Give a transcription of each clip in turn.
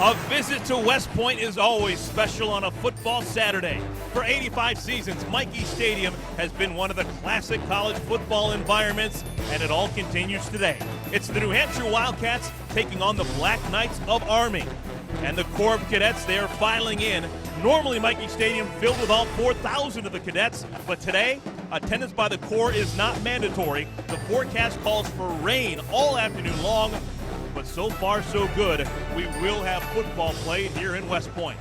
A visit to West Point is always special on a football Saturday. For 85 seasons, Michie Stadium has been one of the classic college football environments, and it all continues today. It's the New Hampshire Wildcats taking on the Black Knights of Army. And the Corps of Cadets, they are filing in. Normally, Michie Stadium filled with all 4,000 of the cadets, but today, attendance by the Corps is not mandatory. The forecast calls for rain all afternoon long, but so far so good. We will have football played here in West Point.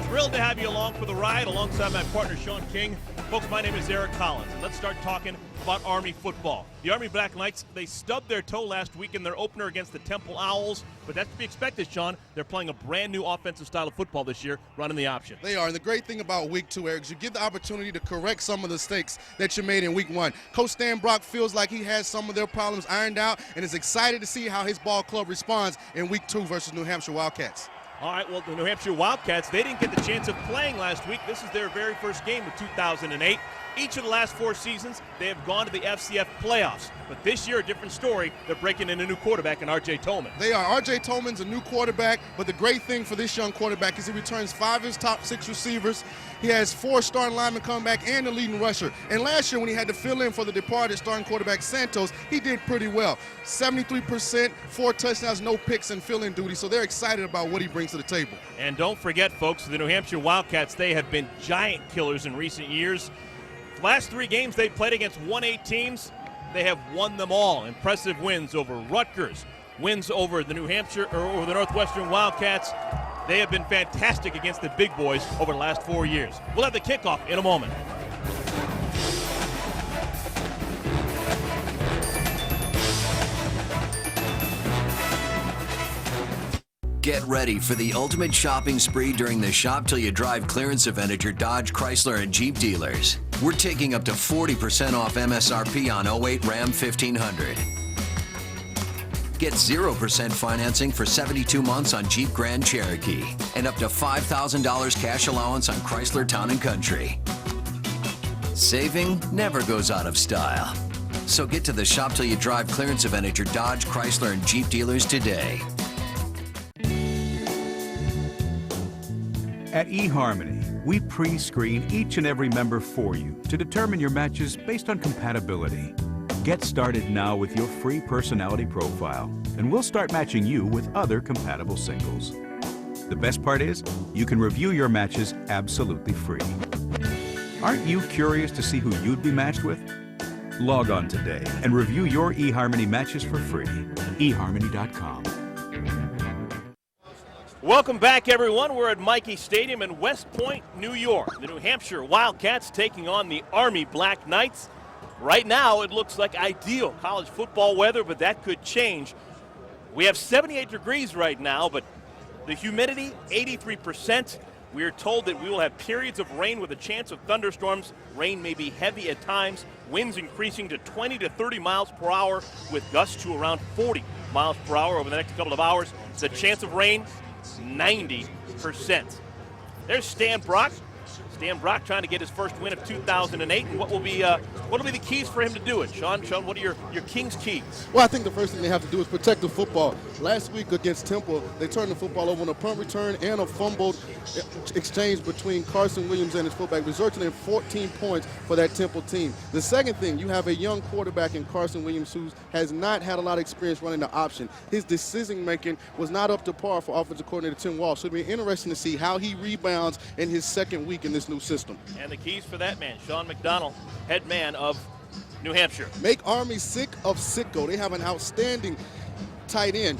Thrilled to have you along for the ride alongside my partner Sean King. Folks, my name is Eric Collins, and let's start talking about Army football. The Army Black Knights, they stubbed their toe last week in their opener against the Temple Owls, but that's to be expected, Sean. They're playing a brand new offensive style of football this year, running the option. They are, and the great thing about week 2, Eric, is you get the opportunity to correct some of the mistakes that you made in week 1. Coach Stan Brock feels like he has some of their problems ironed out and is excited to see how his ball club responds in week 2 versus New Hampshire Wildcats. All right, well, the New Hampshire Wildcats, they didn't get the chance of playing last week. This is their very first game of 2008. Each of the last 4 seasons, they have gone to the FCF playoffs. But this year, a different story. They're breaking in a new quarterback in R.J. Tolman. They are. R.J. Tolman's a new quarterback, but the great thing for this young quarterback is he returns 5 of his top 6 receivers. He has 4 starting linemen coming back and the leading rusher. And last year, when he had to fill in for the departed starting quarterback Santos, he did pretty well. 73%, 4 touchdowns, no picks, and fill-in duty. So they're excited about what he brings to the table. And don't forget, folks, the New Hampshire Wildcats, they have been giant killers in recent years. The last 3 games they played against 1A teams, they have won them all. Impressive wins over Rutgers, wins over the New Hampshire or over the Northwestern Wildcats. They have been fantastic against the big boys over the last 4 years. We'll have the kickoff in a moment. Get ready for the ultimate shopping spree during the Shop Till You Drive clearance event at your Dodge, Chrysler, and Jeep dealers. We're taking up to 40% off MSRP on 08 Ram 1500. Get 0% financing for 72 months on Jeep Grand Cherokee and up to $5,000 cash allowance on Chrysler Town & Country. Saving never goes out of style. So get to the Shop Till You Drive clearance event at your Dodge, Chrysler, and Jeep dealers today. At eHarmony, we pre-screen each and every member for you to determine your matches based on compatibility. Get started now with your free personality profile, and we'll start matching you with other compatible singles. The best part is, you can review your matches absolutely free. Aren't you curious to see who you'd be matched with? Log on today and review your eHarmony matches for free. eHarmony.com. Welcome back, everyone. We're at Michie Stadium in West Point, New York. The New Hampshire Wildcats taking on the Army Black Knights. Right now, it looks like ideal college football weather, but that could change. We have 78 degrees right now, but the humidity, 83%. We are told that we will have periods of rain with a chance of thunderstorms. Rain may be heavy at times. Winds increasing to 20 to 30 miles per hour with gusts to around 40 miles per hour over the next couple of hours. The chance of rain, 90%. There's Stan Brock. Stan Brock trying to get his first win of 2008, and what will be the keys for him to do it? Sean, what are your King's keys? Well, I think the first thing they have to do is protect the football. Last week against Temple, they turned the football over on a punt return and a fumbled exchange between Carson Williams and his fullback, resulting in 14 points for that Temple team. The second thing, you have a young quarterback in Carson Williams who has not had a lot of experience running the option. His decision-making was not up to par for offensive coordinator Tim Walsh, so it'll be interesting to see how he rebounds in his second week in this new system. And the keys for that man, Sean McDonald, head man of New Hampshire. Make Army sick of Sicko. They have an outstanding tight end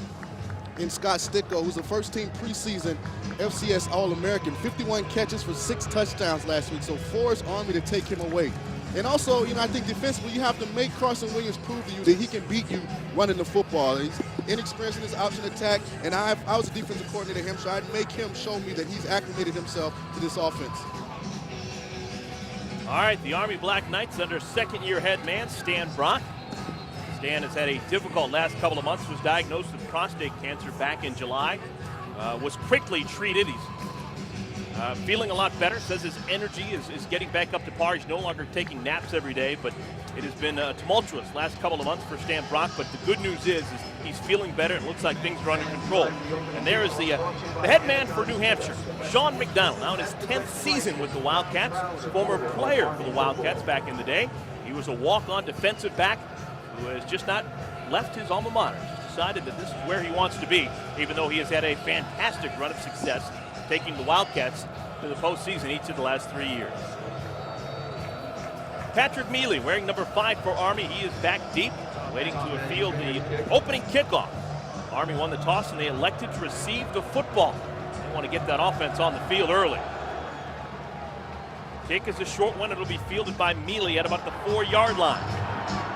in Scott Sticko, who's the first-team preseason FCS All-American. 51 catches for 6 touchdowns last week, so force Army to take him away. And also, I think defensively, you have to make Carson Williams prove to you that he can beat you running the football. He's inexperienced in his option attack, and I was a defensive coordinator at Hampshire. I'd make him show me that he's acclimated himself to this offense. All right, the Army Black Knights under second-year head man Stan Brock. Stan has had a difficult last couple of months, was diagnosed with prostate cancer back in July, was quickly treated. He's Feeling a lot better, says his energy is getting back up to par. He's no longer taking naps every day, but it has been tumultuous last couple of months for Stan Brock. But the good news is he's feeling better. It looks like things are under control. And there is the head man for New Hampshire, Sean McDonald, now in his 10th season with the Wildcats, former player for the Wildcats back in the day. He was a walk-on defensive back who has just not left his alma mater. Just decided that this is where he wants to be, even though he has had a fantastic run of success taking the Wildcats to the postseason each of the last 3 years. Patrick Mealy wearing number 5 for Army. He is back deep, waiting to field the opening kickoff. Army won the toss and they elected to receive the football. They want to get that offense on the field early. Kick is a short one. It'll be fielded by Mealy at about the 4-yard line.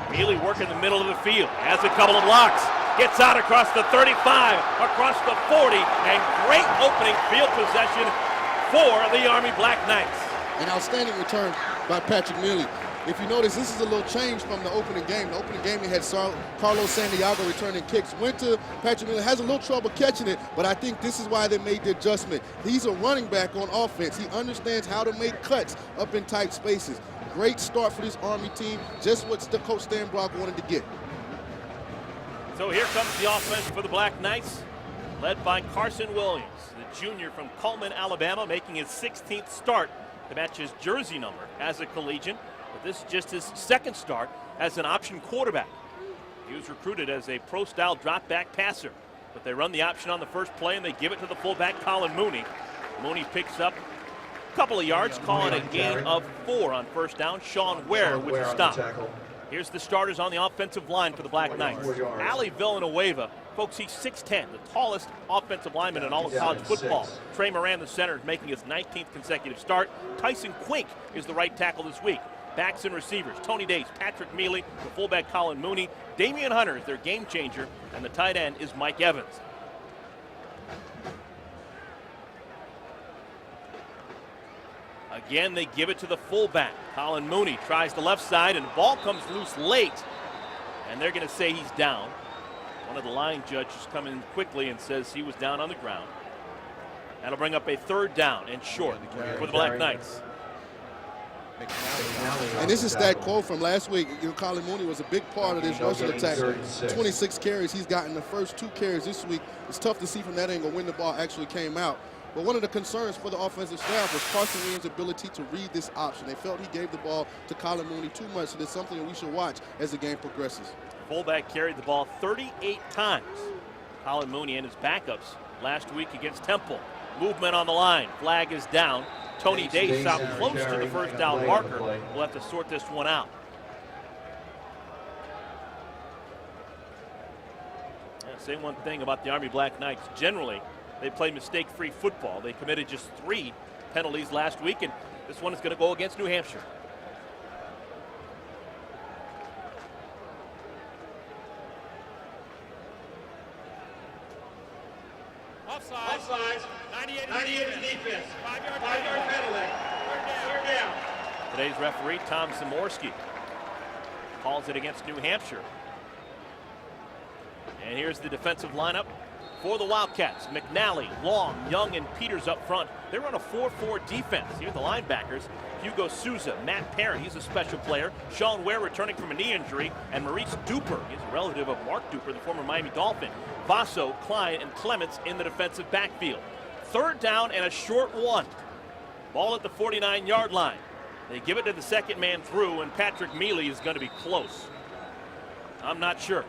Mealy working the middle of the field, has a couple of blocks, gets out across the 35, across the 40, and great opening field possession for the Army Black Knights. An outstanding return by Patrick Mealy. If you notice, this is a little change from the opening game. The opening game, he had Carlos Santiago returning kicks. Went to Patrick Mealy, has a little trouble catching it, but I think this is why they made the adjustment. He's a running back on offense. He understands how to make cuts up in tight spaces. Great start for this Army team, just what the coach Stan Brock wanted to get. So here comes the offense for the Black Knights, led by Carson Williams, the junior from Cullman, Alabama, making his 16th start to match his jersey number as a collegian. But this is just his second start as an option quarterback. He was recruited as a pro-style drop-back passer, but they run the option on the first play and they give it to the fullback Colin Mooney. Mooney picks up a couple of yards, calling a gain of 4 on first down. Sean Ware with the stop. Here's the starters on the offensive line for the Black Knights. Ali Villanueva, folks, he's 6'10", the tallest offensive lineman in all of college football. Trey Moran, the center, is making his 19th consecutive start. Tyson Quink is the right tackle this week. Backs and receivers, Tony Dace, Patrick Mealy, the fullback Colin Mooney. Damian Hunter is their game changer, and the tight end is Mike Evans. Again, they give it to the fullback. Colin Mooney tries the left side, and the ball comes loose late. And they're going to say he's down. One of the line judges come in quickly and says he was down on the ground. That'll bring up a 3rd down and short for the Black Knights. And this is that quote from last week. Colin Mooney was a big part of this rushing attack. 26 carries. He's gotten the first 2 carries this week. It's tough to see from that angle when the ball actually came out. But one of the concerns for the offensive staff was Carson Williams' ability to read this option. They felt he gave the ball to Colin Mooney too much, so that's something that we should watch as the game progresses. Fullback carried the ball 38 times. Colin Mooney and his backups last week against Temple. Movement on the line. Flag is down. Tony Dace out close to the first down marker. We'll have to sort this one out. Say one thing about the Army Black Knights. Generally, they play mistake-free football. They committed just 3 penalties last week, and this one is going to go against New Hampshire. Offside. 98 in defense. 5-yard penalty. Third down. Today's referee, Tom Zamorski, calls it against New Hampshire. And here's the defensive lineup for the Wildcats. McNally, Long, Young, and Peters up front. They run a 4-4 defense. Here are the linebackers. Hugo Souza, Matt Perry, he's a special player. Sean Ware returning from a knee injury. And Maurice Duper, he's a relative of Mark Duper, the former Miami Dolphin. Vaso, Klein, and Clements in the defensive backfield. 3rd down and a short 1. Ball at the 49-yard line. They give it to the second man through, and Patrick Mealy is going to be close. I'm not sure.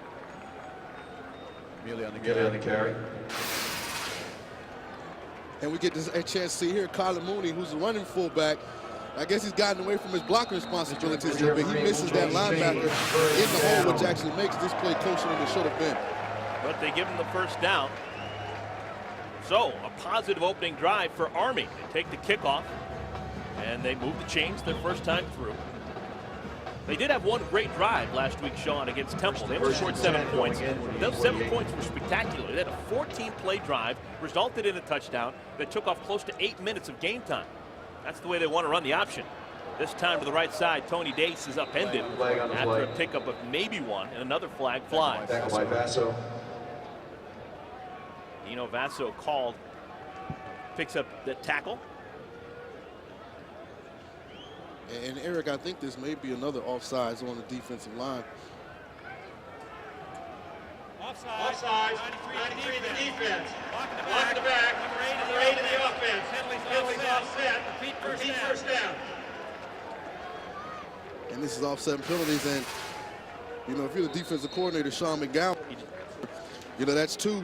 Mealy on the carry. And we get a chance to see here Colin Mooney, who's a running fullback. I guess he's gotten away from his blocking responsibilities a little bit. He misses that linebacker in the hole, which actually makes this play closer than it should have been. But they give him the first down. So, a positive opening drive for Army. They take the kickoff, and they move the chains their first time through. They did have one great drive last week, Sean, against Temple. They only scored 7 points. Those 7 points were spectacular. They had a 14-play drive, resulted in a touchdown that took off close to 8 minutes of game time. That's the way they want to run the option. This time to the right side, Tony Dace is upended after a pickup of maybe 1, and another flag flies. Tackle by Vaso. Vaso called, picks up the tackle. And Eric, I think this may be another offsides on the defensive line. Offside. 93 in the defense. Block in the back. Number 8 in the offense. Penalties offset. Repeat first down. And this is offset penalties. And, you know, if you're the defensive coordinator, Sean McGowan, you know, that's 2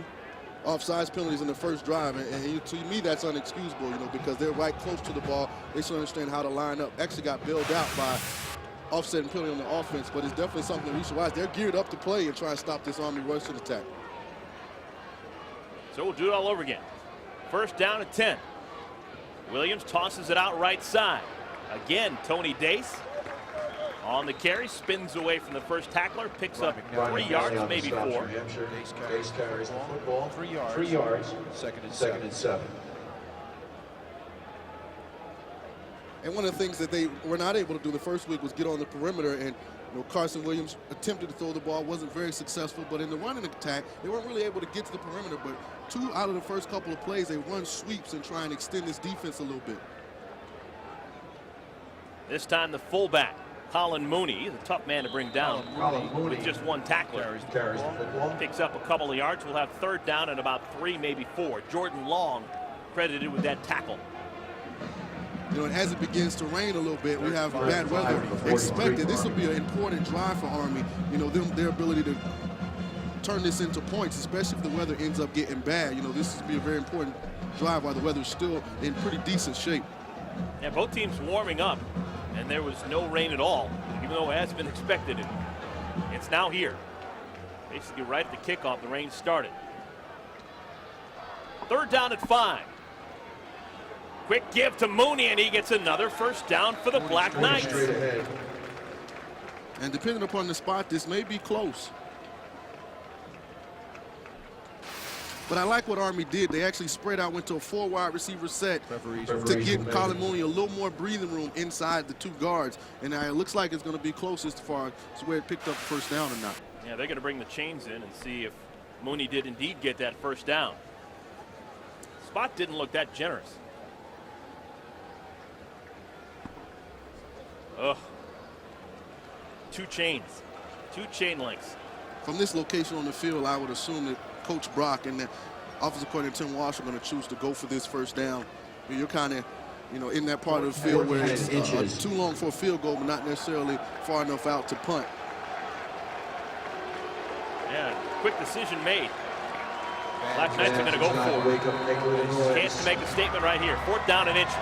offsides penalties in the first drive. And to me, that's unexcusable, you know, because they're right close to the ball. They should understand how to line up. Actually got bailed out by offsetting penalty on the offense, but it's definitely something that we should watch. They're geared up to play and try and stop this Army rush and attack. So we'll do it all over again. First down at 10. Williams tosses it out right side. Again, Tony Dace on the carry, spins away from the first tackler, picks up 3 yards, maybe 4. Dace carries the football. 3 yards. Second and 7. And one of the things that they were not able to do the first week was get on the perimeter, and you know, Carson Williams attempted to throw the ball, wasn't very successful, but in the running attack, they weren't really able to get to the perimeter, but 2 out of the first couple of plays, they run sweeps and try and extend this defense a little bit. This time the fullback, Colin Mooney, the tough man to bring down with just 1 tackler. Carries the football. Picks up a couple of yards. We'll have 3rd down and about 3, maybe 4. Jordan Long credited with that tackle. You know, and as it begins to rain a little bit, we have bad weather expected. This will be an important drive for Army. You know, their ability to turn this into points, especially if the weather ends up getting bad. You know, this will be a very important drive while the weather's still in pretty decent shape. Yeah, both teams warming up, and there was no rain at all, even though it has been expected. It's now here. Basically right at the kickoff, the rain started. 3rd down at 5. Quick give to Mooney, and he gets another first down for the Black Knights. And depending upon the spot, this may be close. But I like what Army did. They actually spread out, went to a 4 wide receiver set to give Colin Mooney a little more breathing room inside the 2 guards. And it looks like it's going to be close as far as where it picked up the first down or not. Yeah, they're going to bring the chains in and see if Mooney did indeed get that first down. Spot didn't look that generous. Ugh. 2 chains. 2 chain links. From this location on the field, I would assume that Coach Brock and the offensive coordinator Tim Walsh are going to choose to go for this first down. You're kind of, you know, in that part of the field where it's too long for a field goal, but not necessarily far enough out to punt. Yeah, quick decision made. Black Knights are going to go for it. Chance to make a statement right here. 4th down and inches.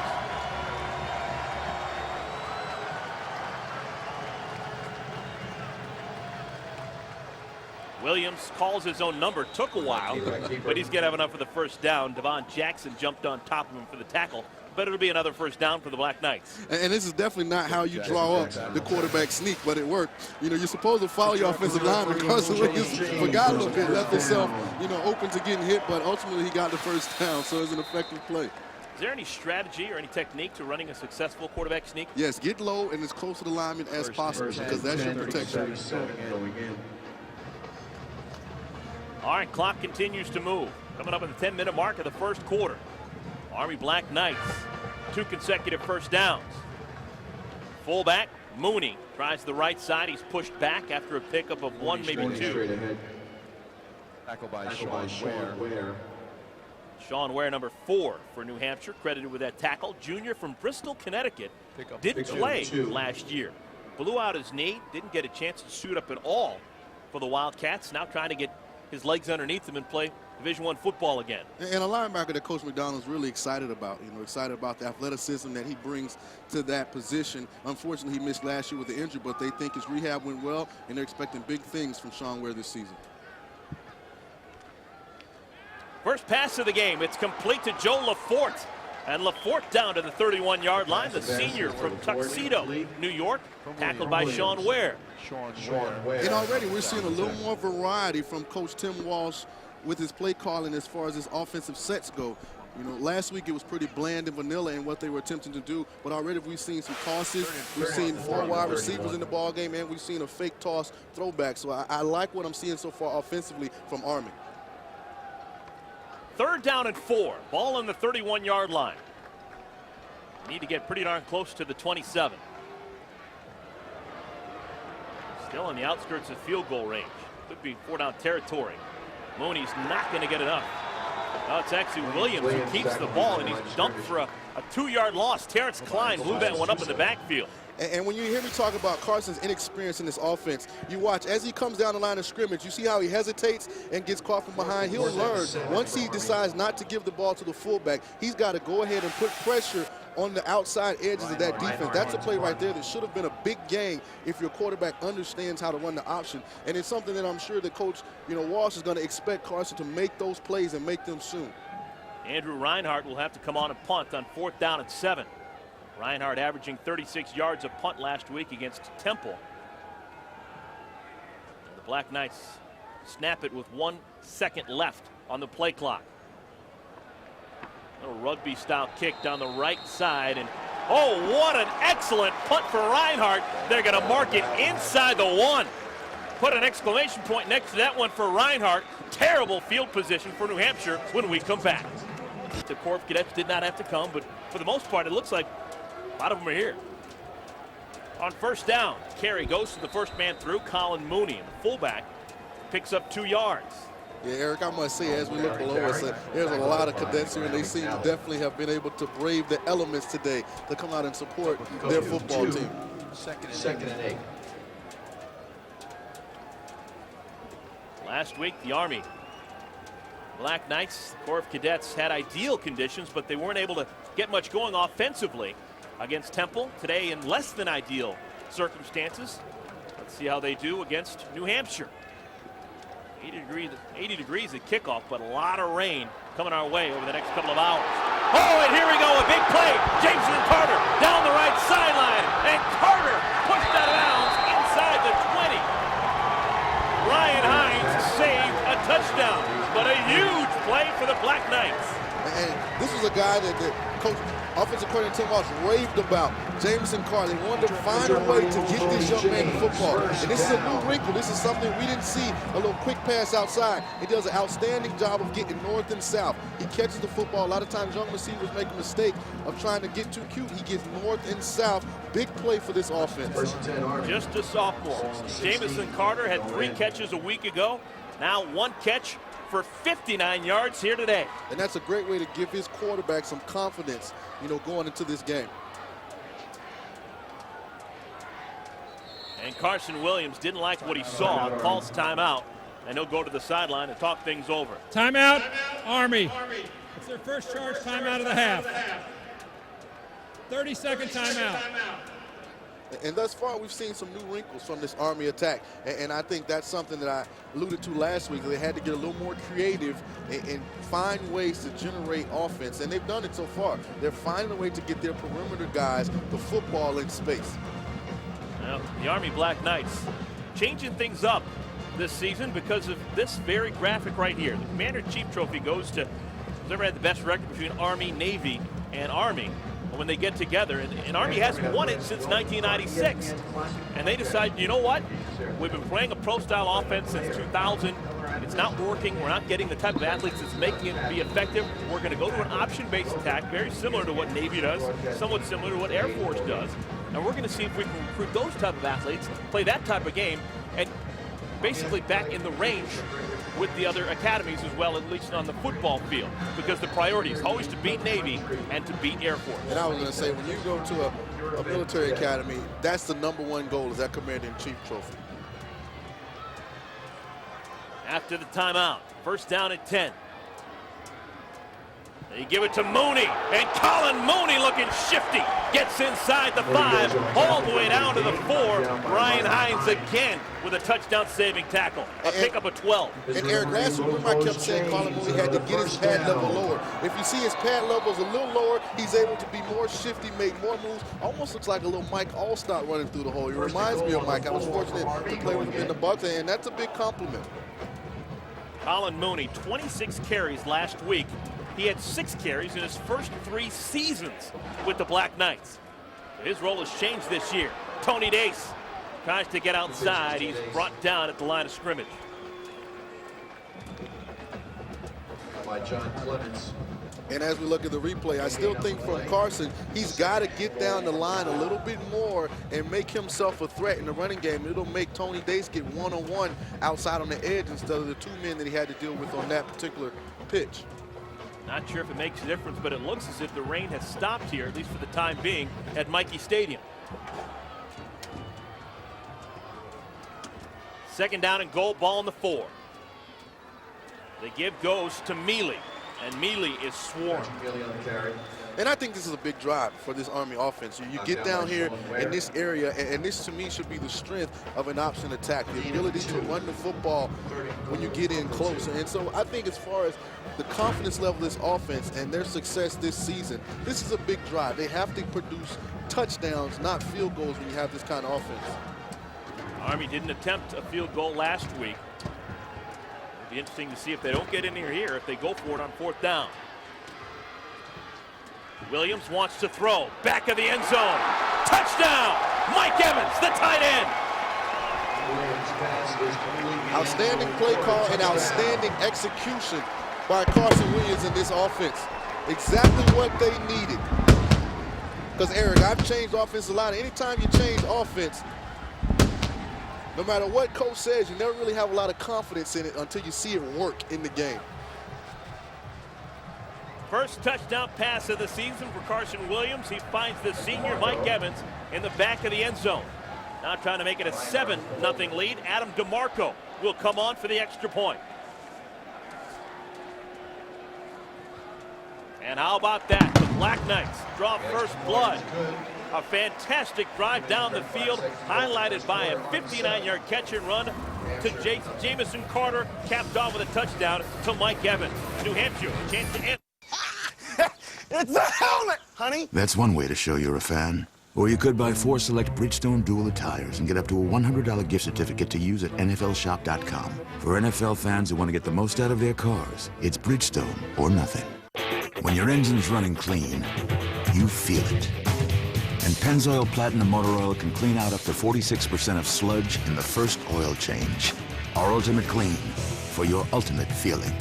Williams calls his own number. Took a while, but he's going to have enough for the first down. Devon Jackson jumped on top of him for the tackle, but it'll be another first down for the Black Knights. And this is definitely not how you draw up the quarterback sneak, but it worked. You know, you're supposed to follow your offensive lineman. Carson Williams forgot a little bit, left himself, you know, open to getting hit, but ultimately he got the first down, so it's an effective play. Is there any strategy or any technique to running a successful quarterback sneak? Yes, get low and as close to the lineman as possible because that's your protection. All right, clock continues to move. Coming up at the 10-minute mark of the first quarter. Army Black Knights, 2 consecutive first downs. Fullback, Mooney, tries the right side. He's pushed back after a pickup of 1, maybe 2. Tackle by Sean Ware. Sean Ware, number 4 for New Hampshire, credited with that tackle. Junior from Bristol, Connecticut. Didn't play last year. Blew out his knee, didn't get a chance to suit up at all for the Wildcats. Now trying to get his legs underneath him and play Division I football again. And a linebacker that Coach McDonald's really excited about, you know, excited about the athleticism that he brings to that position. Unfortunately, he missed last year with the injury, but they think his rehab went well, and they're expecting big things from Sean Ware this season. First pass of the game, it's complete to Joe Laforte. And Laforte down to the 31-yard line, the senior from Tuxedo, New York, tackled by Sean Ware. And already we're seeing a little more variety from Coach Tim Walsh with his play calling as far as his offensive sets go. You know, last week it was pretty bland and vanilla in what they were attempting to do, but already we've seen some tosses. We've seen 4 wide receivers in the ball game, and we've seen a fake toss throwback. So I like what I'm seeing so far offensively from Army. 3rd down and 4. Ball on the 31-yard line. Need to get pretty darn close to the 27. Still on the outskirts of field goal range. Could be 4-down territory. Mooney's not going to get enough. No, it's actually Williams who keeps the ball, and he's dumped for a 2-yard loss. Terrence Klein blew that one up in the backfield. And when you hear me talk about Carson's inexperience in this offense, you watch as he comes down the line of scrimmage, you see how he hesitates and gets caught from behind. He'll learn once he decides not to give the ball to the fullback, he's got to go ahead and put pressure on the outside edges of that defense. That's a play right there that should have been a big gain if your quarterback understands how to run the option. And it's something that I'm sure that Coach Walsh is going to expect Carson to make those plays and make them soon. Andrew Reinhardt will have to come on and punt on 4th down and 7. Reinhardt averaging 36 yards a punt last week against Temple. And the Black Knights snap it with 1 second left on the play clock. Little rugby style kick down the right side, and oh, what an excellent punt for Reinhardt. They're going to mark it inside the 1. Put an exclamation point next to that one for Reinhardt. Terrible field position for New Hampshire when we come back. The Corps of Cadets did not have to come, but for the most part, it looks like a lot of them are here. On 1st down, carry goes to the first man through, Colin Mooney, and the fullback picks up 2 yards. Yeah, Eric, I must say, as we look below us, there's a lot of cadets here, and they seem to definitely have been able to brave the elements today to come out and support their football team. Second and 8. Last week, the Army Black Knights, Corps of Cadets, had ideal conditions, but they weren't able to get much going offensively against Temple. Today, in less than ideal circumstances. Let's see how they do against New Hampshire. 80 degrees at kickoff, but a lot of rain coming our way over the next couple of hours. Oh, and here we go, a big play. Jameson and Carter down the right sideline, and Carter pushed out of bounds inside the 20. Ryan Hines saved a touchdown, but a huge play for the Black Knights. And this was a guy that Coach, offensive coordinator Tim Walsh raved about, Jameson Carter. They wanted to find a way to get this young man to football. And this is a new wrinkle. This is something we didn't see, a little quick pass outside. He does an outstanding job of getting north and south. He catches the football. A lot of times young receivers make a mistake of trying to get too cute. He gets north and south. Big play for this offense. Just a sophomore. Jameson Carter had 3 catches a week ago. Now 1 catch for 59 yards here today. And that's a great way to give his quarterback some confidence, going into this game. And Carson Williams didn't like what he saw, calls timeout, and he'll go to the sideline and talk things over. Timeout, Army. It's their first charge timeout of the half. 30-second timeout. And thus far, we've seen some new wrinkles from this Army attack. And I think that's something that I alluded to last week. They had to get a little more creative and find ways to generate offense. And they've done it so far. They're finding a way to get their perimeter guys the football in space. Well, the Army Black Knights changing things up this season because of this very graphic right here. The Commander-in-Chief Trophy goes to who's ever had the best record between Army, Navy, and Army when they get together. And Army hasn't won it since 1996. And they decided, you know what? We've been playing a pro-style offense since 2000. It's not working. We're not getting the type of athletes that's making it be effective. We're going to go to an option-based attack, very similar to what Navy does, somewhat similar to what Air Force does. And we're going to see if we can recruit those type of athletes, play that type of game, and basically back in the range with the other academies as well, at least on the football field, because the priority is always to beat Navy and to beat Air Force. And I was going to say, when you go to a military academy, that's the #1 goal, is that Commander-in-Chief Trophy. After the timeout, first down at 10. They give it to Mooney, and Colin Mooney looking shifty. Gets inside the 5, all the way down to the 4. Ryan Hines again with a touchdown-saving tackle. A pickup of 12. And Eric, last week, remember I kept saying Colin Mooney had to get his pad level lower. If you see his pad level is a little lower, he's able to be more shifty, make more moves. Almost looks like a little Mike Allstott running through the hole. He reminds me of Mike. I was fortunate to play with him in the Bucks, and that's a big compliment. Colin Mooney, 26 carries last week. He had 6 carries in his first 3 seasons with the Black Knights. His role has changed this year. Tony Dace tries to get outside. He's brought down at the line of scrimmage. By John Clements. And as we look at the replay, I still think from Carson, he's got to get down the line a little bit more and make himself a threat in the running game. It'll make Tony Dace get one-on-one outside on the edge instead of the two men that he had to deal with on that particular pitch. Not sure if it makes a difference, but it looks as if the rain has stopped here, at least for the time being, at Michie Stadium. Second down and goal, ball in the 4. The give goes to Mealy, and Mealy is swarmed. And I think this is a big drive for this Army offense. You get down here in this area, and this to me should be the strength of an option attack, the ability to run the football when you get in close. And so I think as far as the confidence level of this offense and their success this season, this is a big drive. They have to produce touchdowns, not field goals, when you have this kind of offense. Army didn't attempt a field goal last week. It'll be interesting to see if they don't get in here, if they go for it on 4th down. Williams wants to throw. Back of the end zone. Touchdown! Mike Evans, the tight end. Outstanding play call and outstanding execution by Carson Williams in this offense. Exactly what they needed. Because, Eric, I've changed offense a lot. Anytime you change offense, no matter what coach says, you never really have a lot of confidence in it until you see it work in the game. First touchdown pass of the season for Carson Williams. He finds the senior Mike Evans in the back of the end zone. Now trying to make it a 7-0 lead. Adam DeMarco will come on for the extra point. And how about that? The Black Knights draw first blood. A fantastic drive down the field, highlighted by a 59-yard catch and run to Jamison Carter, capped off with a touchdown to Mike Evans. New Hampshire, a chance to end. It's a helmet, honey! That's one way to show you're a fan. Or you could buy 4 select Bridgestone dual tires and get up to a $100 gift certificate to use at NFLshop.com. For NFL fans who want to get the most out of their cars, it's Bridgestone or nothing. When your engine's running clean, you feel it. And Pennzoil Platinum Motor Oil can clean out up to 46% of sludge in the first oil change. Our ultimate clean for your ultimate feeling.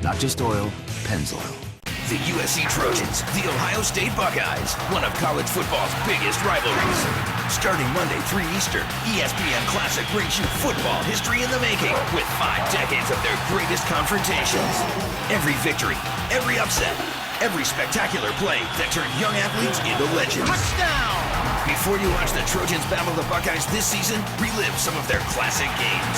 Not just oil, Pennzoil. The USC Trojans, the Ohio State Buckeyes, one of college football's biggest rivalries. Starting Monday, 3 Eastern, ESPN Classic brings you football history in the making with 5 decades of their greatest confrontations. Every victory, every upset, every spectacular play that turned young athletes into legends. Touchdown! Before you watch the Trojans battle the Buckeyes this season, relive some of their classic games.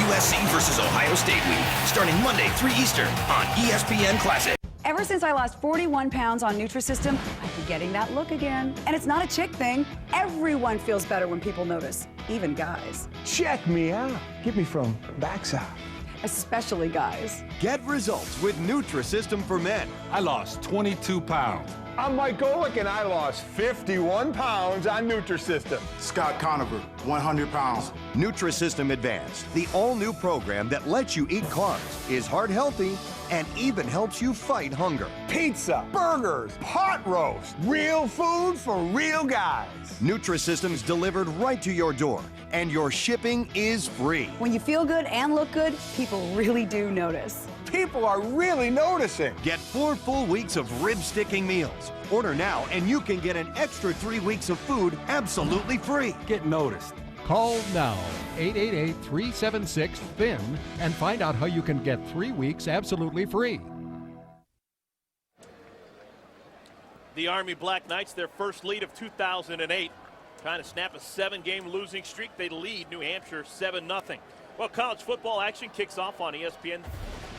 USC versus Ohio State Week, starting Monday, 3 Eastern on ESPN Classic. Ever since I lost 41 pounds on Nutrisystem, I've been getting that look again. And it's not a chick thing. Everyone feels better when people notice, even guys. Check me out. Get me from backside. Especially guys. Get results with Nutrisystem for men. I lost 22 pounds. I'm Mike Golick, and I lost 51 pounds on Nutrisystem. Scott Conover, 100 pounds. Nutrisystem Advanced, the all-new program that lets you eat carbs, is heart-healthy, and even helps you fight hunger. Pizza, burgers, pot roast, real food for real guys. Nutrisystem's delivered right to your door, and your shipping is free. When you feel good and look good, people really do notice. People are really noticing. Get 4 full weeks of rib-sticking meals. Order now, and you can get an extra 3 weeks of food absolutely free. Get noticed. Call now, 888-376-THIN, and find out how you can get 3 weeks absolutely free. The Army Black Knights, their first lead of 2008, trying to snap a 7-game losing streak. They lead New Hampshire 7-0. Well, college football action kicks off on ESPN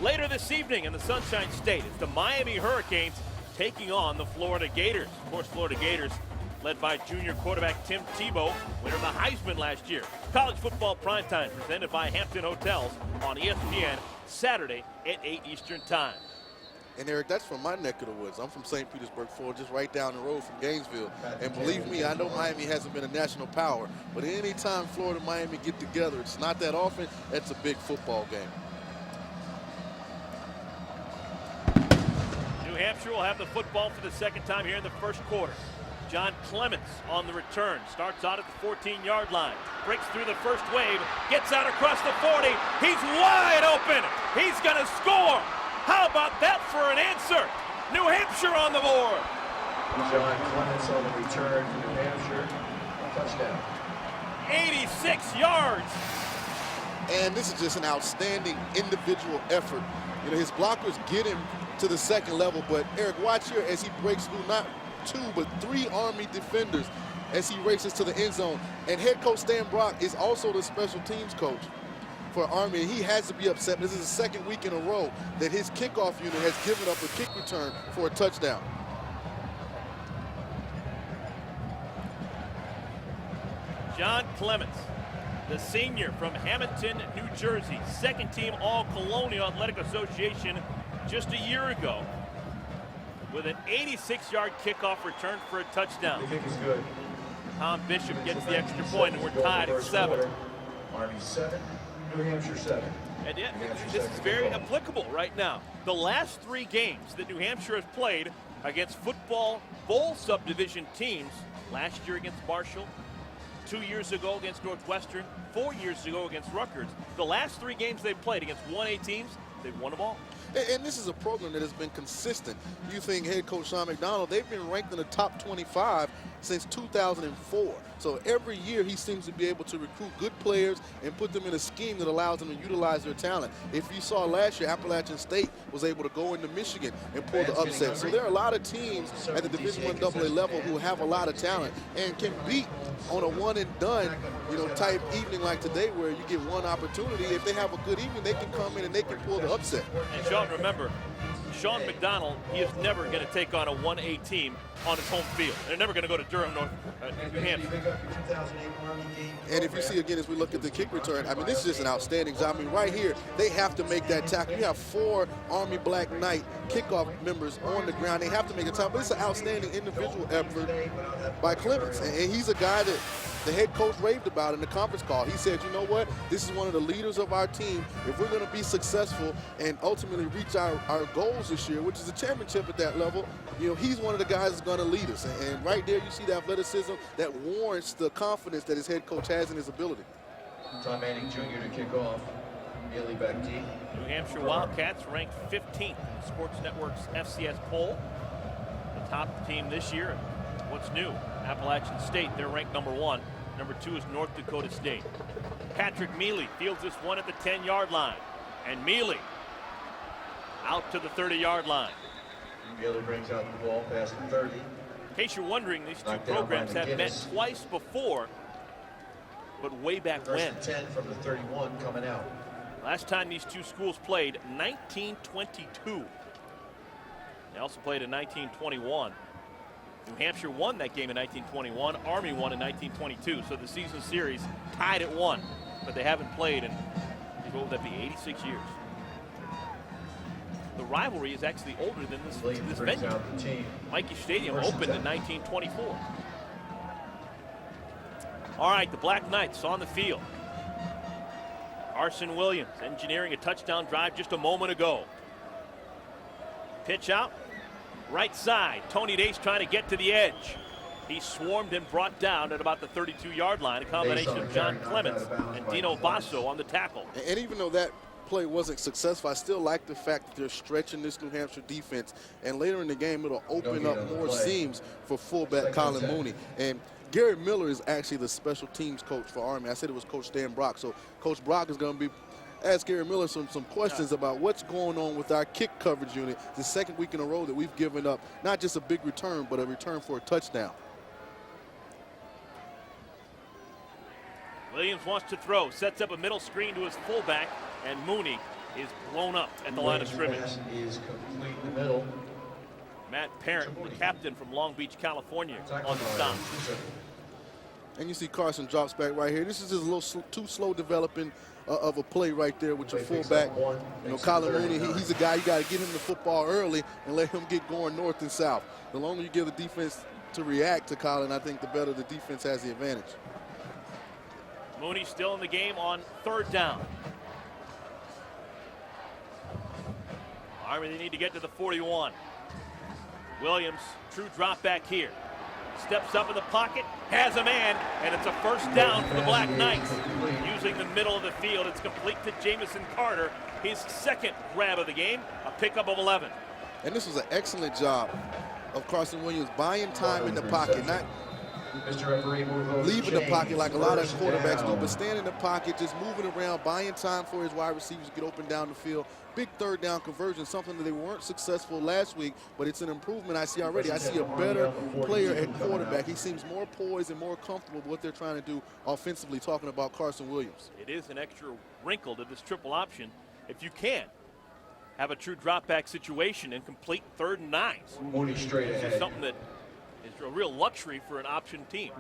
later this evening in the Sunshine State. It's the Miami Hurricanes taking on the Florida Gators. Of course, Florida Gators led by junior quarterback Tim Tebow, winner of the Heisman last year. College football primetime presented by Hampton Hotels on ESPN Saturday at 8 Eastern time. And Eric, that's from my neck of the woods. I'm from St. Petersburg, Florida, just right down the road from Gainesville. And believe me, I know Miami hasn't been a national power, but anytime Florida and Miami get together, it's not that often. That's a big football game. New Hampshire will have the football for the second time here in the first quarter. John Clements on the return, starts out at the 14-yard line, breaks through the first wave, gets out across the 40. He's wide open. He's going to score. How about that for an answer? New Hampshire on the board. John Clements on the return for New Hampshire. Touchdown. 86 yards. And this is just an outstanding individual effort. You know, his blockers get him to the second level, but Eric, watch here as he breaks through not 2 but 3 Army defenders as he races to the end zone. And head coach Stan Brock is also the special teams coach for Army, and he has to be upset. This is the second week in a row that his kickoff unit has given up a kick return for a touchdown. John Clements, the senior from Hamilton, New Jersey, second team All-Colonial Athletic Association just a year ago, with an 86-yard kickoff return for a touchdown. The kick is good. Tom Bishop gets the extra point, and we're tied at 7. Army 7, New Hampshire 7. And yet, this is very applicable right now. The last 3 games that New Hampshire has played against football bowl subdivision teams, last year against Marshall, 2 years ago against Northwestern, 4 years ago against Rutgers. The last 3 games they've played against 1A teams, they've won them all. And this is a program that has been consistent. You think head coach Sean McDonald, they've been ranked in the top 25 since 2004. So every year he seems to be able to recruit good players and put them in a scheme that allows them to utilize their talent. If you saw last year, Appalachian State was able to go into Michigan and pull the upset. So there are a lot of teams at the Division I AA level who have a lot of talent and can beat on a one and done, you know, type evening like today where you get one opportunity. If they have a good evening, they can come in and they can pull the upset. And Sean, remember, Sean McDonald, he is never going to take on a 1A team on his home field. They're never going to go to Durham, New Hampshire. And if you see again as we look at the kick return, I mean, this is just an outstanding job. I mean, right here, they have to make that tackle. You have 4 Army Black Knight kickoff members on the ground. They have to make a tackle. But it's an outstanding individual effort by Clements. And he's a guy that the head coach raved about in the conference call. He said, you know what, this is one of the leaders of our team. If we're going to be successful and ultimately reach our goals this year, which is a championship at that level, you know, he's one of the guys that's going to lead us. And right there you see the athleticism that warrants the confidence that his head coach has in his ability. Tom Manning Jr. to kick off. Mealy back deep. New Hampshire Wildcats ranked 15th in the Sports Network's FCS poll. The top team this year. What's new? Appalachian State, they're ranked number 1. Number 2 is North Dakota State. Patrick Mealy fields this one at the 10-yard line. And Mealy out to the 30-yard line. Mealy brings out the ball past the 30. In case you're wondering, these two programs have met twice before, but way back when. 10 from the 31 coming out. Last time these two schools played, 1922. They also played in 1921. New Hampshire won that game in 1921. Army won in 1922. So the season series tied at 1, but they haven't played in, what would that be, 86 years. The rivalry is actually older than this venue. Mikey Stadium opened in 1924. All right, the Black Knights on the field. Arson Williams engineering a touchdown drive just a moment ago. Pitch out. Right side, Tony Dace trying to get to the edge. He swarmed and brought down at about the 32-yard line. A combination of John Clements and Dino Basso on the tackle. And even though that play wasn't successful, I still like the fact that they're stretching this New Hampshire defense. And later in the game, it'll open up more seams for fullback Colin Mooney. And Gary Miller is actually the special teams coach for Army. I said it was Coach Stan Brock. So Coach Brock is going to be ask Gary Miller some questions about what's going on with our kick coverage unit the second week in a row that we've given up not just a big return, but a return for a touchdown. Williams wants to throw, sets up a middle screen to his fullback, and Mooney is blown up at the line of scrimmage. Is complete in the middle. Matt Parent, the captain from Long Beach, California, on the stop. And you see Carson drops back right here. This is just a little too slow developing of a play right there with your fullback. You know, Colin Mooney, he's a guy you got to get him the football early and let him get going north and south. The longer you give the defense to react to Colin, I think the better the defense has the advantage. Mooney still in the game on 3rd down. Army, they need to get to the 41. Williams, true drop back here. Steps up in the pocket, has a man, and it's a first down for the Black Knights. Using the middle of the field, it's complete to Jamison Carter, his 2nd grab of the game, a pickup of 11. And this was an excellent job of Carson Williams buying time in the pocket, not leaving the pocket like a lot of quarterbacks do, but staying in the pocket, just moving around, buying time for his wide receivers to get open down the field. Big third down conversion, something that they weren't successful last week, but it's an improvement I see already. I see a better player at quarterback. He seems more poised and more comfortable with what they're trying to do offensively, talking about Carson Williams. It is an extra wrinkle to this triple option. If you can have a true drop back situation and complete 3rd and 9s. This is something that is a real luxury for an option team.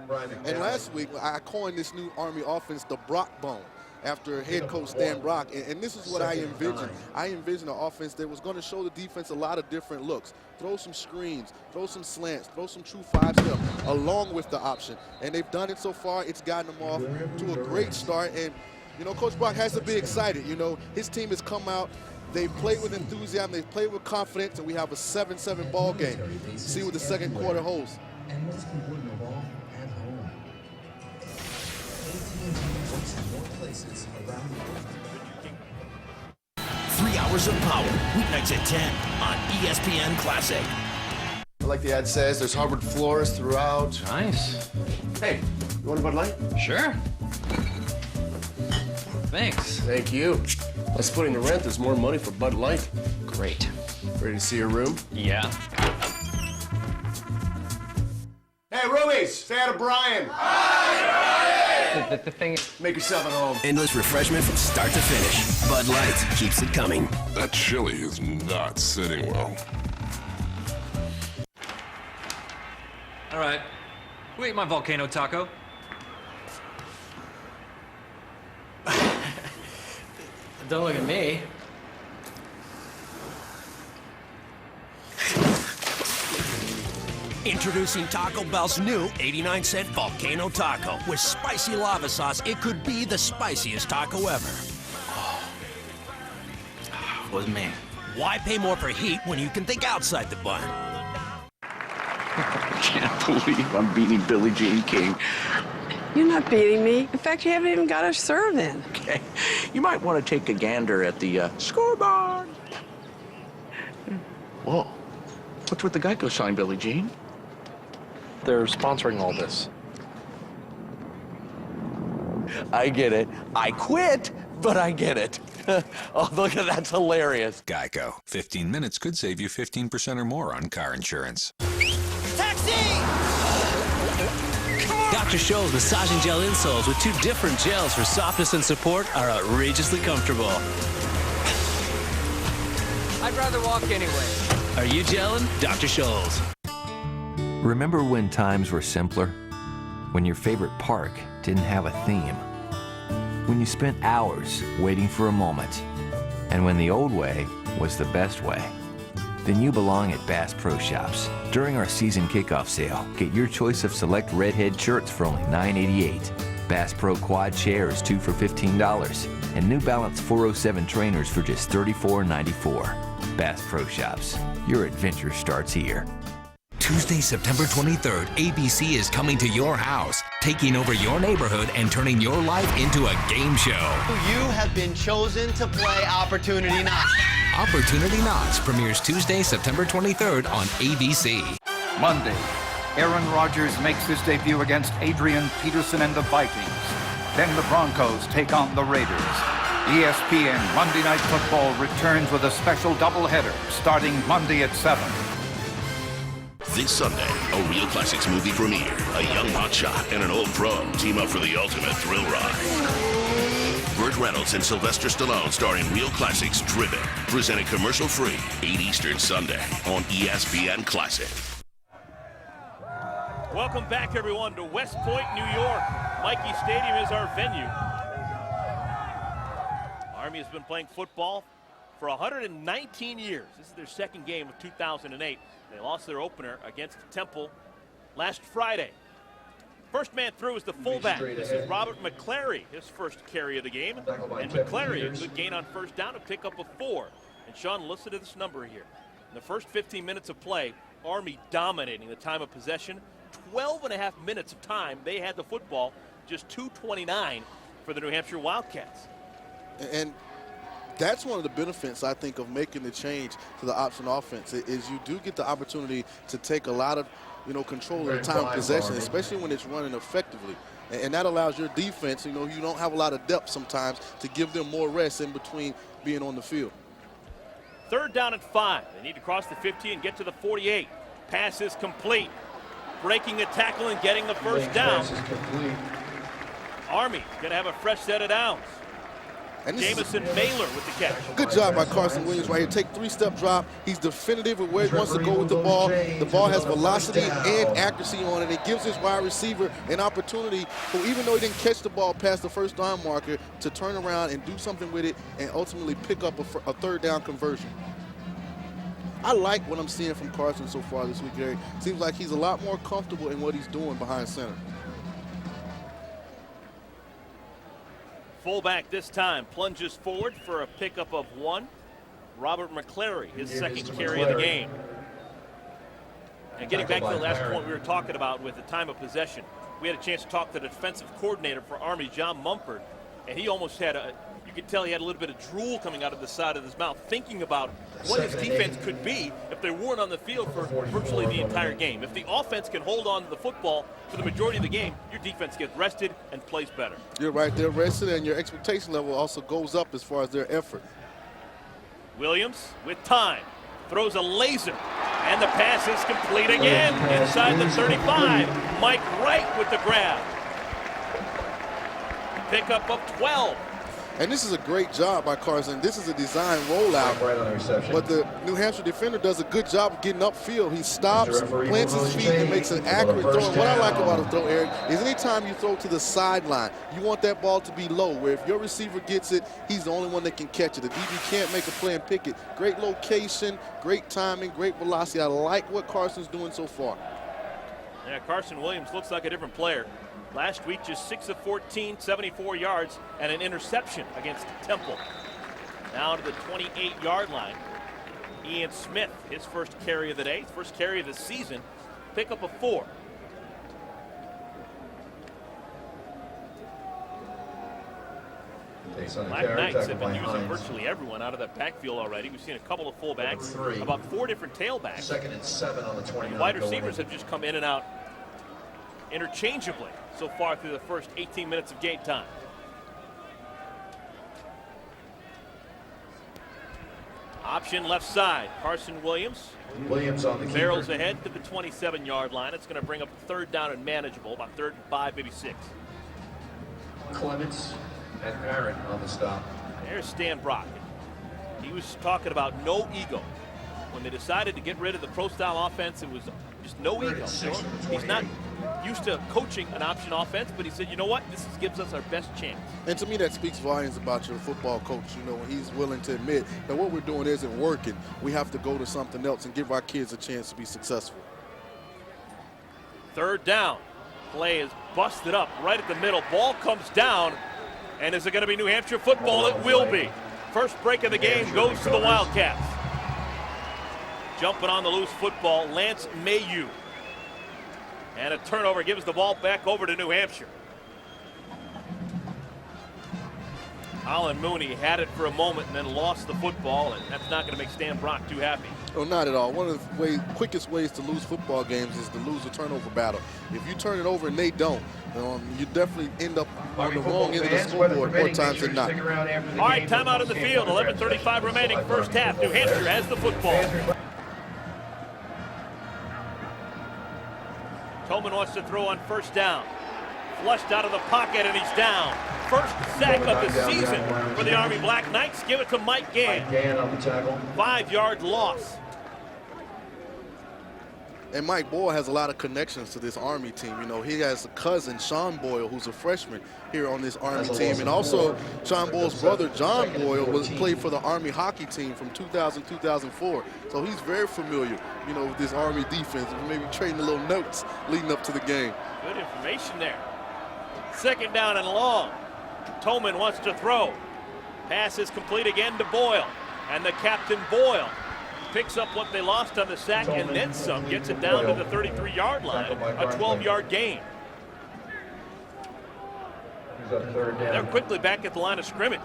And last week, I coined this new Army offense the Brock Bone after head coach Stan Brock. And this is what I envisioned. I envisioned an offense that was going to show the defense a lot of different looks. Throw some screens, throw some slants, throw some true 5-step along with the option. And they've done it so far. It's gotten them off to a great start. And, you know, Coach Brock has to be excited. You know, his team has come out. They've played with enthusiasm, they've played with confidence, and we have a 7-7 ball game. See what the second quarter holds. And what's important of all, at home. AT&T works in more places around the world. 3 hours of power, weeknights at 10 on ESPN Classic. Like the ad says, there's hardwood floors throughout. Nice. Hey, you want a Bud Light? Sure. Thanks. Thank you. By splitting the rent, there's more money for Bud Light. Great. Ready to see your room? Yeah. Hey, roomies, say hi to Brian. Hi, Brian! The thing is, make yourself at home. Endless refreshment from start to finish. Bud Light keeps it coming. That chili is not sitting well. all right. Who ate my volcano taco? Don't look at me. Introducing Taco Bell's new 89-cent Volcano Taco. With spicy lava sauce, it could be the spiciest taco ever. Was me. Why pay more for heat when you can think outside the bun? I can't believe I'm beating Billie Jean King. You're not beating me. In fact, you haven't even got a serve in. Okay, you might want to take a gander at the scoreboard. Whoa, what's with the Geico sign, Billie Jean? They're sponsoring all this. I get it. I quit, but I get it. Oh, look at that's hilarious. Geico. 15 minutes could save you 15% or more on car insurance. Dr. Scholl's massaging gel insoles with 2 different gels for softness and support are outrageously comfortable. I'd rather walk anyway. Are you gelling? Dr. Scholl's. Remember when times were simpler? When your favorite park didn't have a theme? When you spent hours waiting for a moment? And when the old way was the best way? Then you belong at Bass Pro Shops. During our season kickoff sale, get your choice of select redhead shirts for only $9.88. Bass Pro Quad chairs, 2 for $15. And New Balance 407 trainers for just $34.94. Bass Pro Shops. Your adventure starts here. Tuesday, September 23rd, ABC is coming to your house, taking over your neighborhood and turning your life into a game show. You have been chosen to play Opportunity Knocks. Opportunity Knocks premieres Tuesday, September 23rd on ABC. Monday, Aaron Rodgers makes his debut against Adrian Peterson and the Vikings. Then the Broncos take on the Raiders. ESPN Monday Night Football returns with a special doubleheader starting Monday at 7. This Sunday, a Real Classics movie premiere. A young hotshot and an old pro team up for the ultimate thrill ride. Burt Reynolds and Sylvester Stallone star in Real Classics Driven. Presented commercial-free, 8 Eastern Sunday on ESPN Classic. Welcome back, everyone, to West Point, New York. Mikey Stadium is our venue. Army has been playing football for 119 years. This is their second game of 2008. They lost their opener against Temple last Friday. First man through is the fullback. This is Robert McClary, his first carry of the game. And McClary, a good gain on first down to pick up a 4. And Sean, listen to this number here. In the first 15 minutes of play, Army dominating the time of possession. 12.5 minutes of time they had the football, just 2:29 for the New Hampshire Wildcats. And That's one of the benefits, I think, of making the change to the option offense is you do get the opportunity to take a lot of, control of the time of possession, especially when it's running effectively. And that allows your defense, you don't have a lot of depth sometimes, to give them more rest in between being on the field. 3rd down and 5. They need to cross the 50 and get to the 48. Pass is complete. Breaking a tackle and getting the first down. Army going to have a fresh set of downs. And Jamison Mailer with the catch. Good job by Carson Williams right here. Take 3-step drop. He's definitive with where he wants to go with the ball. The ball has velocity and accuracy on it. It gives his wide receiver an opportunity for, even though he didn't catch the ball past the first down marker, to turn around and do something with it and ultimately pick up a 3rd down conversion. I like what I'm seeing from Carson so far this week, Gary. Seems like he's a lot more comfortable in what he's doing behind center. Fullback this time plunges forward for a pickup of 1. Robert McClary, his 2nd carry of the game. And getting back to the last point we were talking about with the time of possession, we had a chance to talk to the defensive coordinator for Army, John Mumford, and he almost had you could tell he had a little bit of drool coming out of the side of his mouth, thinking about what his defense could be if they weren't on the field for virtually the entire game. If the offense can hold on to the football for the majority of the game, your defense gets rested and plays better. You're right, they're rested, and your expectation level also goes up as far as their effort. Williams with time, throws a laser, and the pass is complete again inside the 35. Mike Wright with the grab. Pickup of 12. And this is a great job by Carson. This is a design rollout, but the New Hampshire defender does a good job of getting upfield. He stops, plants his feet, and makes an accurate throw. And what I like about a throw, Eric, is anytime you throw to the sideline, you want that ball to be low, where if your receiver gets it, he's the only one that can catch it. The DB can't make a play and pick it. Great location, great timing, great velocity. I like what Carson's doing so far. Yeah, Carson Williams looks like a different player. Last week, just 6 of 14, 74 yards, and an interception against Temple. Now to the 28-yard line. Ian Smith, his first carry of the day, first carry of the season, pickup of 4. Black Knights have been using virtually everyone out of that backfield already. We've seen a couple of fullbacks, about 4 different tailbacks. 2nd and 7 on the 29. Wide receivers have just come in and out interchangeably so far through the first 18 minutes of game time. Option left side. Carson Williams on the barrels ahead to the 27-yard line. It's going to bring up 3rd down and manageable, about 3rd and 5, maybe 6. Clements and Aaron on the stop. There's Stan Brock. He was talking about no ego. When they decided to get rid of the pro-style offense, it was just no ego. He's not used to coaching an option offense, but he said, you know what, this gives us our best chance. And to me, that speaks volumes about your football coach, when he's willing to admit that what we're doing isn't working. We have to go to something else and give our kids a chance to be successful. 3rd down. Play is busted up right at the middle. Ball comes down, and is it going to be New Hampshire football? It will be. First break of the game goes to the Wildcats. Jumping on the loose football, Lance Mayu. And a turnover gives the ball back over to New Hampshire. Colin Mooney had it for a moment and then lost the football, and that's not going to make Stan Brock too happy. Oh, not at all. One of the quickest ways to lose football games is to lose a turnover battle. If you turn it over and they don't, you definitely end up on the wrong end of the scoreboard more times than not. All right, timeout in the field. 11:35 remaining, first half. New Hampshire has the football. Tolman wants to throw on 1st down. Flushed out of the pocket, and he's down. First sack of the season for the Army Black Knights. Give it to Mike Gann. Mike Gann on the tackle. 5-yard loss. And Mike Boyle has a lot of connections to this Army team. He has a cousin, Sean Boyle, who's a freshman here on this Army team. And also, Sean Boyle's brother, John Boyle, played for the Army hockey team from 2000-2004. So he's very familiar, with this Army defense. Maybe trading a little notes leading up to the game. Good information there. 2nd down and long. Tolman wants to throw. Pass is complete again to Boyle. And the captain, Boyle, picks up what they lost on the sack and then some, gets it down to the 33-yard line, a 12-yard gain. They're quickly back at the line of scrimmage.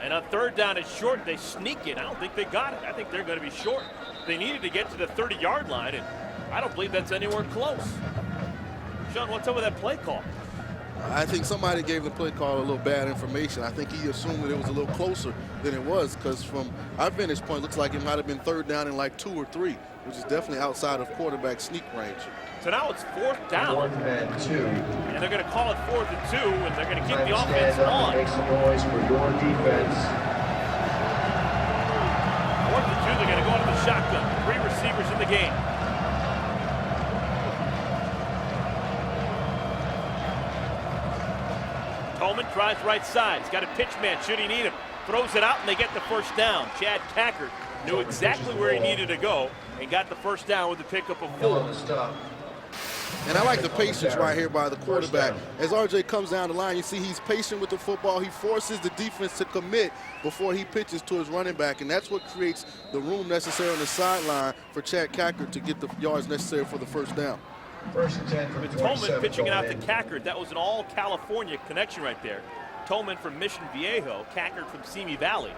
And on third down and short, they sneak it. I don't think they got it. I think they're going to be short. They needed to get to the 30-yard line, and I don't believe that's anywhere close. Sean, what's up with that play call? I think somebody gave the play call a little bad information. I think he assumed that it was a little closer than it was, because from our vantage point, it looks like it might have been third down and like 2 or 3, which is definitely outside of quarterback sneak range. So now it's fourth down. 4th and 2. And they're going to call it 4th and 2, and they're going to keep the offense on. Make some noise for your defense. 4th and 2, they're going to go into the shotgun. 3 receivers in the game. Tolman tries right side. He's got a pitch man. Should he need him? Throws it out, and they get the first down. Chad Cackert knew exactly where he needed to go and got the first down with the pickup of 4. And I like the patience right here by the quarterback. As RJ comes down the line, you see he's patient with the football. He forces the defense to commit before he pitches to his running back, and that's what creates the room necessary on the sideline for Chad Cackert to get the yards necessary for the first down. First and 10 from With Tolman pitching it out to Cackert, that was an all-California connection right there. Tolman from Mission Viejo, Cackert from Simi Valley.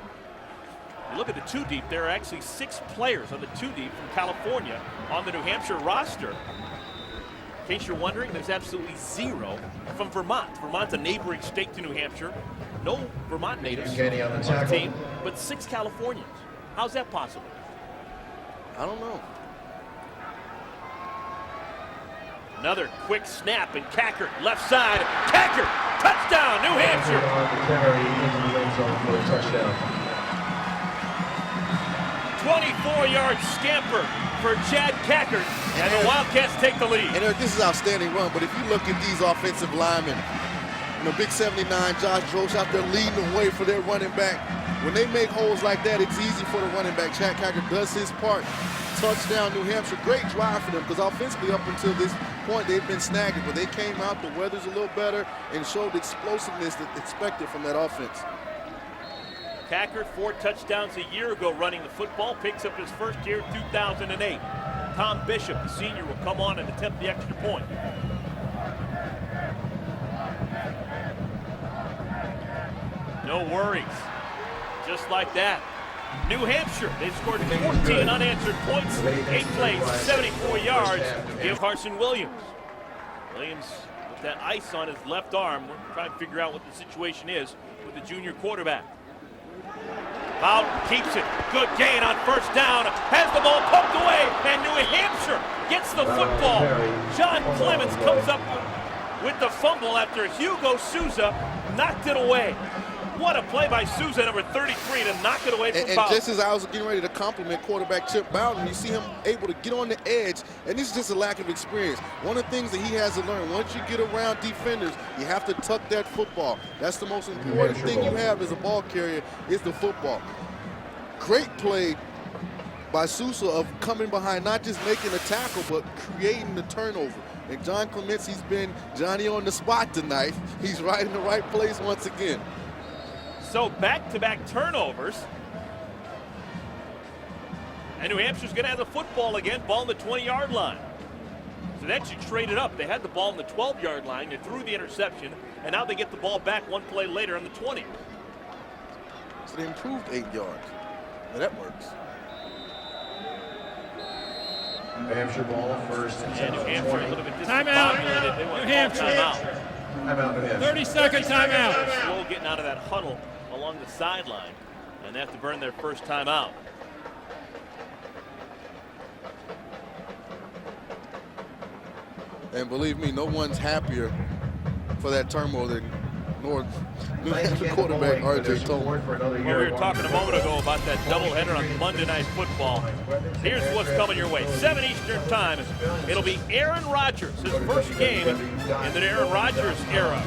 You look at the 2 deep, there are actually 6 players on the 2 deep from California on the New Hampshire roster. In case you're wondering, there's absolutely 0 from Vermont. Vermont's a neighboring state to New Hampshire. No Vermont natives on the team, but 6 Californians. How's that possible? I don't know. Another quick snap, and Cackert, left side. Cackert, touchdown, New Hampshire. On the carry into the end zone for a touchdown. 24-yard scamper for Chad Cackert, and the Wildcats take the lead. And Eric, this is an outstanding run, but if you look at these offensive linemen, you know, Big 79, Josh Drosh out there leading the way for their running back. When they make holes like that, it's easy for the running back. Chad Cackert does his part. Touchdown, New Hampshire. Great drive for them, because offensively up until this point they've been snagging, but they came out, the weather's a little better, and showed the explosiveness that expected from that offense. Cackert, 4 touchdowns a year ago running the football, picks up his first year in 2008. Tom Bishop, the senior, will come on and attempt the extra point. No worries. Just like that. New Hampshire, they've scored 14 unanswered points, 8 plays, 74 yards. Give Carson Williams. Williams with that ice on his left arm. We're trying to figure out what the situation is with the junior quarterback. Bowden keeps it. Good gain on first down. Has the ball poked away, and New Hampshire gets the football. John Clements comes up with the fumble after Hugo Souza knocked it away. What a play by Souza, number 33, to knock it away from And Bowden. just as I was getting ready to compliment quarterback Chip Bowden, you see him able to get on the edge, and this is just a lack of experience. One of the things that he has to learn, once you get around defenders, you have to tuck that football. That's the most important thing you have as a ball carrier, is the football. Great play by Souza of coming behind, not just making a tackle, but creating the turnover. And John Clements, he's been Johnny on the spot tonight. He's right in the right place once again. So back-to-back turnovers. And New Hampshire's going to have the football again, ball on the 20-yard line. So that should trade it up. They had the ball on the 12-yard line. They threw the interception, and now they get the ball back one play later on the 20. So they improved 8 yards. Now that works. New Hampshire ball, first and 10. New Hampshire a little bit Timeout. discombobulated. They want New Hampshire. Timeout, New Hampshire. 30-second timeout. Slow getting out of that huddle along the sideline, and they have to burn their first timeout. And believe me, no one's happier for that turmoil than New Hampshire quarterback RJ Tolman. Well, we were talking a moment ago about that doubleheader on Monday Night Football. Here's what's coming your way. 7 Eastern time. It'll be Aaron Rodgers, his first game in the Aaron Rodgers era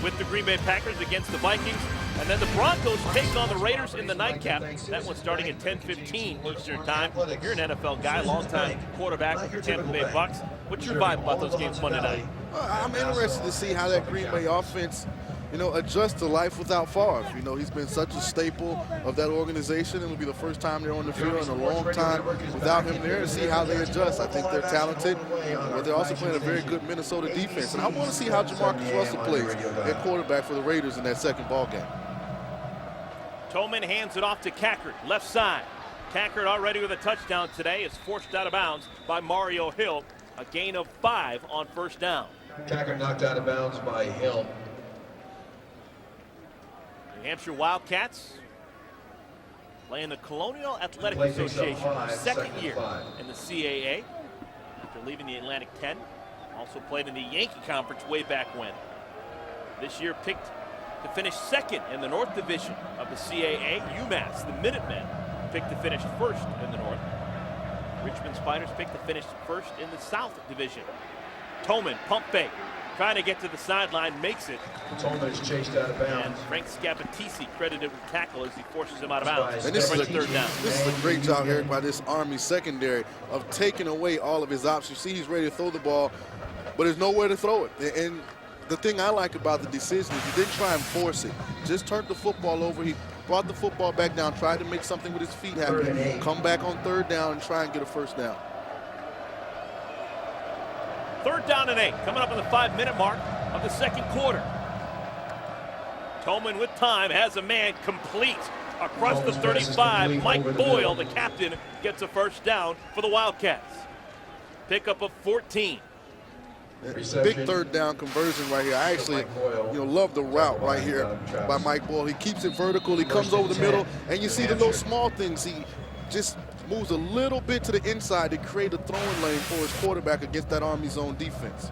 with the Green Bay Packers against the Vikings. And then the Broncos take on the Raiders in the nightcap. That one's starting at 10:15 Eastern time. You're an NFL guy, longtime quarterback with the Tampa Bay Bucks. What's your vibe about those games Monday night? I'm interested to see how that Green Bay offense, adjust to life without Favre. He's been such a staple of that organization. It'll be the first time they're on the field in a long time without him there, and see how they adjust. I think they're talented, but they're also playing a very good Minnesota defense. And I want to see how Jamarcus Russell plays at quarterback for the Raiders in that second ball game. Tolman hands it off to Cackert, left side. Cackert already with a touchdown today is forced out of bounds by Mario Hill. A gain of 5 on first down. Cackert knocked out of bounds by Hill. New Hampshire Wildcats playing the Colonial Athletic Association, second year in the CAA after leaving the Atlantic 10. Also played in the Yankee Conference way back when. This year picked to finish second in the North Division of the CAA. UMass, the Minutemen, picked to finish first in the North. Richmond Spiders picked to finish first in the South Division. Tolman, pump fake, trying to get to the sideline, makes it. Tolman is chased out of bounds. And Frank Scabatisi credited with tackle as he forces him out of bounds. And this is third down. This is a great job, Eric, by this Army secondary of taking away all of his options. You see he's ready to throw the ball, but there's nowhere to throw it. And the thing I like about the decision is he didn't try and force it. Just turned the football over. He brought the football back down, tried to make something with his feet happen, come back on third down and try and get a first down. 3rd down and 8, coming up on the 5-minute mark of the second quarter. Tolman with time has a man complete across the 35. Mike Boyle, the captain, gets a first down for the Wildcats. Pickup of 14. Big 3rd down conversion right here. I actually, love the route right here by Mike Boyle. He keeps it vertical. He comes over the middle, and you see the little small things. He just moves a little bit to the inside to create a throwing lane for his quarterback against that Army zone defense.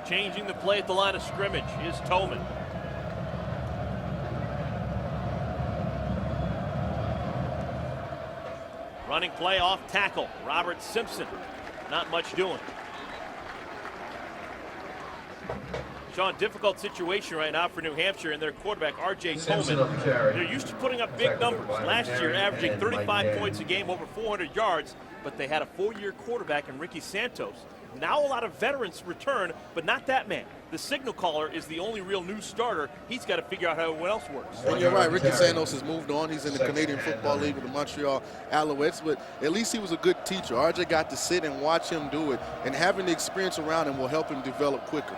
Changing the play at the line of scrimmage is Tolman. Running play off tackle, Robert Simpson. Not much doing. Sean, difficult situation right now for New Hampshire and their quarterback, R.J. Tolman. They're used to putting up big numbers. Last year, averaging 35 points a game, over 400 yards, but they had a 4-year quarterback in Ricky Santos. Now a lot of veterans return, but not that man. The signal caller is the only real new starter. He's got to figure out how everyone else works. And you're right, Ricky Santos has moved on. He's in the Canadian Football League with the Montreal Alouettes, but at least he was a good teacher. RJ got to sit and watch him do it, and having the experience around him will help him develop quicker.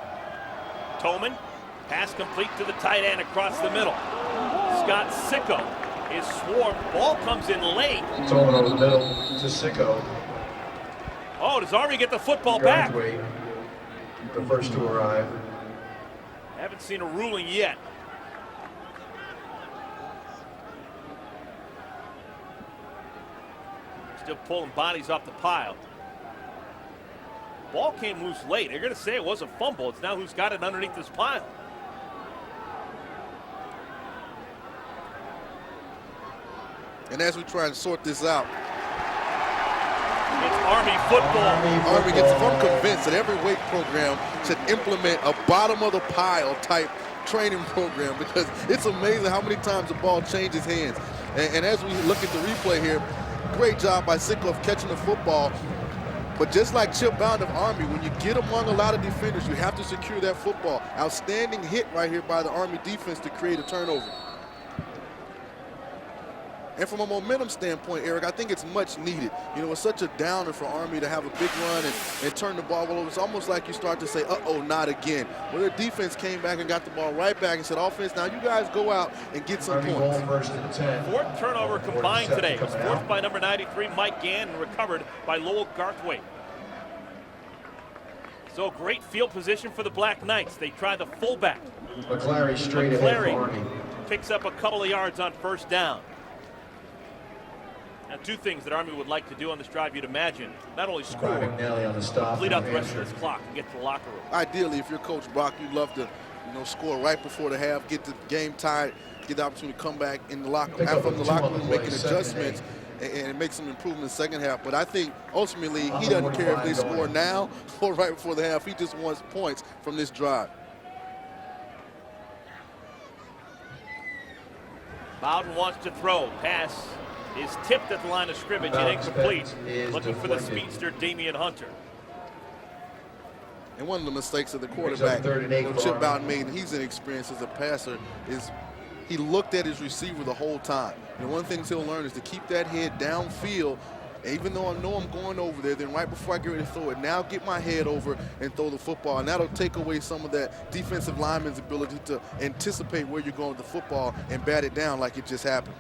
Tolman, pass complete to the tight end across the middle. Scott Sicko is swarmed. Ball comes in late. Tolman over the middle to Sicko. Oh, does Army get the football back? The first to arrive. Haven't seen a ruling yet. Still pulling bodies off the pile. Ball came loose late. They're going to say it was a fumble. It's now who's got it underneath this pile. And as we try and sort this out, it's Army football. Army gets, I'm convinced that every weight program should implement a bottom of the pile type training program, because it's amazing how many times the ball changes hands. And as we look at the replay here, great job by Sicko of catching the football. But just like Chip Bound of Army, when you get among a lot of defenders, you have to secure that football. Outstanding hit right here by the Army defense to create a turnover. And from a momentum standpoint, Eric, I think it's much needed. It's such a downer for Army to have a big run and turn the ball over. It's almost like you start to say, uh-oh, not again. Well, their defense came back and got the ball right back and said, offense, now you guys go out and get some points. 4th turnover combined today. It was forced by number 93, Mike Gann, and recovered by Lowell Garthwaite. So great field position for the Black Knights. They try the fullback. McClary straight ahead for Army. Picks up a couple of yards on first down. Now, 2 things that Army would like to do on this drive, you'd imagine. Not only score, but lead out the rest of this clock and get to the locker room. Ideally, if you're Coach Brock, you'd love to score right before the half, get the game tied, get the opportunity to come back in the locker room, from the locker room, making adjustments and make some improvements in the second half. But I think ultimately he doesn't care if they score now or right before the half. He just wants points from this drive. Bowden wants to throw. Pass is tipped at the line of scrimmage and incomplete. Looking for the speedster, Damian Hunter. And one of the mistakes that the quarterback, Chip Bowden, made, and he's inexperienced as a passer, is he looked at his receiver the whole time. And one of the things he'll learn is to keep that head downfield even though I know I'm going over there, then right before I get ready to throw it, now get my head over and throw the football, and that'll take away some of that defensive lineman's ability to anticipate where you're going with the football and bat it down like it just happened.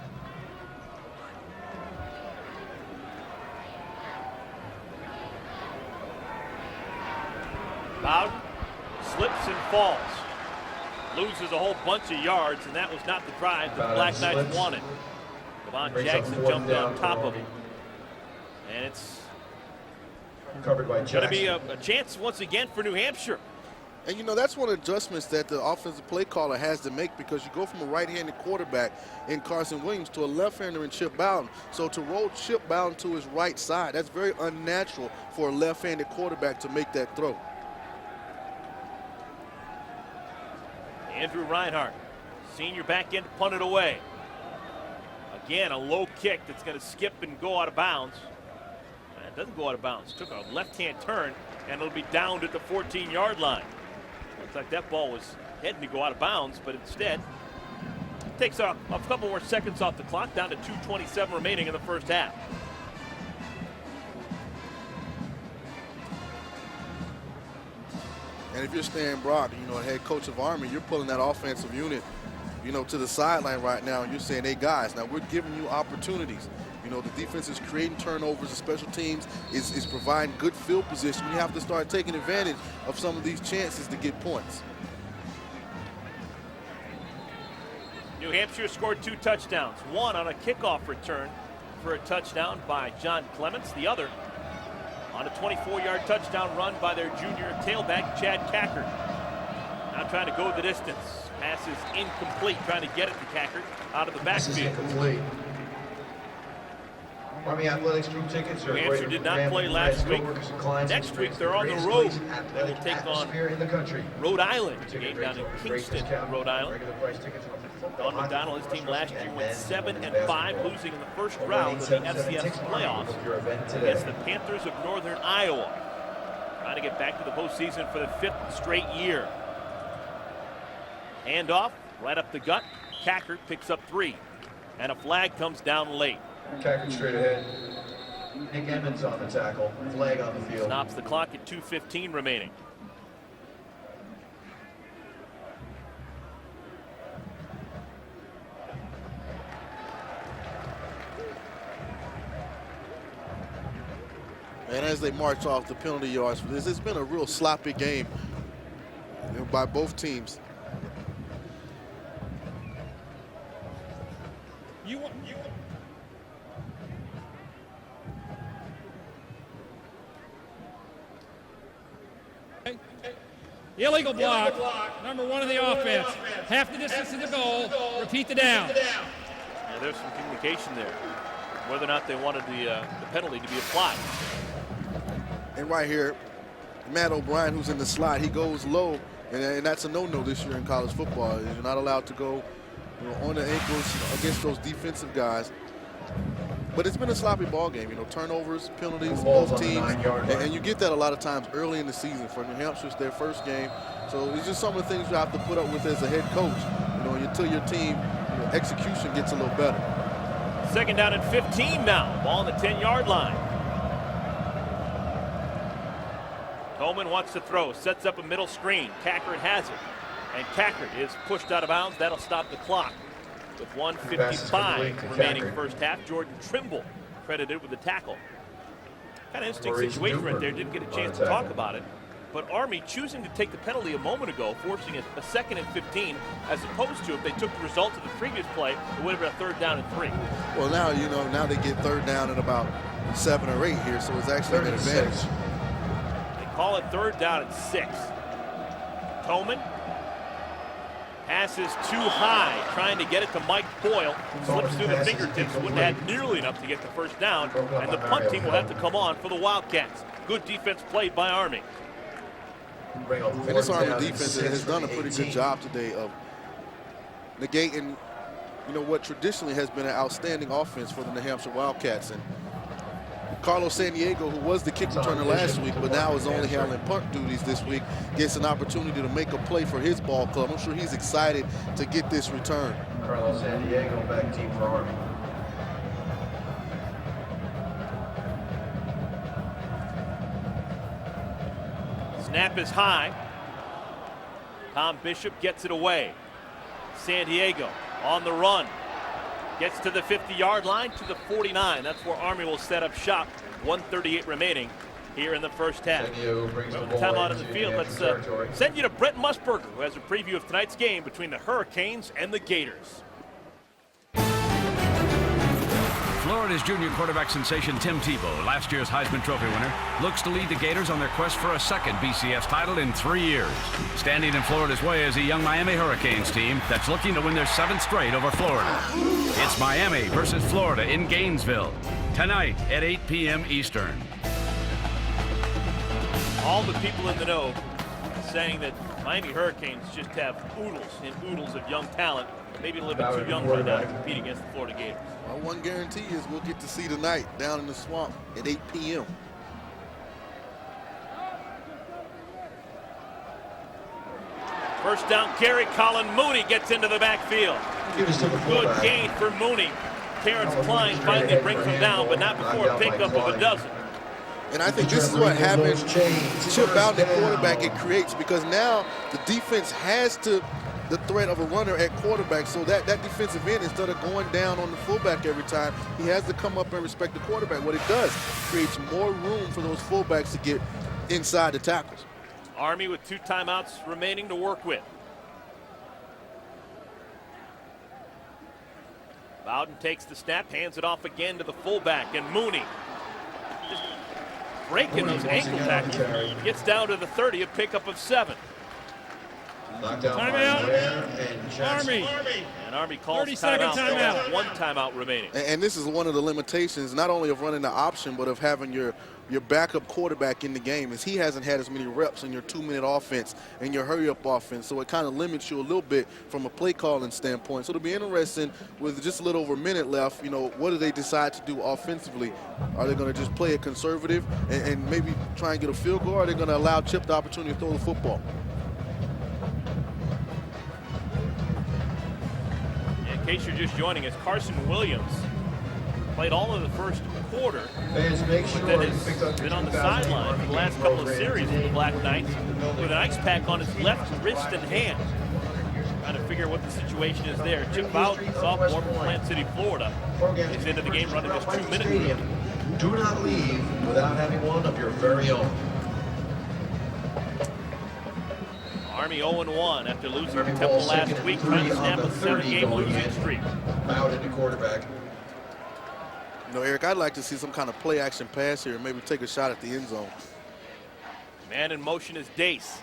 Bowden slips and falls. Loses a whole bunch of yards, and that was not the drive the Black Knights wanted. Devon Jackson jumped on top of him. And it's covered by going to be a chance once again for New Hampshire. And, you know, that's one of the adjustments that the offensive play caller has to make, because you go from a right-handed quarterback in Carson Williams to a left-hander in Chip Bowden. So to roll Chip Bowden to his right side, that's very unnatural for a left-handed quarterback to make that throw. Andrew Reinhardt, senior back end, punted away. Again, a low kick that's going to skip and go out of bounds. And it doesn't go out of bounds. Took a left-hand turn, and it'll be downed at the 14-yard line. Looks like that ball was heading to go out of bounds, but instead takes a couple more seconds off the clock, down to 2:27 remaining in the first half. And if you're Stan Brock, you know, head coach of Army, you're pulling that offensive unit, you know, to the sideline right now, and you're saying, hey, guys, now we're giving you opportunities. You know, the defense is creating turnovers. The special teams is providing good field position. You have to start taking advantage of some of these chances to get points. New Hampshire scored 2 touchdowns, one on a kickoff return for a touchdown by John Clements, the other on a 24-yard touchdown run by their junior tailback, Chad Cackert. Now trying to go the distance. Pass is incomplete, trying to get it to Cackert out of the backfield. Army Athletics group tickets are New Hampshire did not play last week. Next week they're on the road. They will take on Rhode Island. It's a game down in Kingston, Rhode Island. Don McDonald, his team last year went 7-5, losing in the first round of the FCS playoffs against the Panthers of Northern Iowa. Trying to get back to the postseason for the 5th straight year. Handoff, right up the gut. Cackert picks up 3. And a flag comes down late. Cackert straight ahead. Nick Emmons on the tackle. Flag on the field. Stops the clock at 2:15 remaining. And as they march off the penalty yards for this, it's been a real sloppy game by both teams. Illegal block, number 1 of the offense. Half the distance to the goal, repeat the down. Yeah, there's some communication there, whether or not they wanted the penalty to be applied. And right here, Matt O'Brien, who's in the slot, he goes low, and that's a no-no this year in college football. You're not allowed to go, you know, on the ankles against those defensive guys. But it's been a sloppy ball game, you know, turnovers, penalties, both teams, and you get that a lot of times early in the season. For New Hampshire, it's their first game, so it's just some of the things you have to put up with as a head coach, you know, until your team, you know, execution gets a little better. 2nd down and 15 now, ball on the 10-yard line. Coleman wants to throw, sets up a middle screen. Cackert has it, and Cackert is pushed out of bounds. That'll stop the clock. With 1:55 remaining first half, Jordan Trimble credited with the tackle. Kind of interesting situation right there. Didn't get a chance to talk about it. But Army choosing to take the penalty a moment ago, forcing a 2nd and 15, as opposed to if they took the result of the previous play, it would have been a 3rd down and 3. Well, now, you know, now they get 3rd down at about 7 or 8 here, so it's actually an advantage. They call it 3rd down and 6. Toman passes too high, trying to get it to Mike Boyle. Slips through the fingertips, wouldn't have nearly enough to get the first down, and the punt team will have to come on for the Wildcats. Good defense played by Army. And this Army defense has done a pretty good job today of negating, you know, what traditionally has been an outstanding offense for the New Hampshire Wildcats. And Carlos Sandiego, who was the kick returner last week, but now is only handling punt duties this week, gets an opportunity to make a play for his ball club. I'm sure he's excited to get this return. Carlos Sandiego, back team for Army. Snap is high. Tom Bishop gets it away. San Diego on the run. Gets to the 50-yard line, to the 49. That's where Army will set up shop. 1:38 remaining here in the first half. With the timeout in the field, let's send you to Brett Musburger, who has a preview of tonight's game between the Hurricanes and the Gators. Florida's junior quarterback sensation Tim Tebow, last year's Heisman Trophy winner, looks to lead the Gators on their quest for a second BCS title in 3 years. Standing in Florida's way is a young Miami Hurricanes team that's looking to win their 7th straight over Florida. It's Miami versus Florida in Gainesville, tonight at 8 p.m. Eastern. All the people in the know saying that Miami Hurricanes just have oodles and oodles of young talent, maybe a little bit too young right now to compete against the Florida Gators. Well, one guarantee is we'll get to see tonight down in the swamp at 8 p.m. First down carry, Colin Mooney gets into the backfield. Good gain for Mooney. Terrence Klein finally brings him down, but not before a pickup of a dozen. And I think this is what happens. Chip Bowden at quarterback it creates, because now the defense has the threat of a runner at quarterback, so that defensive end, instead of going down on the fullback every time, he has to come up and respect the quarterback. What it does, creates more room for those fullbacks to get inside the tackles. Army with 2 timeouts remaining to work with. Bowden takes the snap, hands it off again to the fullback, and Mooney just breaking those ankle tackles. Gets down to the 30, a pickup of 7. Timeout. Army. And Army calls 30-second timeout. 1 timeout remaining. And this is one of the limitations, not only of running the option, but of having your backup quarterback in the game, is he hasn't had as many reps in your 2-minute offense and your hurry-up offense, so it kind of limits you a little bit from a play calling standpoint. So it'll be interesting with just a little over a minute left, what do they decide to do offensively? Are they going to just play it conservative and maybe try and get a field goal, or are they going to allow Chip the opportunity to throw the football? In case you're just joining us, Carson Williams played all of the first quarter, but then has been on the sideline for the last couple of series for the Black Knights with an ice pack on his left wrist and hand. Trying to figure what the situation is there. Chip Bowden, sophomore from Plant City, Florida, is into the game running this 2-minute drill. Do not leave without having one of your very own. Army 0-1 after losing to Temple last week, trying to snap a 7-game losing streak. Bowden to quarterback. Eric, I'd like to see some kind of play-action pass here and maybe take a shot at the end zone. Man in motion is Dace.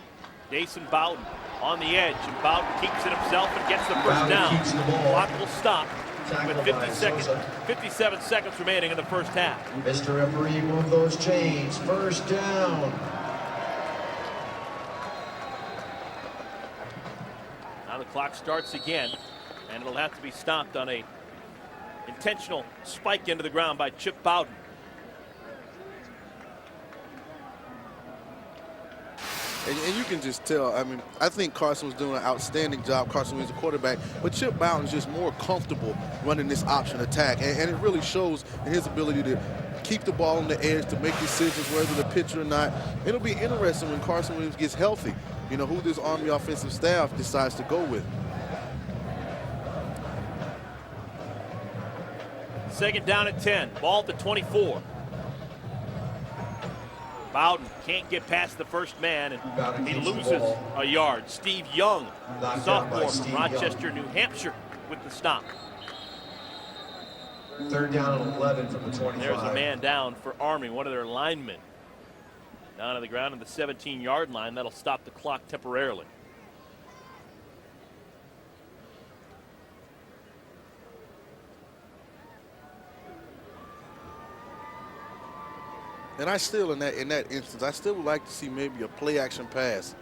Dace and Bowden on the edge, and Bowden keeps it himself and gets the first down. Clock will stop with 57 seconds remaining in the first half. Mr. Referee, move those chains. First down. Now the clock starts again, and it'll have to be stopped on a intentional spike into the ground by Chip Bowden. And you can just tell, I think Carson was doing an outstanding job. Carson was a quarterback, but Chip Bowden is just more comfortable running this option attack. And it really shows in his ability to keep the ball on the edge, to make decisions whether to pitch or not. It'll be interesting when Carson Williams gets healthy, who this Army offensive staff decides to go with. Second down at 10, ball at the 24. Bowden can't get past the first man, and he loses a yard. Steve Young, sophomore from Rochester, New Hampshire, with the stop. Third down and 11 from the 25. There's a man down for Army, one of their linemen. Down on the ground at the 17-yard line. That'll stop the clock temporarily. And I still, in that instance, I still would like to see maybe a play-action pass,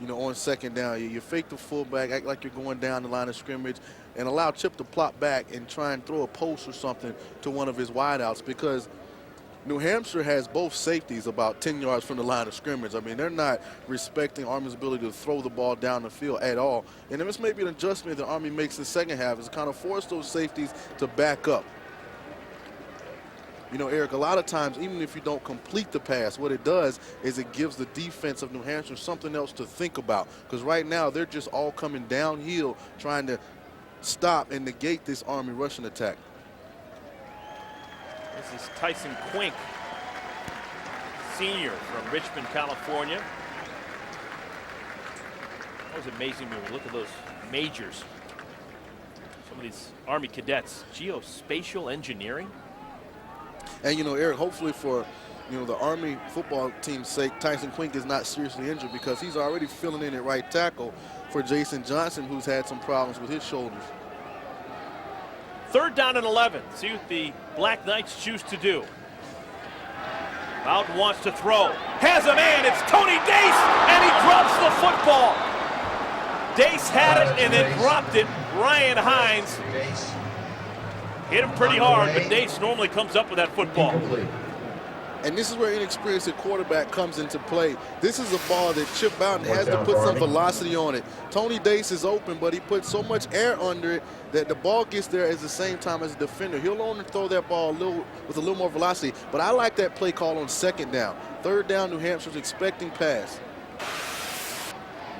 on second down. You fake the fullback, act like you're going down the line of scrimmage, and allow Chip to plop back and try and throw a post or something to one of his wideouts, because New Hampshire has both safeties about 10 yards from the line of scrimmage. They're not respecting Army's ability to throw the ball down the field at all. And this may be an adjustment that Army makes in the second half, is to kind of force those safeties to back up. You know, Eric, a lot of times, even if you don't complete the pass, what it does is it gives the defense of New Hampshire something else to think about. Because right now, they're just all coming downhill trying to stop and negate this Army rushing attack. This is Tyson Quink, senior from Richmond, California. That was amazing when we look at those majors. Some of these Army cadets, geospatial engineering. And, you know, Eric, hopefully for, you know, the Army football team's sake, Tyson Quink is not seriously injured because he's already filling in at right tackle for Jason Johnson, who's had some problems with his shoulders. 3rd down and 11. See what the Black Knights choose to do. Bowden wants to throw. Has a man. It's Tony Dace, and he drops the football. Dace had it and then dropped it. Ryan Hines hit him pretty hard, but Dace normally comes up with that football. And this is where inexperienced quarterback comes into play. This is a ball that Chip Bowden has to put some velocity on it. Tony Dace is open, but he puts so much air under it that the ball gets there at the same time as the defender. He'll only throw that ball with a little more velocity. But I like that play call on 2nd down. 3rd down, New Hampshire's expecting pass.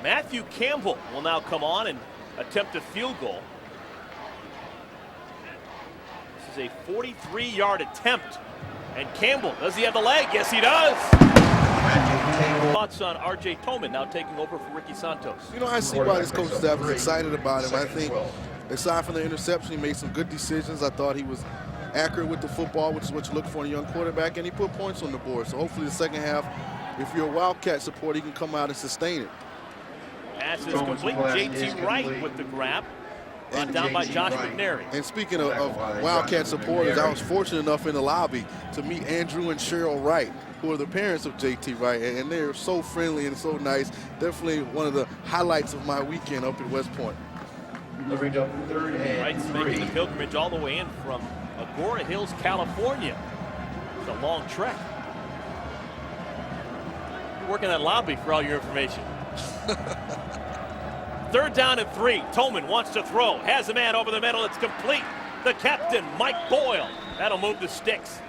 Matthew Campbell will now come on and attempt a field goal. This is a 43-yard attempt. And Campbell, does he have the leg? Yes, he does. Thoughts on R.J. Toman now taking over for Ricky Santos? You know, I see why this coaching staff is excited about him. I think, aside from the interception, he made some good decisions. I thought he was accurate with the football, which is what you look for in a young quarterback, and he put points on the board. So hopefully the second half, if you're a Wildcat supporter, he can come out and sustain it. Pass is complete. J.T. Wright with the grab. Brought down by Josh McNary. And speaking of Wildcat supporters, I was fortunate enough in the lobby to meet Andrew and Cheryl Wright, who are the parents of J.T. Wright, and they're so friendly and so nice. Definitely one of the highlights of my weekend up at West Point. Wright's making the pilgrimage all the way in from Agora Hills, California. It's a long trek. You're working that lobby for all your information. 3rd down and 3. Toman wants to throw. Has a man over the middle. It's complete. The captain, Mike Boyle. That'll move the sticks.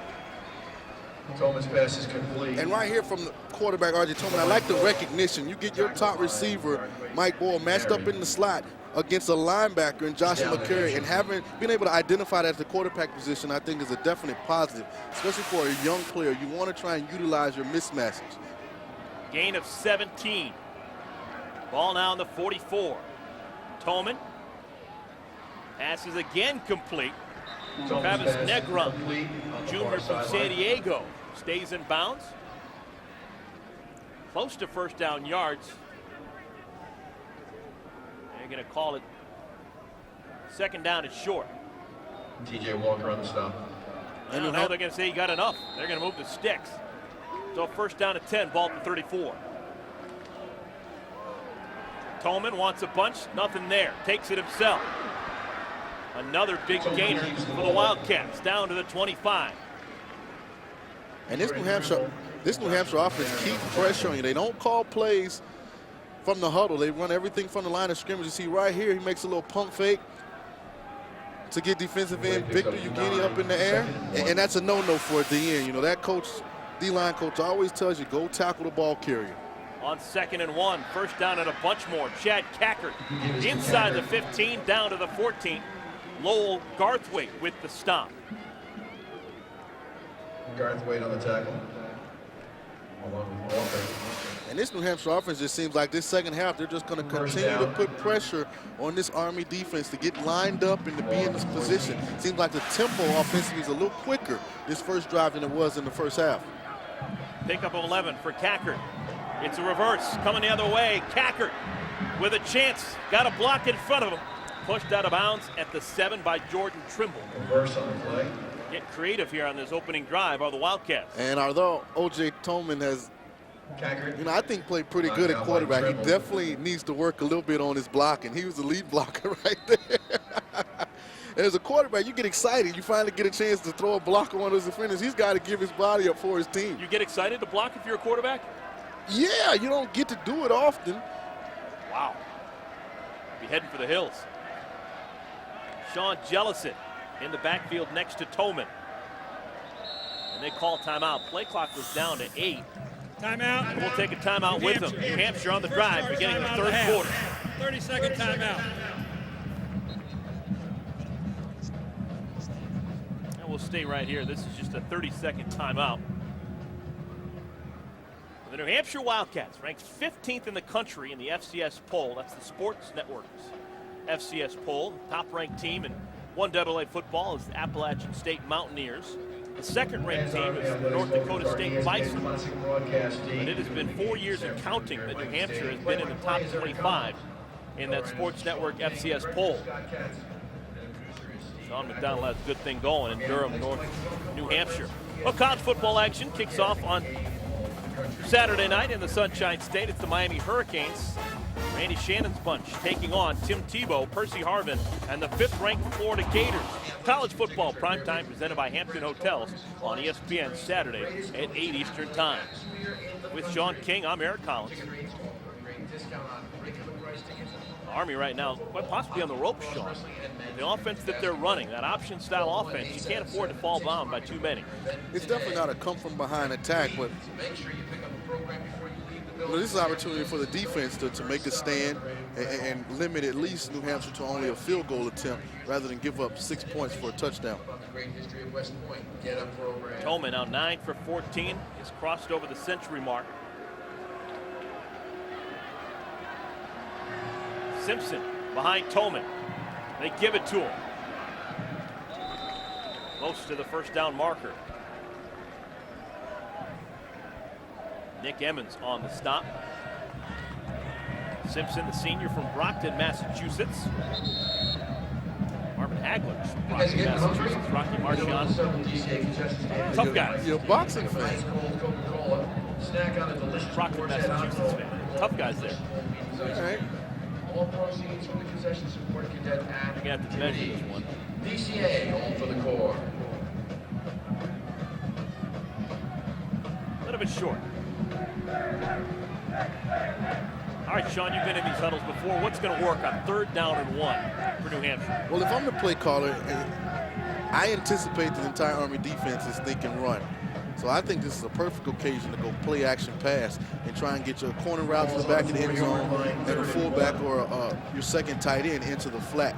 Toman's pass is complete. And right here from the quarterback, R.J. Toman, I like the recognition. You get your top receiver, Mike Boyle, matched up in the slot against a linebacker in Joshua McCurry, and being able to identify that as the quarterback position, I think is a definite positive, especially for a young player. You want to try and utilize your mismatches. Gain of 17. Ball now on the 44. Toman. Passes again complete. Travis Negron, junior from San Diego, stays in bounds. Close to 1st down yards. They're going to call it 2nd down and short. T.J. Walker on the stop. I don't know. They're going to say he got enough. They're going to move the sticks. So 1st down and 10, ball at the 34. Toman wants a bunch, nothing there. Takes it himself. Another big gainer for the Wildcats, down to the 25. And this New Hampshire offense keeps pressure on you. They don't call plays from the huddle. They run everything from the line of scrimmage. You see right here, he makes a little pump fake to get defensive end Victor Eugeni up in the air. And that's a no-no for a DN. You know, that coach, D-line coach, always tells you, go tackle the ball carrier. On 2nd and 1, 1st down and a bunch more. Chad Cackert inside the 15, down to the 14. Lowell Garthwaite with the stop. Garthwaite on the tackle. Along with Walker. And this New Hampshire offense just seems like this second half, they're just going to continue to put pressure on this Army defense to get lined up and to be in this position. Seems like the tempo offensively is a little quicker this first drive than it was in the first half. Pickup of 11 for Cackert. It's a reverse, coming the other way. Cackert with a chance, got a block in front of him. Pushed out of bounds at the 7 by Jordan Trimble. Reverse on the play. Get creative here on this opening drive are the Wildcats. And although O.J. Toman has, you know, I think played pretty good at quarterback, he definitely needs to work a little bit on his blocking. He was the lead blocker right there. As a quarterback, you get excited. You finally get a chance to throw a block on one of his defenders. He's got to give his body up for his team. You get excited to block if you're a quarterback? Yeah, you don't get to do it often. Wow. Be heading for the hills. Sean Jellison in the backfield next to Toman. And they call timeout. Play clock was down to 8. Timeout. And we'll take a timeout with them. New Hampshire on the drive beginning the third quarter. 30-second timeout. And we'll stay right here. This is just a 30-second timeout. The New Hampshire Wildcats ranked 15th in the country in the FCS poll. That's the Sports Network's FCS poll. The top-ranked team in 1AA football is the Appalachian State Mountaineers. The second-ranked team is the North Dakota State Bison. And it has been 4 years and counting that New Hampshire has been in the top 25 in that Sports Network FCS poll. Sean McDonald has a good thing going in Durham, New Hampshire. Well, college football action kicks off on Saturday night in the Sunshine State. It's the Miami Hurricanes. Randy Shannon's bunch taking on Tim Tebow, Percy Harvin, and the 5th-ranked Florida Gators. College football primetime presented by Hampton Hotels on ESPN Saturday at 8 Eastern Time. With Sean King, I'm Eric Collins. Army right now quite possibly on the ropes, Sean. The offense that they're running, that option-style offense, you can't afford to fall down by too many. It's definitely not a come-from-behind attack, but this is an opportunity for the defense to make a stand and limit at least New Hampshire to only a field goal attempt rather than give up 6 points for a touchdown. Tolman now 9 for 14. He's crossed over the century mark. Simpson behind Tolman. They give it to him. Close to the first down marker. Nick Emmons on the stop. Simpson, the senior from Brockton, Massachusetts. Marvin Hagler from Brockton, Massachusetts. Rocky Marchand. Tough guys. You're a boxing fan. Brockton, Massachusetts fan. Tough guys there. All right. All proceeds from the concession support cadet at You're going to have to measure this one. DCA, home for the Corps. A little bit short. All right, Sean, you've been in these huddles before. What's going to work on 3rd down and 1 for New Hampshire? Well, if I'm the play caller, I anticipate the entire Army defense is thinking run. So I think this is a perfect occasion to go play action pass and try and get your corner route to the back of the end zone and a fullback or your second tight end into the flat.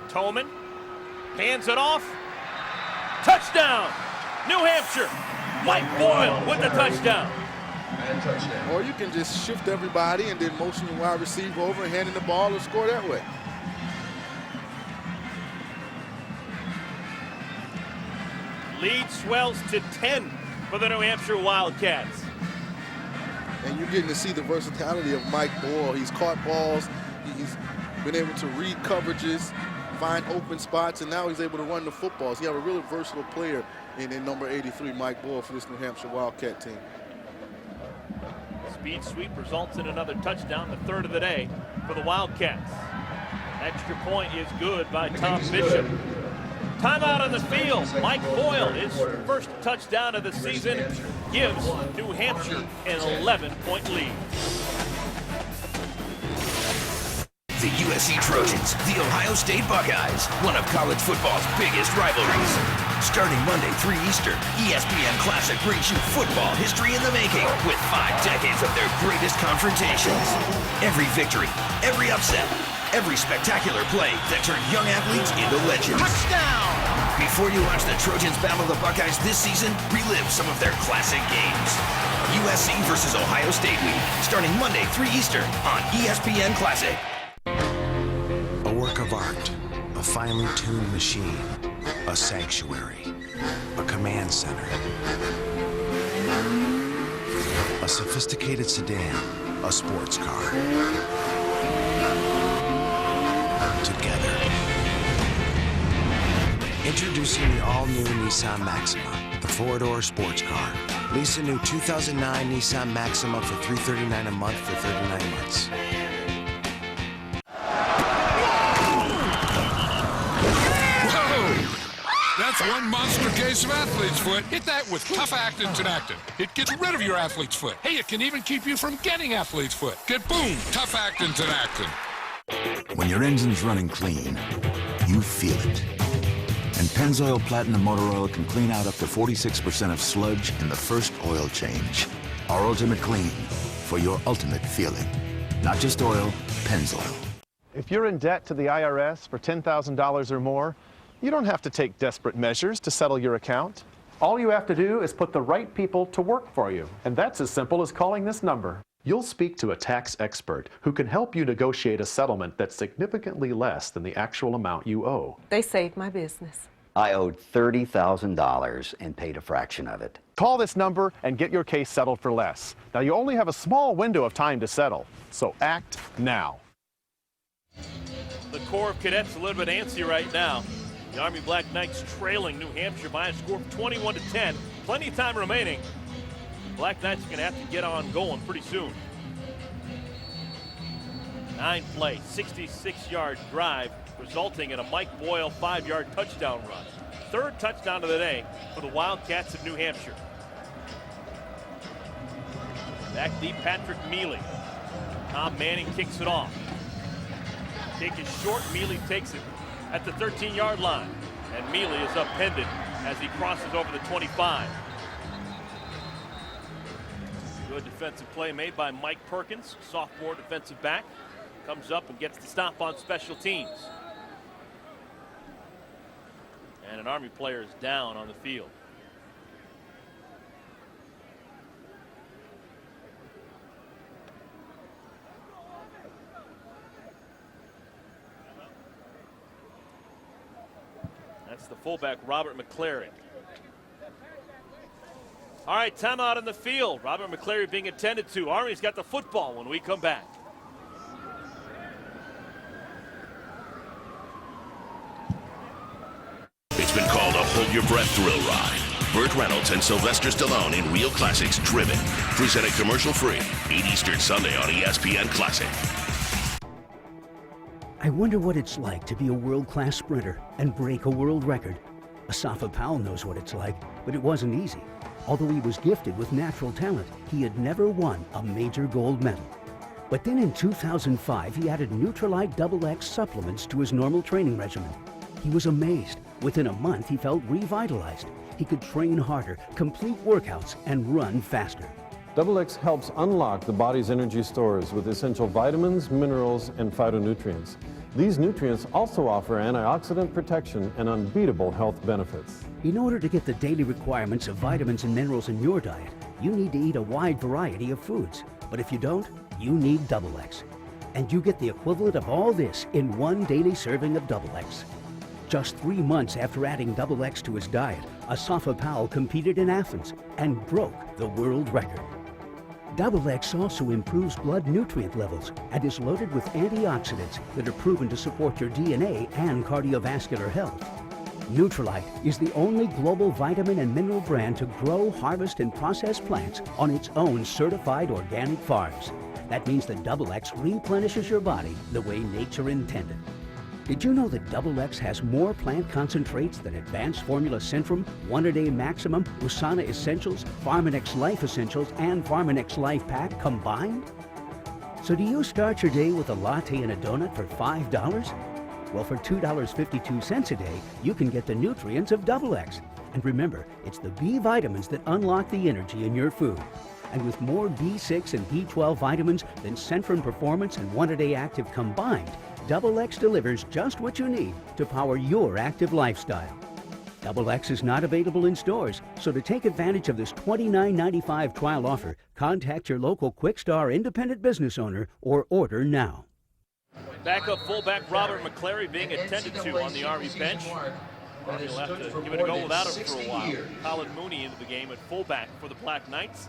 Tolman hands it off. Touchdown! New Hampshire. Mike Boyle with the touchdown. And touchdown. Or you can just shift everybody and then motion the wide receiver over and hand in the ball and score that way. Lead swells to 10 for the New Hampshire Wildcats. And you're getting to see the versatility of Mike Boyle. He's caught balls. He's been able to read coverages, find open spots, and now he's able to run the footballs. He have a really versatile player in number 83, Mike Boyle, for this New Hampshire Wildcat team. Speed sweep results in another touchdown, the 3rd of the day for the Wildcats. Extra point is good by Tom Bishop. Timeout on the field. Mike Boyle, his first touchdown of the season, gives New Hampshire an 11-point lead. The USC Trojans, the Ohio State Buckeyes, one of college football's biggest rivalries. Starting Monday, 3 Eastern, ESPN Classic brings you football history in the making with 5 decades of their greatest confrontations. Every victory, every upset, every spectacular play that turned young athletes into legends. Touchdown! Before you watch the Trojans battle the Buckeyes this season, relive some of their classic games. USC versus Ohio State Week, starting Monday, 3 Eastern on ESPN Classic. A work of art, a finely tuned machine, a sanctuary, a command center, a sophisticated sedan, a sports car. Together. Introducing the all-new Nissan Maxima, the 4-door sports car. Lease a new 2009 Nissan Maxima for $339 a month for 39 months. That's One monster case of athlete's foot. Hit that with Tough Actin Tenactin. It gets rid of your athlete's foot. Hey, it can even keep you from getting athlete's foot. Get boom, Tough Actin Tenactin. When your engine's running clean, you feel it. And Pennzoil Platinum Motor Oil can clean out up to 46% of sludge in the first oil change. Our ultimate clean for your ultimate feeling. Not just oil, Pennzoil. If you're in debt to the IRS for $10,000 or more, you don't have to take desperate measures to settle your account. All you have to do is put the right people to work for you, and that's as simple as calling this number. You'll speak to a tax expert who can help you negotiate a settlement that's significantly less than the actual amount you owe. They saved my business. I owed $30,000 and paid a fraction of it. Call this number and get your case settled for less. Now, you only have a small window of time to settle, so act now. The Corps of Cadets a little bit antsy right now. The Army Black Knights trailing New Hampshire by a score of 21-10. Plenty of time remaining. Black Knights are going to have to get on going pretty soon. 9-play, 66-yard drive, resulting in a Mike Boyle 5-yard touchdown run. Third touchdown of the day for the Wildcats of New Hampshire. Back deep, Patrick Mealy. Tom Manning kicks it off. Kick is short, Mealy takes it at the 13-yard line. And Mealy is upended as he crosses over the 25. Good defensive play made by Mike Perkins, sophomore defensive back. Comes up and gets the stop on special teams. And an Army player is down on the field. That's the fullback, Robert McClary. All right, timeout on the field. Robert McClary being attended to. Army's got the football when we come back. It's been called a hold-your-breath thrill ride. Burt Reynolds and Sylvester Stallone in Real Classics Driven. Presented commercial-free. 8 Eastern Sunday on ESPN Classic. I wonder what it's like to be a world-class sprinter and break a world record. Asafa Powell knows what it's like, but it wasn't easy. Although he was gifted with natural talent, he had never won a major gold medal. But then in 2005, he added Nutrilite XX supplements to his normal training regimen. He was amazed. Within a month, he felt revitalized. He could train harder, complete workouts, and run faster. XX helps unlock the body's energy stores with essential vitamins, minerals, and phytonutrients. These nutrients also offer antioxidant protection and unbeatable health benefits. In order to get the daily requirements of vitamins and minerals in your diet, you need to eat a wide variety of foods. But if you don't, you need XX. And you get the equivalent of all this in one daily serving of XX. Just 3 months after adding XX to his diet, Asafa Powell competed in Athens and broke the world record. XX also improves blood nutrient levels and is loaded with antioxidants that are proven to support your DNA and cardiovascular health. Nutrilite is the only global vitamin and mineral brand to grow, harvest, and process plants on its own certified organic farms. That means that XX replenishes your body the way nature intended. Did you know that XX has more plant concentrates than Advanced Formula Centrum, One A Day Maximum, Usana Essentials, Pharmanex Life Essentials, and Pharmanex Life Pack combined? So do you start your day with a latte and a donut for $5? Well, for $2.52 a day, you can get the nutrients of XX. And remember, it's the B vitamins that unlock the energy in your food. And with more B6 and B12 vitamins than Centrum Performance and One A Day Active combined, XX delivers just what you need to power your active lifestyle. XX is not available in stores, so to take advantage of this $29.95 trial offer, contact your local Quick-Star independent business owner or order now. Backup fullback Robert McClary being attended to on the Army bench. Army will have to give it a go without him for a while. Colin Mooney into the game at fullback for the Black Knights.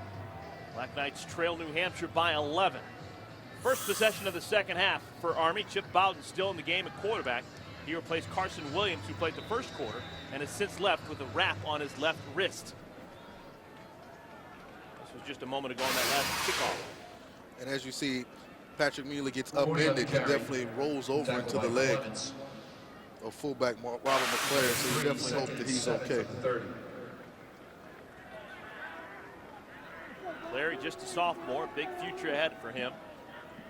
Black Knights trail New Hampshire by 11. First possession of the second half for Army. Chip Bowden still in the game at quarterback. He replaced Carson Williams, who played the first quarter and has since left with a wrap on his left wrist. This was just a moment ago on that last kickoff. And as you see, Patrick Mealy gets upended. He definitely rolls over into the leg. of fullback Robert McClary, so we definitely hope that he's okay. Larry, just a sophomore, big future ahead for him.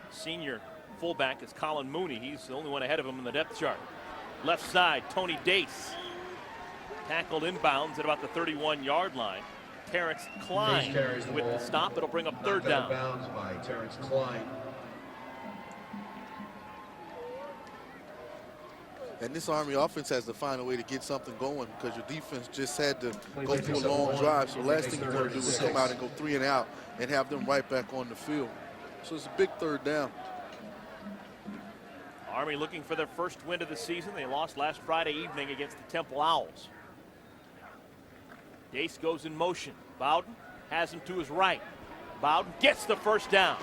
Senior fullback is Colin Mooney. He's the only one ahead of him in the depth chart. Left side, Tony Dace. Tackled inbounds at about the 31-yard line. Terrence Klein with the stop. It'll bring up third down. Bounds by Terrence Klein. And this Army offense has to find a way to get something going because your defense just had to go through a long drive. So last thing you want to do is come out and go 3 and out and have them right back on the field. So it's a big third down. Army looking for their first win of the season. They lost last Friday evening against the Temple Owls. Dace goes in motion. Bowden has him to his right. Bowden gets the first down.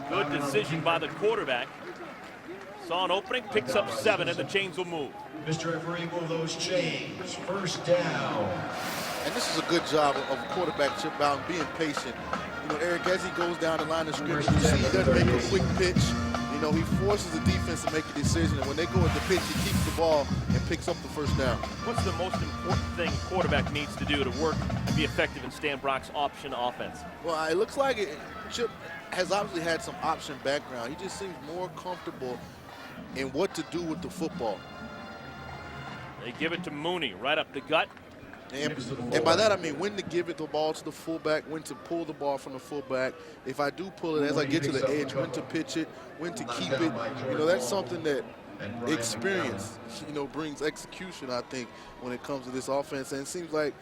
Good decision by the quarterback. Saw an opening, picks up 7, and the chains will move. Mr. Referee, move those chains. First down. And this is a good job of quarterback Chip Bowden being patient. You know, Eric, as he goes down the line of scrimmage, you see he doesn't make a quick pitch. You know, he forces the defense to make a decision, and when they go at the pitch, he keeps the ball and picks up the first down. What's the most important thing a quarterback needs to do to work and be effective in Stan Brock's option offense? Well, it looks like Chip has obviously had some option background. He just seems more comfortable in what to do with the football. They give it to Mooney right up the gut. And by that I mean when to give it the ball to the fullback, when to pull the ball from the fullback. If I do pull it as I get to the edge, when to pitch it, when to keep it. You know, that's something that experience, you know, brings execution, I think, when it comes to this offense. And it seems like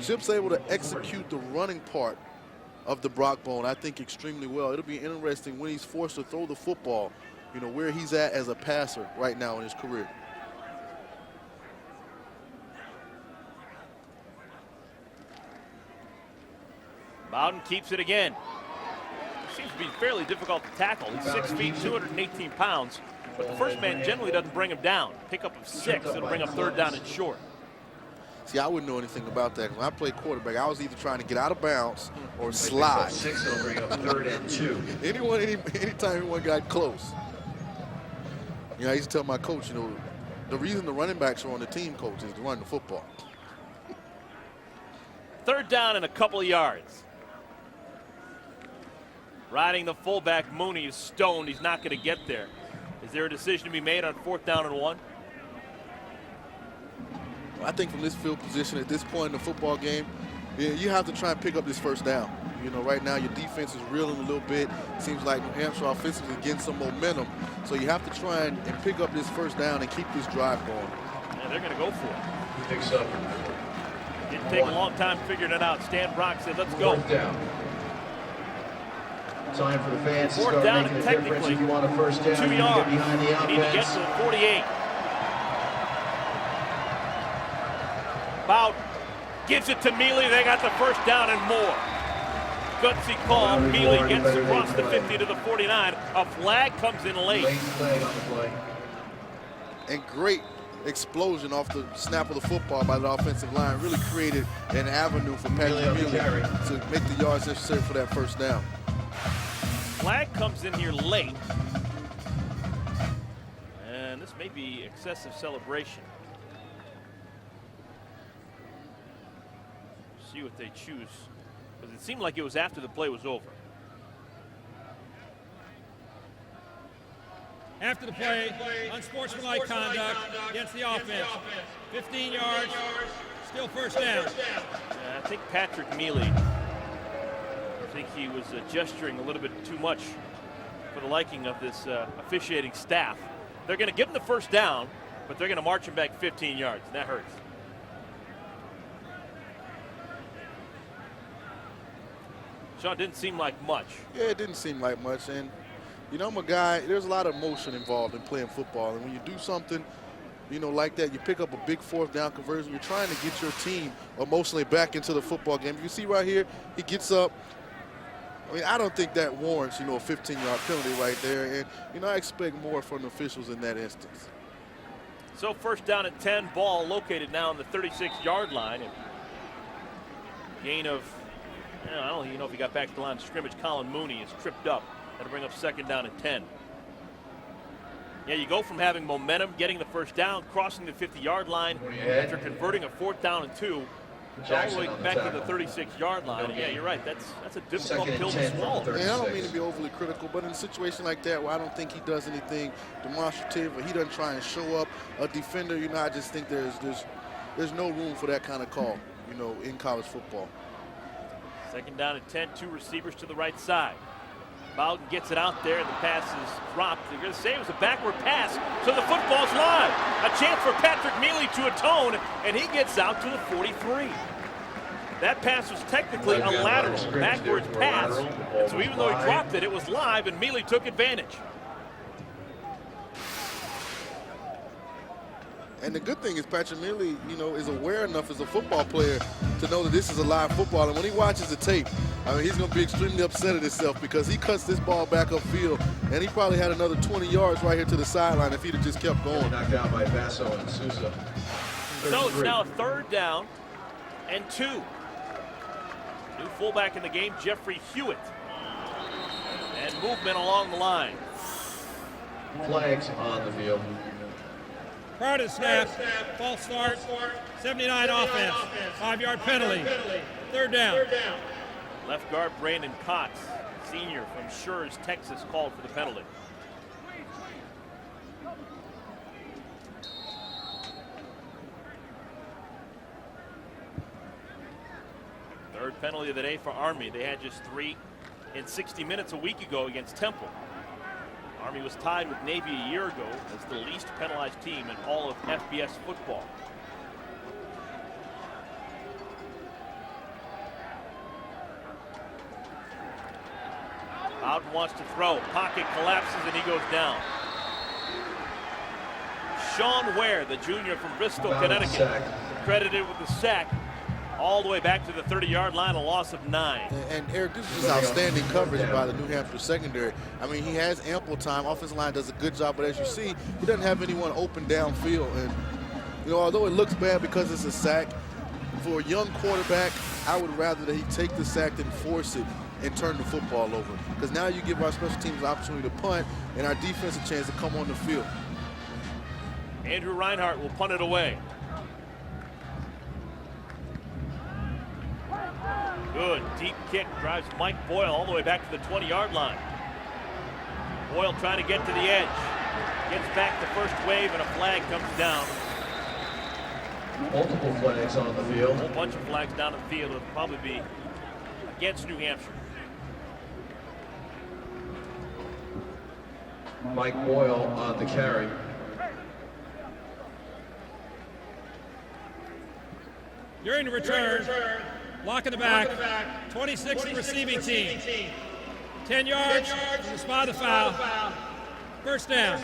Chip's able to execute the running part of the Brock Bone, I think, extremely well. It'll be interesting when he's forced to throw the football, you know, where he's at as a passer right now in his career. Bowden keeps it again. Seems to be fairly difficult to tackle. He's 6 feet, 218 pounds, but the first man generally doesn't bring him down. Pickup of 6, it'll bring up third down and short. See, I wouldn't know anything about that. When I played quarterback, I was either trying to get out of bounds or slide. 6, it'll bring up 3rd and 2. Anytime anyone got close. You know, I used to tell my coach, you know, the reason the running backs are on the team, coach, is to run the football. Third down and a couple of yards. Riding the fullback, Mooney is stoned. He's not going to get there. Is there a decision to be made on 4th down and 1? I think from this field position at this point in the football game, you have to try and pick up this first down. You know, right now your defense is reeling a little bit. Seems like New Hampshire offensively getting some momentum. So you have to try and pick up this first down and keep this drive going. Yeah, they're going to go for it. He picks up. Didn't take a long time figuring it out. Stan Brock said, let's go. 4th down. Time for the fans to 4th start down making and a difference. If you want a first down, 2 you need to yards. get behind the offense. Need to get to the 48. Bowden gives it to Mealy. They got the first down and more. Gutsy call. Mealy gets across the 50 to the 49. A flag comes in late. Late flag on the play. And great explosion off the snap of the football by the offensive line. Really created an avenue for Patrick Mealy to make the yards necessary for that first down. Flag comes in here late. And this may be excessive celebration. See what they choose. Because it seemed like it was after the play was over. After the play, unsportsmanlike conduct against the offense. 15 yards, still first down. I think Patrick Mealy, I think he was gesturing a little bit too much for the liking of this officiating staff. They're going to give him the first down, but they're going to march him back 15 yards. That hurts. Sean, didn't seem like much. Yeah, it didn't seem like much. And, you know, I'm a guy, there's a lot of emotion involved in playing football. And when you do something, you know, like that, you pick up a big 4th down conversion. You're trying to get your team emotionally back into the football game. You see right here, he gets up. I mean, I don't think that warrants, you know, a 15-yard penalty right there. And, you know, I expect more from the officials in that instance. So first down at 10, ball located now on the 36-yard line. And gain of, I don't even know if he got back to the line of scrimmage. Colin Mooney is tripped up. That'll bring up 2nd down and 10. Yeah, you go from having momentum, getting the first down, crossing the 50-yard line after converting a 4th down and 2, all the way back to the 36-yard line. And yeah, you're right. That's a difficult pill to swallow. And I don't mean to be overly critical, but in a situation like that where I don't think he does anything demonstrative or he doesn't try and show up a defender, I just think there's no room for that kind of call, in college football. 2nd down and 10, 2 receivers to the right side. Bowden gets it out there, and the pass is dropped. They're going to say it was a backward pass, so the football's live. A chance for Patrick Mealy to atone, and he gets out to the 43. That pass was technically a lateral, backwards pass, and so even though he dropped it, it was live, and Mealy took advantage. And the good thing is Patrick Mealy, is aware enough as a football player to know that this is a live football. And when he watches the tape, he's going to be extremely upset at himself because he cuts this ball back upfield, and he probably had another 20 yards right here to the sideline if he'd have just kept going. Knocked out by Vaso and Sousa. So it's now a 3rd down and 2. New fullback in the game, Jeffrey Hewitt. And movement along the line. Flags on the field. Prior to the snap, false start, 79 offense, 5-yard penalty, 3rd down. Left guard Brandon Cox, senior from Schurz, Texas, called for the penalty. Third penalty of the day for Army. They had just 3 in 60 minutes a week ago against Temple. Army was tied with Navy a year ago as the least penalized team in all of FBS football. Bowden wants to throw. Pocket collapses and he goes down. Sean Ware, the junior from Bristol, Connecticut, credited with the sack all the way back to the 30-yard line, a loss of 9. And Eric, this is just outstanding coverage by the New Hampshire secondary. He has ample time. Offensive line does a good job, but as you see, he doesn't have anyone open downfield. And although it looks bad because it's a sack, for a young quarterback, I would rather that he take the sack than force it and turn the football over. Because now you give our special teams the opportunity to punt and our defense a chance to come on the field. Andrew Reinhardt will punt it away. Good deep kick drives Mike Boyle all the way back to the 20-yard line. Boyle trying to get to the edge. Gets back the first wave and a flag comes down. Multiple flags on the field. A whole bunch of flags down the field. It'll probably be against New Hampshire. Mike Boyle on the carry. During the return, block in the back, 26 receiving team. 10 yards from the spot of the foul. 1st down.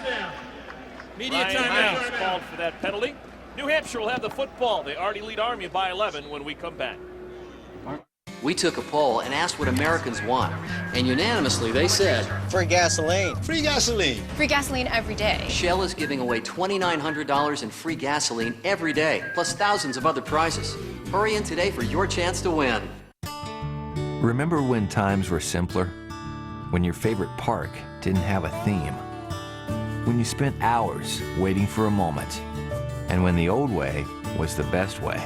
Media timeout. Called for that penalty. New Hampshire will have the football. They already lead Army by 11 when we come back. We took a poll and asked what Americans want, and unanimously they said, free gasoline. Free gasoline. Free gasoline every day. Shell is giving away $2,900 in free gasoline every day, plus thousands of other prizes. Hurry in today for your chance to win. Remember when times were simpler? When your favorite park didn't have a theme? When you spent hours waiting for a moment? And when the old way was the best way?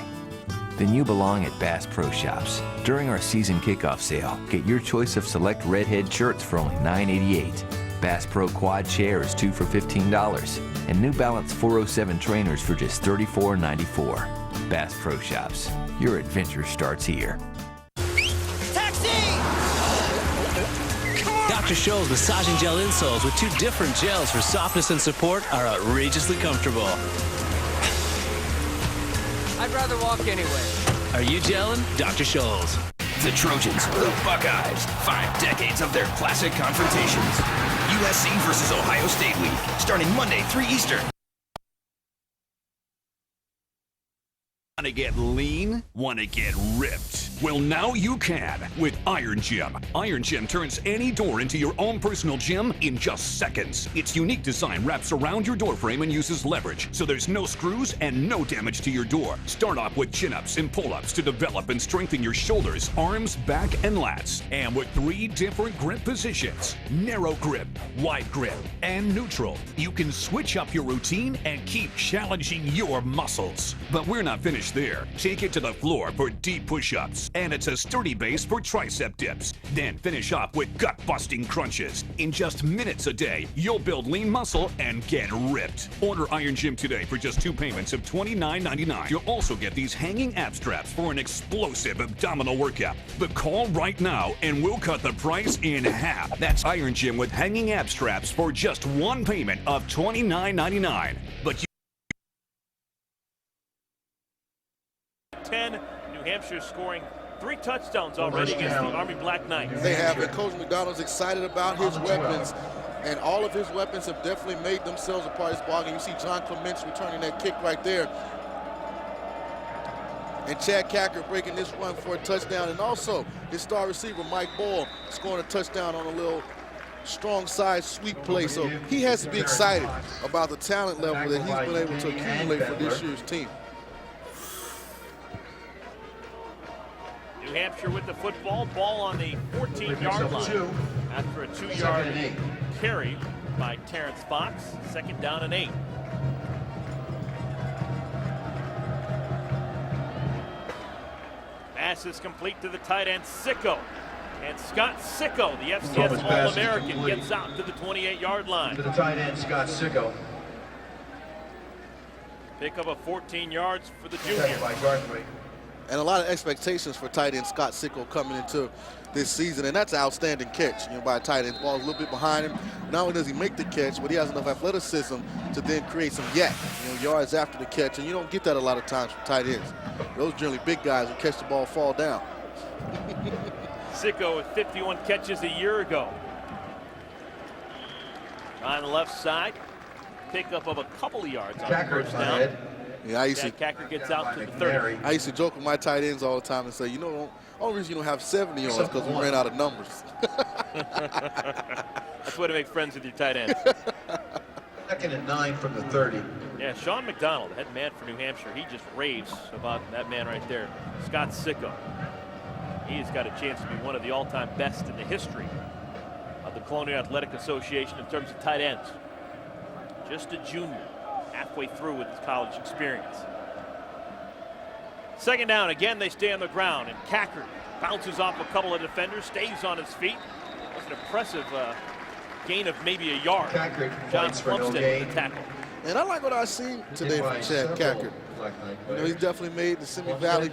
Then you belong at Bass Pro Shops. During our season kickoff sale, get your choice of select Redhead shirts for only $9.88. Bass Pro Quad chairs, 2 for $15. And New Balance 407 trainers for just $34.94. Bass Pro Shops. Your adventure starts here. Dr. Scholl's massaging gel insoles with 2 different gels for softness and support are outrageously comfortable. I'd rather walk anyway. Are you gelling? Dr. Scholl's. The Trojans, the Buckeyes, 5 decades of their classic confrontations. USC versus Ohio State Week, starting Monday, 3 Eastern. Want to get lean? Want to get ripped? Well, now you can with Iron Gym. Iron Gym turns any door into your own personal gym in just seconds. Its unique design wraps around your door frame and uses leverage, so there's no screws and no damage to your door. Start off with chin-ups and pull-ups to develop and strengthen your shoulders, arms, back, and lats. And with 3 different grip positions, narrow grip, wide grip, and neutral, you can switch up your routine and keep challenging your muscles. But we're not finished there. Take it to the floor for deep push-ups, and it's a sturdy base for tricep dips. Then finish off with gut-busting crunches. In just minutes a day, you'll build lean muscle and get ripped. Order Iron Gym today for just 2 payments of $29.99. You'll also get these hanging ab straps for an explosive abdominal workout. But call right now and we'll cut the price in half. That's Iron Gym with hanging ab straps for just 1 payment of $29.99. But you 10, New Hampshire scoring 3 touchdowns already against the Army Black Knights. They have, and Coach McDonald's excited about his weapons, and all of his weapons have definitely made themselves a part of this ball game. You see John Clements returning that kick right there, and Chad Cacker breaking this run for a touchdown, and also his star receiver Mike Boyle scoring a touchdown on a little strong side sweep play. So he has to be excited about the talent level that he's been able to accumulate for this year's team. New Hampshire with the football, ball on the 14-yard line after a 2-yard carry by Terrence Fox. 2nd down and 8. Pass is complete to the tight end, Sicko. And Scott Sicko, the FCS All-American, gets out to the 28-yard line. To the tight end, Scott Sicko. Pick up a 14 yards for the junior. And a lot of expectations for tight end Scott Sicko coming into this season, and that's an outstanding catch, by a tight end. The ball's a little bit behind him. Not only does he make the catch, but he has enough athleticism to then create some yards after the catch, and you don't get that a lot of times from tight ends. Those generally big guys who catch the ball fall down. Sicko with 51 catches a year ago. On the left side, pickup of a couple of yards on the 1st down. Yeah, Cacker gets out to the 30. I used to joke with my tight ends all the time and say, the only reason you don't have 70 yards is because we ran out of numbers. That's way to make friends with your tight ends. 2nd and 9 from the 30. Yeah, Sean McDonald, the head man for New Hampshire, he just raves about that man right there, Scott Sicko. He's got a chance to be one of the all-time best in the history of the Colonial Athletic Association in terms of tight ends. Just a junior, halfway through with his college experience. 2nd down, again they stay on the ground, and Cacker bounces off a couple of defenders, stays on his feet. That's an impressive gain of maybe a yard. John Plumstead with the tackle. And I like what I've seen today from Chad Cacker. He's definitely made the Simi Valley,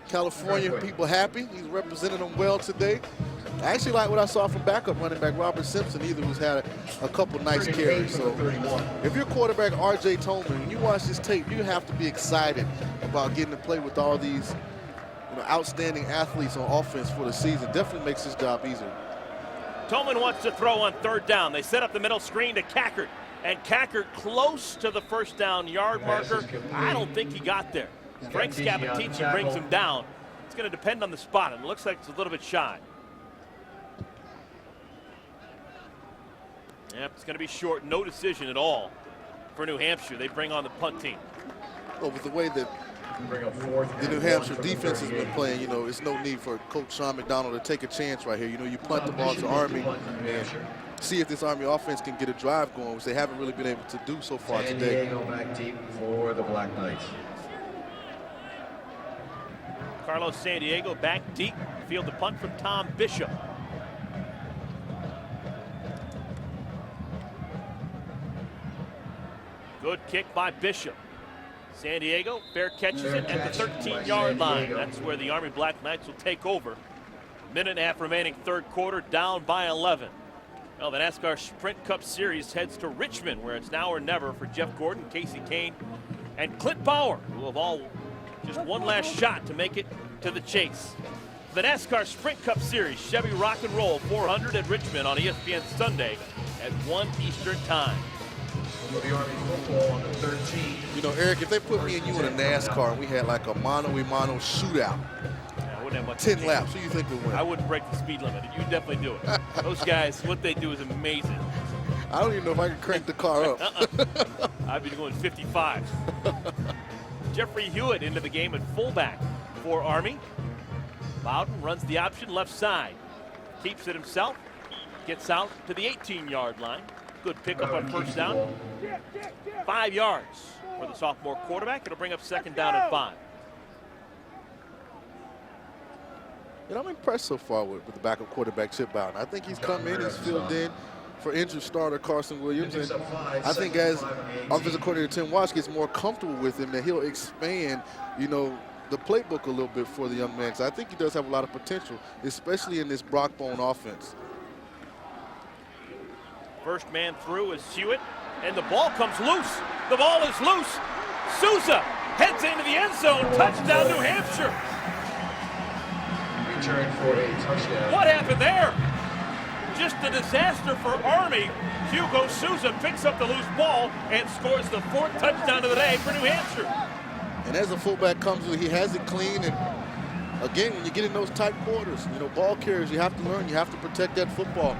California people happy. He's represented them well today. I actually like what I saw from backup running back Robert Simpson, who's had a couple nice carries. So if you're quarterback R.J. Tolman, when you watch this tape, you have to be excited about getting to play with all these outstanding athletes on offense for the season. Definitely makes his job easier. Tolman wants to throw on 3rd down. They set up the middle screen to Cacker, and Cacker close to the 1st down yard marker. I don't think he got there. Frank Scappaticci brings him down. It's going to depend on the spot, and it looks like it's a little bit shy. Yep, it's going to be short. No decision at all for New Hampshire. They bring on the punt team. Well, with the way that the New Hampshire defense has been playing, it's no need for Coach Sean McDonald to take a chance right here. You punt the ball to Army and see if this Army offense can get a drive going, which they haven't really been able to do so far today. San Diego back deep for the Black Knights. Carlos San Diego back deep. Field the punt from Tom Bishop. Good kick by Bishop. San Diego, fair catches it at the 13-yard line. That's where the Army Black Knights will take over. Minute and a half remaining 3rd quarter, down by 11. Well, the NASCAR Sprint Cup Series heads to Richmond, where it's now or never for Jeff Gordon, Casey Kane, and Clint Bauer, who have all just one last shot to make it to the chase. The NASCAR Sprint Cup Series, Chevy Rock and Roll 400 at Richmond on ESPN Sunday at 1 Eastern Time. The Army football on the 13. Eric, if they put me and you in a NASCAR and we had like a mano-a-mano shootout, wouldn't have much. 10 laps. Who do you think would win? I wouldn't break the speed limit. You definitely do it. Those guys, what they do is amazing. I don't even know if I can crank the car up. I'd be going 55. Jeffrey Hewitt into the game at fullback for Army. Bowden runs the option left side. Keeps it himself. Gets out to the 18-yard line. Good pickup on first down. 5 yards for the sophomore quarterback. It'll bring up second down and 5. I'm impressed so far with the backup quarterback, Chip Bowden. I think he's come in, he's filled in for injured starter Carson Williams. And I think as offensive coordinator Tim Walsh gets more comfortable with him, that he'll expand, the playbook a little bit for the young man. So I think he does have a lot of potential, especially in this Brockbone offense. First man through is Hewitt, and the ball comes loose. The ball is loose. Souza heads into the end zone. Touchdown, New Hampshire. Return for a touchdown. What happened there? Just a disaster for Army. Hugo Souza picks up the loose ball and scores the 4th touchdown of the day for New Hampshire. And as a fullback comes in, he has it clean. And again, when you get in those tight quarters, ball carriers, you have to learn, you have to protect that football.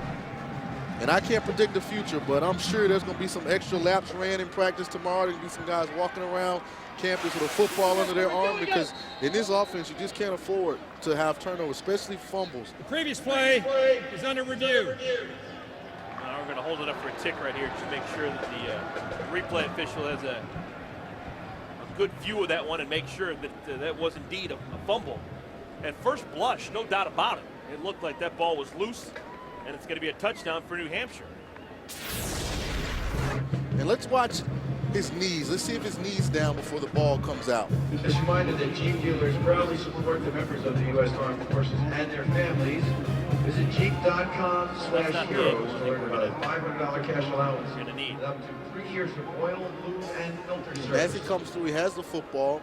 And I can't predict the future, but I'm sure there's going to be some extra laps ran in practice tomorrow. There's going to be some guys walking around campus with a football under their arm, because in this offense, you just can't afford to have turnovers, especially fumbles. The previous play is under review. Now we're going to hold it up for a tick right here to make sure that the replay official has a good view of that one and make sure that that was indeed a fumble. At first blush, no doubt about it. It looked like that ball was loose, and it's going to be a touchdown for New Hampshire. And let's watch his knees. Let's see if his knee's down before the ball comes out. Just a reminder that Jeep dealers proudly support the members of the U.S. Armed Forces and their families. Visit jeep.com/heroes to learn about a $500 cash allowance with up to 3 years of oil, lube, and filter service. As he comes through, he has the football.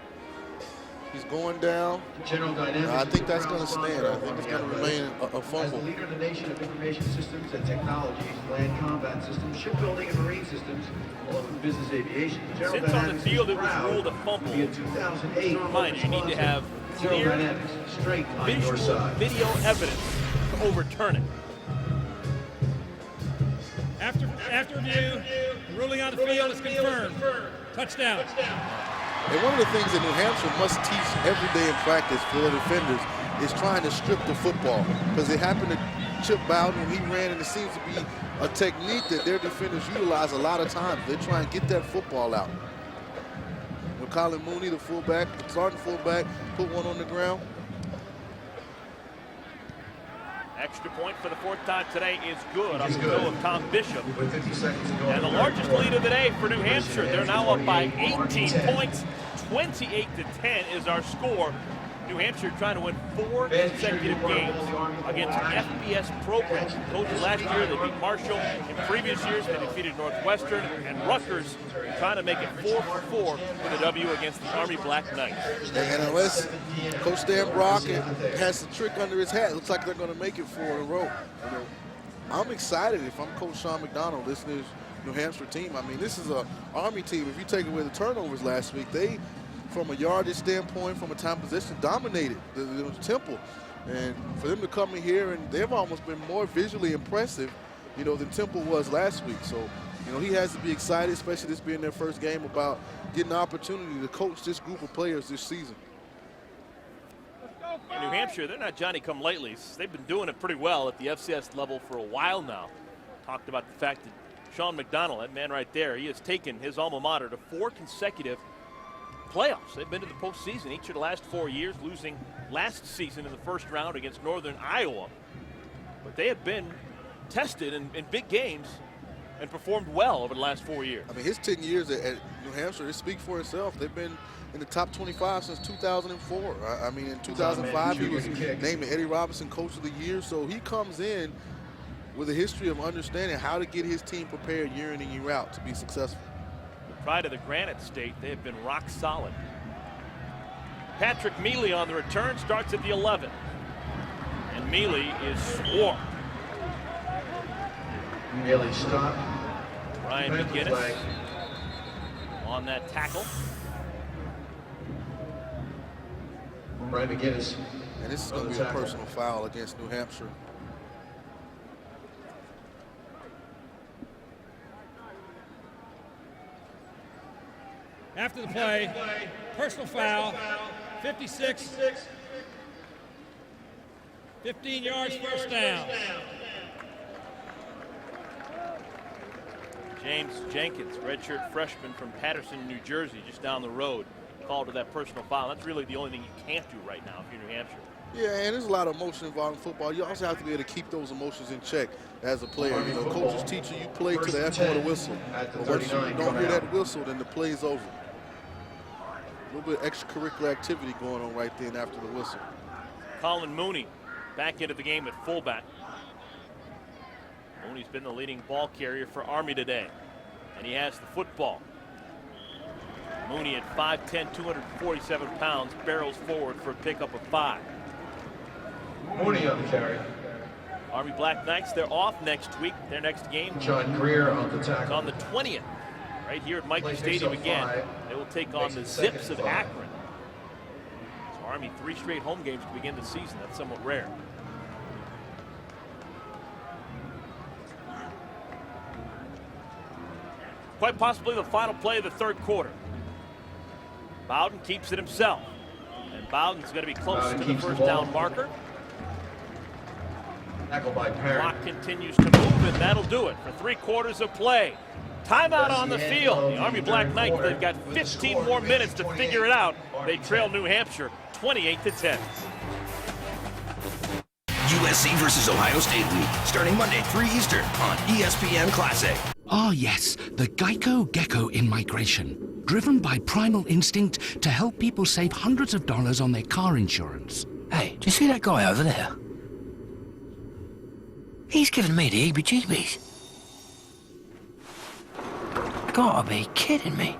He's going down. General Dynamics. I think that's going to stand. I think it's going to remain a fumble. As the leader in the nation of information systems and technologies, land combat systems, shipbuilding and marine systems, along with business aviation. Since on the field it was ruled a fumble, just a reminder, you need to have clear visual video evidence to overturn it. After review, the ruling on the field is confirmed. Touchdown. And one of the things that New Hampshire must teach every day in practice for the defenders is trying to strip the football, because it happened to Chip Bowden when he ran, and it seems to be a technique that their defenders utilize a lot of times. They try and get that football out. Colin Mooney, the fullback, the starting fullback, put one on the ground. Extra point for the 4th time today is good on the goal of Tom Bishop. And the largest lead of the day for New Hampshire. They're now up by 18 points. 28-10 is our score. New Hampshire trying to win 4 consecutive games against FBS programs. Told you last year they beat Marshall. In previous years they defeated Northwestern, and Rutgers trying to make it 4-4 with a W against the Army Black Knights. And unless Coach Stan Brock has the trick under his hat, it looks like they're going to make it 4 in a row. I'm excited if I'm Coach Sean McDonald. This is New Hampshire team. I mean, this is an Army team. If you take away the turnovers last week, they, from a yardage standpoint, from a time possession, dominated the Temple. And for them to come in here, and they've almost been more visually impressive, than Temple was last week. So, he has to be excited, especially this being their first game, about getting the opportunity to coach this group of players this season. In New Hampshire, they're not Johnny-come-latelys. They've been doing it pretty well at the FCS level for a while now. Talked about the fact that Sean McDonald, that man right there, he has taken his alma mater to 4 consecutive playoffs. They've been to the postseason each of the last 4 years, losing last season in the first round against Northern Iowa. But they have been tested in big games and performed well over the last 4 years. I mean, his 10 years at New Hampshire, it speaks for itself. They've been in the top 25 since 2004. I mean, in 2005, he was named the Eddie Robinson Coach of the Year. So he comes in with a history of understanding how to get his team prepared year in and year out to be successful. The pride of the Granite State, they have been rock solid. Patrick Mealy on the return, starts at the 11. And Mealy is swarmed. Mealy stopped. Ryan McGinnis on that tackle. Ryan McGinnis And this is going to be a personal foul against New Hampshire. After the play, personal foul, 56, 15 yards, first down. James Jenkins, redshirt freshman from Patterson, New Jersey, just down the road, called to that personal foul. That's really the only thing you can't do right now if you're New Hampshire. Yeah, and there's a lot of emotion involved in football. You also have to be able to keep those emotions in check as a player. You know, coaches teach you play to the echo of the whistle. But once you don't hear that whistle, then the play's over. A little bit of extracurricular activity going on right then after the whistle. Colin Mooney back into the game at fullback. Mooney's been the leading ball carrier for Army today, and he has the football. Mooney at 5'10", 247 pounds, barrels forward for a pickup of 5. Mooney on the carry. Army Black Knights, they're off next week. Their next game John Greer on the tackle. is on the 20th, right here at Michie Stadium again. They will take on the Zips of Akron. So Army 3 straight home games to begin the season. That's somewhat rare. Quite possibly the final play of the third quarter. Bowden keeps it himself. And Bowden's going to be close to the first down marker. Clock continues to move, and that'll do it for 3 quarters of play. Timeout on the field. The Army Black Knights, they've got 15 more minutes to figure it out. They trail New Hampshire 28-10. USC versus Ohio State Week, starting Monday, 3 Eastern on ESPN Classic. Ah, yes, the Geico Gecko in migration. Driven by primal instinct to help people save hundreds of dollars on their car insurance. Hey, do you see that guy over there? He's giving me the heebie-jeebies. Gotta be kidding me.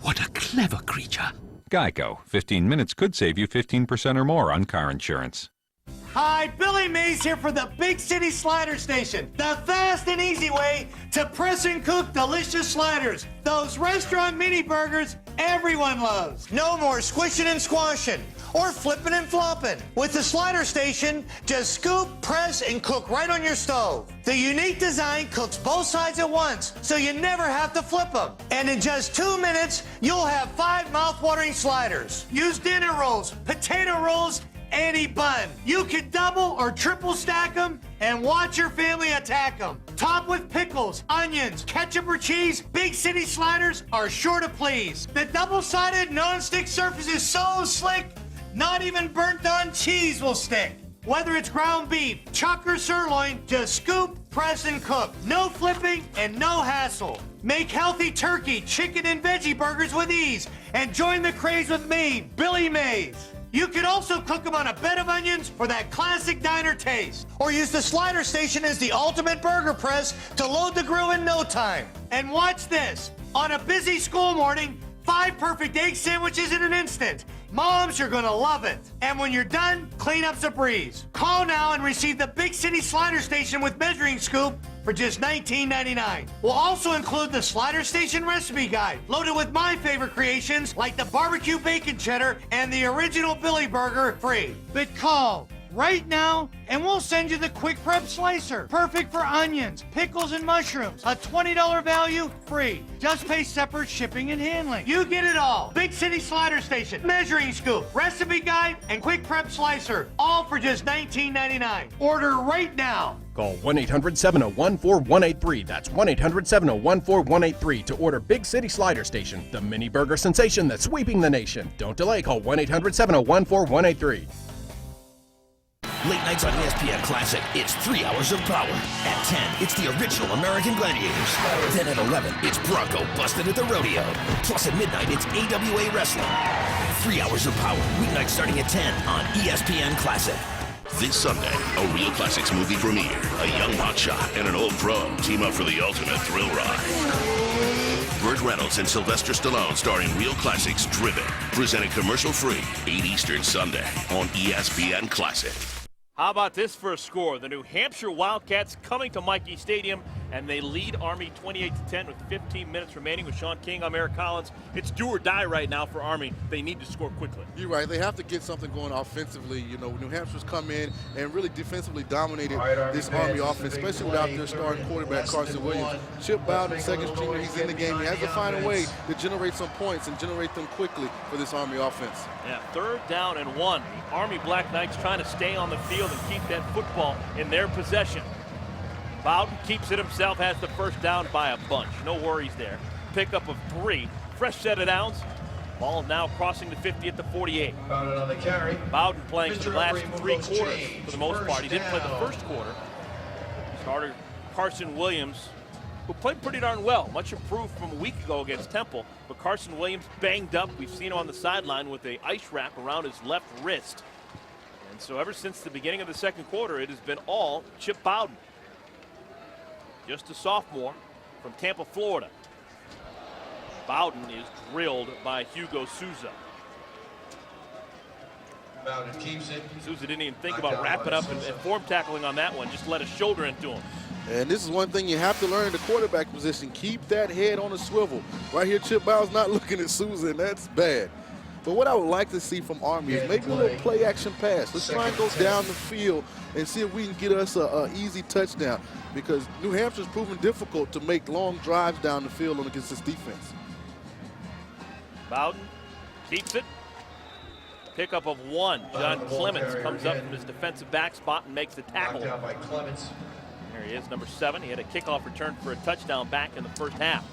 What a clever creature. Geico. 15 minutes could save you 15% or more on car insurance. Hi, Billy Mays here for the Big City Slider Station. The fast and easy way to press and cook delicious sliders. Those restaurant mini burgers everyone loves. No more squishing and squashing or flipping and flopping. With the Slider Station, just scoop, press, and cook right on your stove. The unique design cooks both sides at once, so you never have to flip them. And in just 2 minutes, you'll have 5 mouth-watering sliders. Use dinner rolls, potato rolls, any bun. You can double or triple stack them and watch your family attack them. Top with pickles, onions, ketchup or cheese, Big City Sliders are sure to please. The double-sided non-stick surface is so slick, not even burnt-on cheese will stick. Whether it's ground beef, chuck, or sirloin, just scoop, press, and cook. No flipping and no hassle. Make healthy turkey, chicken, and veggie burgers with ease and join the craze with me, Billy Mays. You can also cook them on a bed of onions for that classic diner taste. Or use the Slider Station as the ultimate burger press to load the grill in no time. And watch this. On a busy school morning, 5 perfect egg sandwiches in an instant. Moms, you're gonna love it. And when you're done, cleanup's a breeze. Call now and receive the Big City Slider Station with measuring scoop for just $19.99. We'll also include the Slider Station recipe guide, loaded with my favorite creations like the barbecue bacon cheddar and the original Billy Burger free. But call right now and we'll send you the quick prep slicer, perfect for onions, pickles, and mushrooms. A $20 value free. Just pay separate shipping and handling. You get it all. Big City Slider Station, measuring scoop, recipe guide, and quick prep slicer, all for just $19.99. Order right now. Call 1-800-701-4183. That's 1-800-701-4183 to order Big City Slider Station, the mini burger sensation that's sweeping the nation. Don't delay. Call 1-800-701-4183. Late nights on ESPN Classic, it's 3 hours of power. At 10, it's the original American Gladiators. Then at 11, it's Bronco busted at the rodeo. Plus at midnight, it's AWA Wrestling. 3 hours of power, weeknights starting at 10 on ESPN Classic. This Sunday, a Real Classics movie premiere. A young hotshot and an old pro team up for the ultimate thrill ride. Burt Reynolds and Sylvester Stallone starring Real Classics Driven. Presented commercial-free, 8 Eastern Sunday on ESPN Classic. How about this for a score? The New Hampshire Wildcats coming to Michie Stadium and they lead Army 28-10 with 15 minutes remaining. With Sean King, I'm Eric Collins. It's do or die right now for Army. They need to score quickly. You're right. They have to get something going offensively. You know, New Hampshire's come in and really defensively dominated this Army offense, especially without their starting quarterback, Carson Williams. Chip Bowden, second stringer, he's in the game. He has to find a way to generate some points and generate them quickly for this Army offense. Yeah, 3rd down and 1. The Army Black Knights trying to stay on the field and keep that football in their possession. Bowden keeps it himself, has the first down by a bunch. No worries there. Pickup of 3. Fresh set of downs. Ball now crossing the 50 at the 48. Bowden on the carry. Bowden playing for the last 3 quarters for the most part. He didn't play the first quarter. Starter Carson Williams, who played pretty darn well. Much improved from a week ago against Temple. But Carson Williams banged up. We've seen him on the sideline with a ice wrap around his left wrist. And so ever since the beginning of the second quarter, it has been all Chip Bowden. Just a sophomore from Tampa, Florida. Bowden is drilled by Hugo Souza. Bowden keeps it. Souza didn't even think about wrapping up and form tackling on that one. Just let a shoulder into him. And this is one thing you have to learn in the quarterback position. Keep that head on a swivel. Right here, Chip Bowden's not looking at Souza, and that's bad. But what I would like to see from Army is maybe a little play-action pass. Let's try and go down the field and see if we can get us an easy touchdown, because New Hampshire's proven difficult to make long drives down the field against this defense. Bowden keeps it. Pickup of 1. John Clements comes up from his defensive back spot and makes the tackle. Knocked out by Clements. There he is, number 7. He had a kickoff return for a touchdown back in the first half.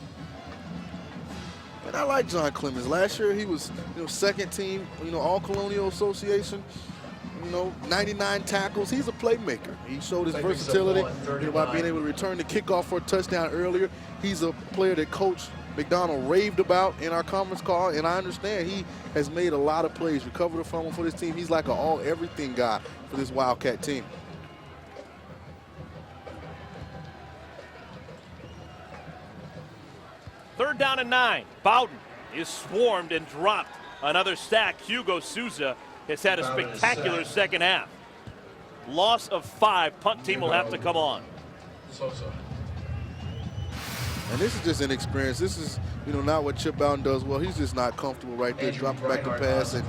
And I like John Clemens. Last year he was, second team, All Colonial Association. 99 tackles. He's a playmaker. He showed his versatility by being able to return the kickoff for a touchdown earlier. He's a player that Coach McDonald raved about in our conference call, and I understand he has made a lot of plays, recovered a fumble for this team. He's like an all-everything guy for this Wildcat team. Third down and 9. Bowden is swarmed and dropped. Another sack. Hugo Souza has had a spectacular second half. Loss of 5. Punt team will have to come on. And this is just inexperience. This is, not what Chip Bowden does well. He's just not comfortable right there, dropping back the pass. And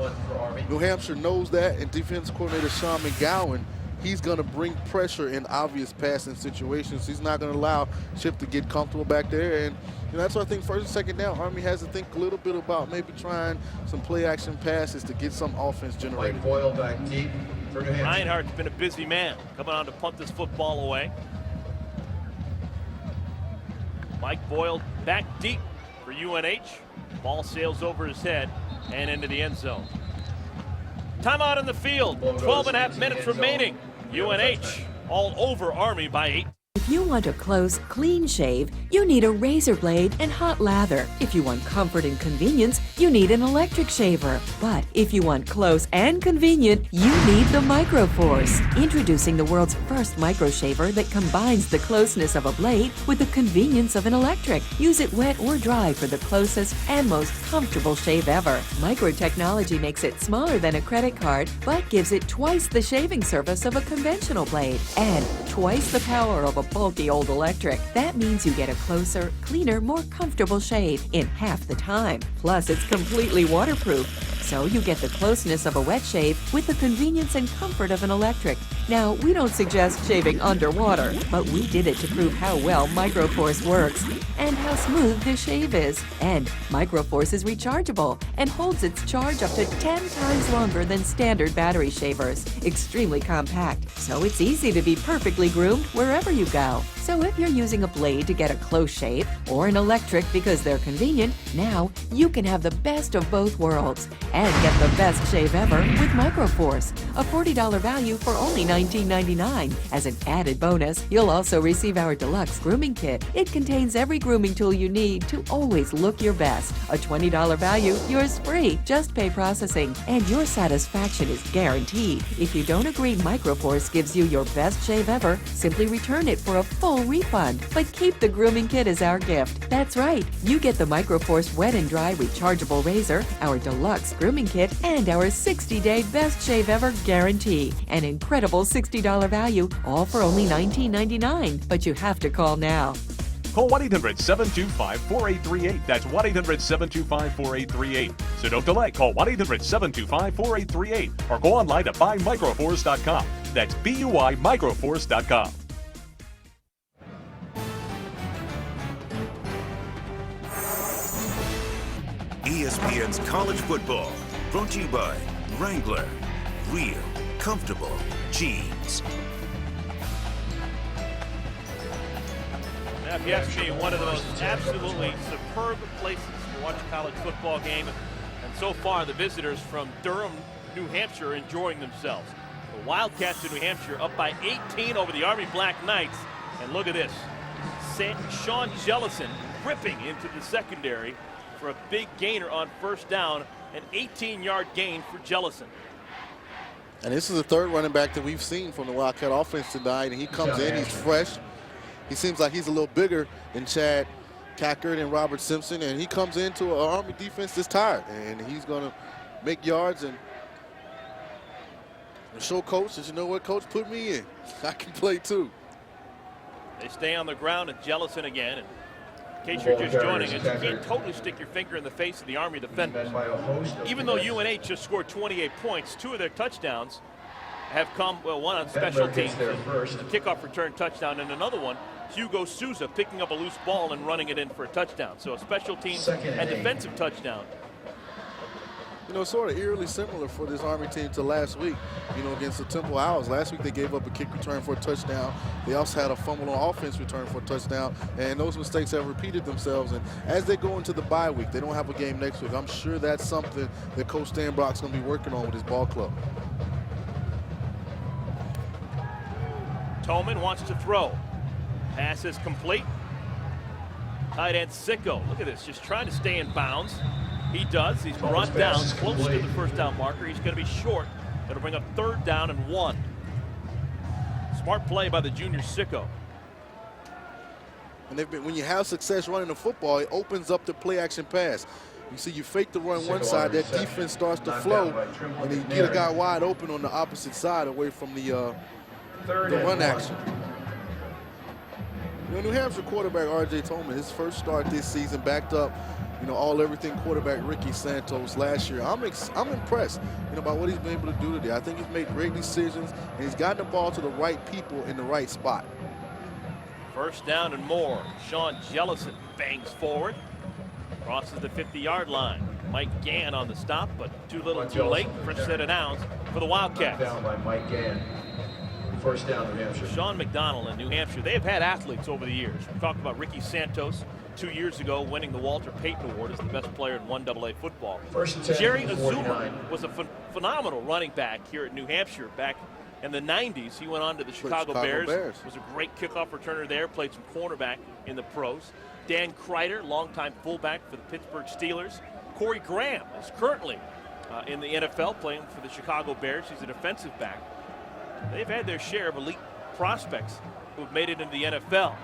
New Hampshire knows that, and defense coordinator Sean McGowan, he's going to bring pressure in obvious passing situations. He's not going to allow Chip to get comfortable back there. And that's why I think first and second down, Army has to think a little bit about maybe trying some play-action passes to get some offense generated. Mike Boyle back deep for New Hampshire. Reinhardt's been a busy man coming on to punt this football away. Mike Boyle back deep for UNH. Ball sails over his head and into the end zone. Timeout on the field. 12.5 minutes remaining. UNH all over Army by 8. If you want a close, clean shave, you need a razor blade and hot lather. If you want comfort and convenience, you need an electric shaver. But if you want close and convenient, you need the Microforce. Introducing the world's first micro shaver that combines the closeness of a blade with the convenience of an electric. Use it wet or dry for the closest and most comfortable shave ever. Micro technology makes it smaller than a credit card, but gives it twice the shaving surface of a conventional blade and twice the power of a bulky old electric. That means you get a closer, cleaner, more comfortable shave in half the time. Plus, it's completely waterproof, so you get the closeness of a wet shave with the convenience and comfort of an electric. Now, we don't suggest shaving underwater, but we did it to prove how well Microforce works and how smooth the shave is. And Microforce is rechargeable and holds its charge up to 10 times longer than standard battery shavers. Extremely compact, so it's easy to be perfectly groomed wherever you go. So if you're using a blade to get a close shave or an electric because they're convenient, now you can have the best of both worlds and get the best shave ever with Microforce, a $40 value for only $19.99. As an added bonus, you'll also receive our deluxe grooming kit. It contains every grooming tool you need to always look your best. A $20 value, yours free. Just pay processing, and your satisfaction is guaranteed. If you don't agree Microforce gives you your best shave ever, simply return it for a full refund. But keep the grooming kit as our gift. That's right, you get the Microforce wet and dry rechargeable razor, our deluxe grooming kit, and our 60-day best shave ever guarantee. An incredible $60 value, all for only $19.99. But you have to call now. Call 1-800-725-4838. That's 1-800-725-4838. So don't delay. Call 1-800-725-4838 or go online to buymicroforce.com. That's buymicroforce.com. ESPN's College Football, brought to you by Wrangler. Real, comfortable jeans. Now, if you ask me, one of the most absolutely superb places to watch a college football game, and so far the visitors from Durham, New Hampshire are enjoying themselves. The Wildcats in New Hampshire up by 18 over the Army Black Knights, and look at this. Sean Jellison ripping into the secondary for a big gainer on first down, an 18-yard gain for Jellison. And this is the third running back that we've seen from the Wildcat offense tonight, and he comes in, he's fresh. He seems like he's a little bigger than Chad Cackert and Robert Simpson, and he comes into an Army defense that's tired, and he's going to make yards and show coach that, you know what, coach, put me in. I can play too. They stay on the ground, and Jellison again. And in case you're just joining us, you can't totally stick your finger in the face of the Army defenders. Even though UNH just scored 28 points, 2 of their touchdowns have come, well, one on special teams, a kickoff return touchdown, and another one, Hugo Souza picking up a loose ball and running it in for a touchdown. So a special teams and defensive touchdown. You know, sort of eerily similar for this Army team to last week, you know, against the Temple Owls. Last week they gave up a kick return for a touchdown. They also had a fumble on offense return for a touchdown, and those mistakes have repeated themselves. And as they go into the bye week, they don't have a game next week. I'm sure that's something that Coach Stanbrock's going to be working on with his ball club. Tolman wants to throw. Pass is complete. Tight end Sicko. Look at this, just trying to stay in bounds. He does. He's brought down close to the first down marker. He's going to be short. That'll bring up 3rd down and 1. Smart play by the junior Sicko. And when you have success running the football, it opens up the play action pass. You see, you fake the run one side, that defense starts to flow, and then you get a guy wide open on the opposite side away from the run action. You know, New Hampshire quarterback R.J. Tolman, his first start this season, backed up, you know, all-everything quarterback Ricky Santos last year. I'm impressed, you know, by what he's been able to do today. I think he's made great decisions, and he's gotten the ball to the right people in the right spot. First down and more. Sean Jellison bangs forward, crosses the 50-yard line. Mike Gann on the stop, but too little too late. First set of downs for the Wildcats. Down by Mike Gann. First down, New Hampshire. Sean McDonald in New Hampshire. They have had athletes over the years. We talked about Ricky Santos 2 years ago winning the Walter Payton Award as the best player in 1AA football. Jerry Azuma was a phenomenal running back here at New Hampshire back in the 90s. He went on to the Chicago Bears. Was a great kickoff returner there, played some cornerback in the pros. Dan Kreider, longtime fullback for the Pittsburgh Steelers. Corey Graham is currently in the NFL playing for the Chicago Bears. He's a defensive back. They've had their share of elite prospects who've made it into the NFL.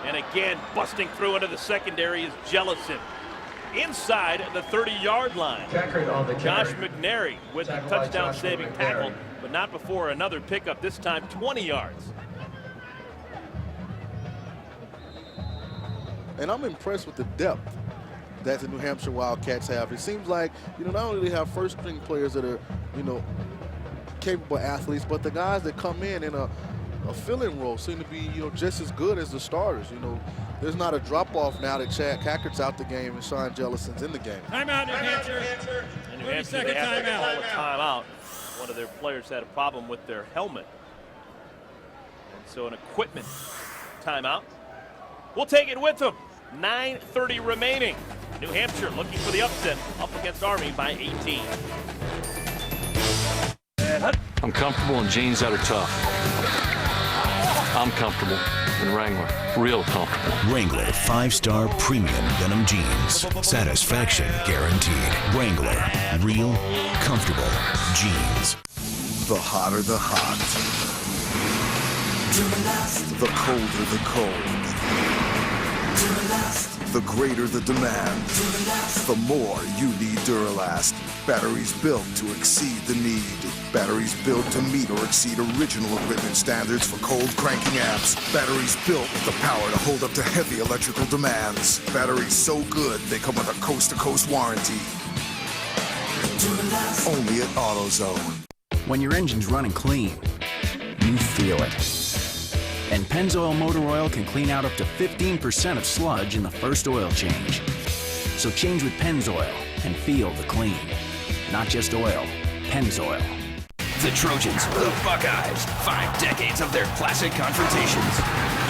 And again, busting through into the secondary is Jellison. Inside the 30-yard line. Josh McNary with a touchdown-saving tackle, but not before another pickup, this time 20 yards. And I'm impressed with the depth that the New Hampshire Wildcats have. It seems like, you know, not only do they have first-string players that are, you know, capable athletes, but the guys that come in a fill-in role seem to be, you know, just as good as the starters. You know, there's not a drop-off now that Chad Cackert's out the game and Sean Jellison's in the game. Timeout, New Hampshire. In New Hampshire, they have to call a timeout. One of their players had a problem with their helmet. And so an equipment timeout. We'll take it with them. 9:30 remaining. New Hampshire looking for the upset, up against Army by 18. I'm comfortable in jeans that are tough. I'm comfortable in Wrangler, real comfortable. Wrangler 5-star premium denim jeans. Satisfaction guaranteed. Wrangler, real comfortable jeans. The hotter the hot. The colder the cold. The greater the demand. The more you need Duralast. Batteries built to exceed the need. Batteries built to meet or exceed original equipment standards for cold cranking amps. Batteries built with the power to hold up to heavy electrical demands. Batteries so good they come with a coast-to-coast warranty. Only at AutoZone. When your engine's running clean, you feel it. And Pennzoil Motor Oil can clean out up to 15% of sludge in the first oil change. So change with Pennzoil and feel the clean. Not just oil, Pennzoil. The Trojans, the Buckeyes, 5 decades of their classic confrontations.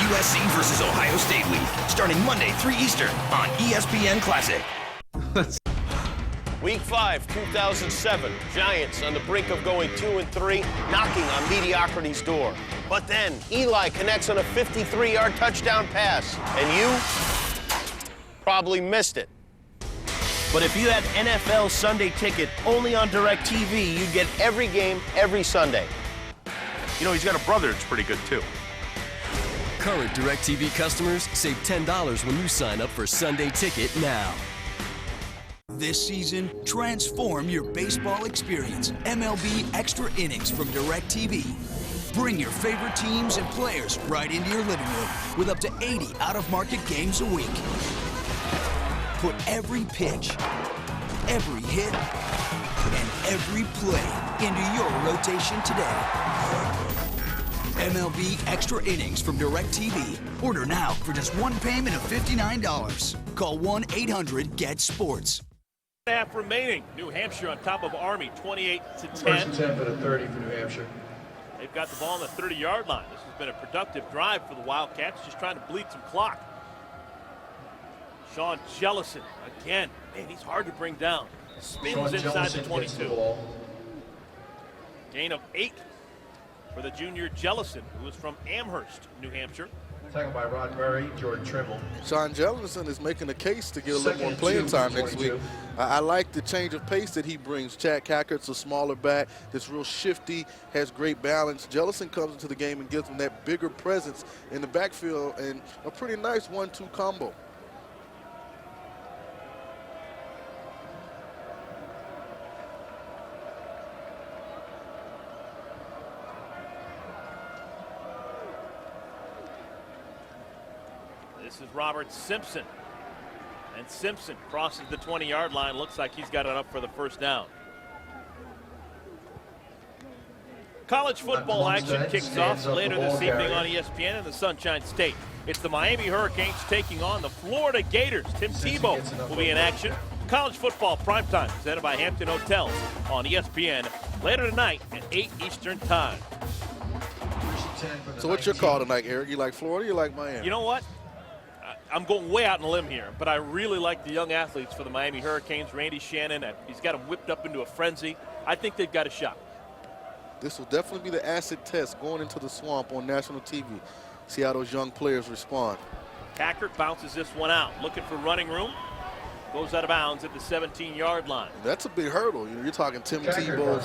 USC versus Ohio State Week, starting Monday, 3 Eastern on ESPN Classic. Week 5, 2007. Giants on the brink of going 2-3, knocking on mediocrity's door. But then Eli connects on a 53-yard touchdown pass, and you probably missed it. But if you had NFL Sunday Ticket only on DirecTV, you'd get every game every Sunday. You know, he's got a brother that's pretty good, too. Current DirecTV customers save $10 when you sign up for Sunday Ticket now. This season, transform your baseball experience. MLB Extra Innings from DirecTV. Bring your favorite teams and players right into your living room with up to 80 out-of-market games a week. Put every pitch, every hit, and every play into your rotation today. MLB Extra Innings from DirecTV. Order now for just one payment of $59. Call 1-800-GET-SPORTS. Half remaining. New Hampshire on top of Army, 28-10. First attempt at a 30 for New Hampshire. They've got the ball on the 30-yard line. This has been a productive drive for the Wildcats, just trying to bleed some clock. Sean Jellison, again. Man, he's hard to bring down. Spins inside the 22. Gain of 8 for the junior Jellison, who is from Amherst, New Hampshire. Tackled by Rod Murray, Jordan Trimble. Sean Jellison is making a case to get a little more playing time next week. I like the change of pace that he brings. Chad Cackert's a smaller back that's real shifty, has great balance. Jellison comes into the game and gives him that bigger presence in the backfield and a pretty nice 1-2 combo. This is Robert Simpson. And Simpson crosses the 20-yard line. Looks like he's got it up for the first down. College football action kicks off later this evening on ESPN in the Sunshine State. It's the Miami Hurricanes taking on the Florida Gators. Tim Tebow will be in action. College football primetime presented by Hampton Hotels on ESPN later tonight at 8 Eastern time. So what's your call tonight, Eric? You like Florida or you like Miami? You know what? I'm going way out on a limb here, but I really like the young athletes for the Miami Hurricanes. Randy Shannon, he's got them whipped up into a frenzy. I think they've got a shot. This will definitely be the acid test going into the swamp on national TV. See how those young players respond. Cackert bounces this one out, looking for running room. Goes out of bounds at the 17-yard line. That's a big hurdle. You're talking Tim Tebow,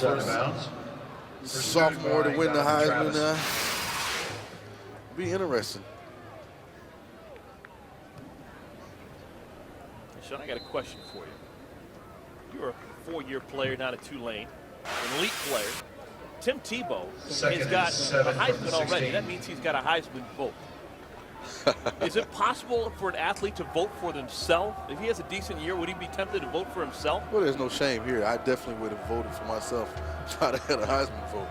first sophomore to win the Heisman. Be interesting. Sean, I got a question for you. You're a 4-year player down at Tulane, an elite player. Tim Tebow has got a Heisman already. That means he's got a Heisman vote. Is it possible for an athlete to vote for themselves? If he has a decent year, would he be tempted to vote for himself? Well, there's no shame here. I definitely would have voted for myself if I'd have had a Heisman vote.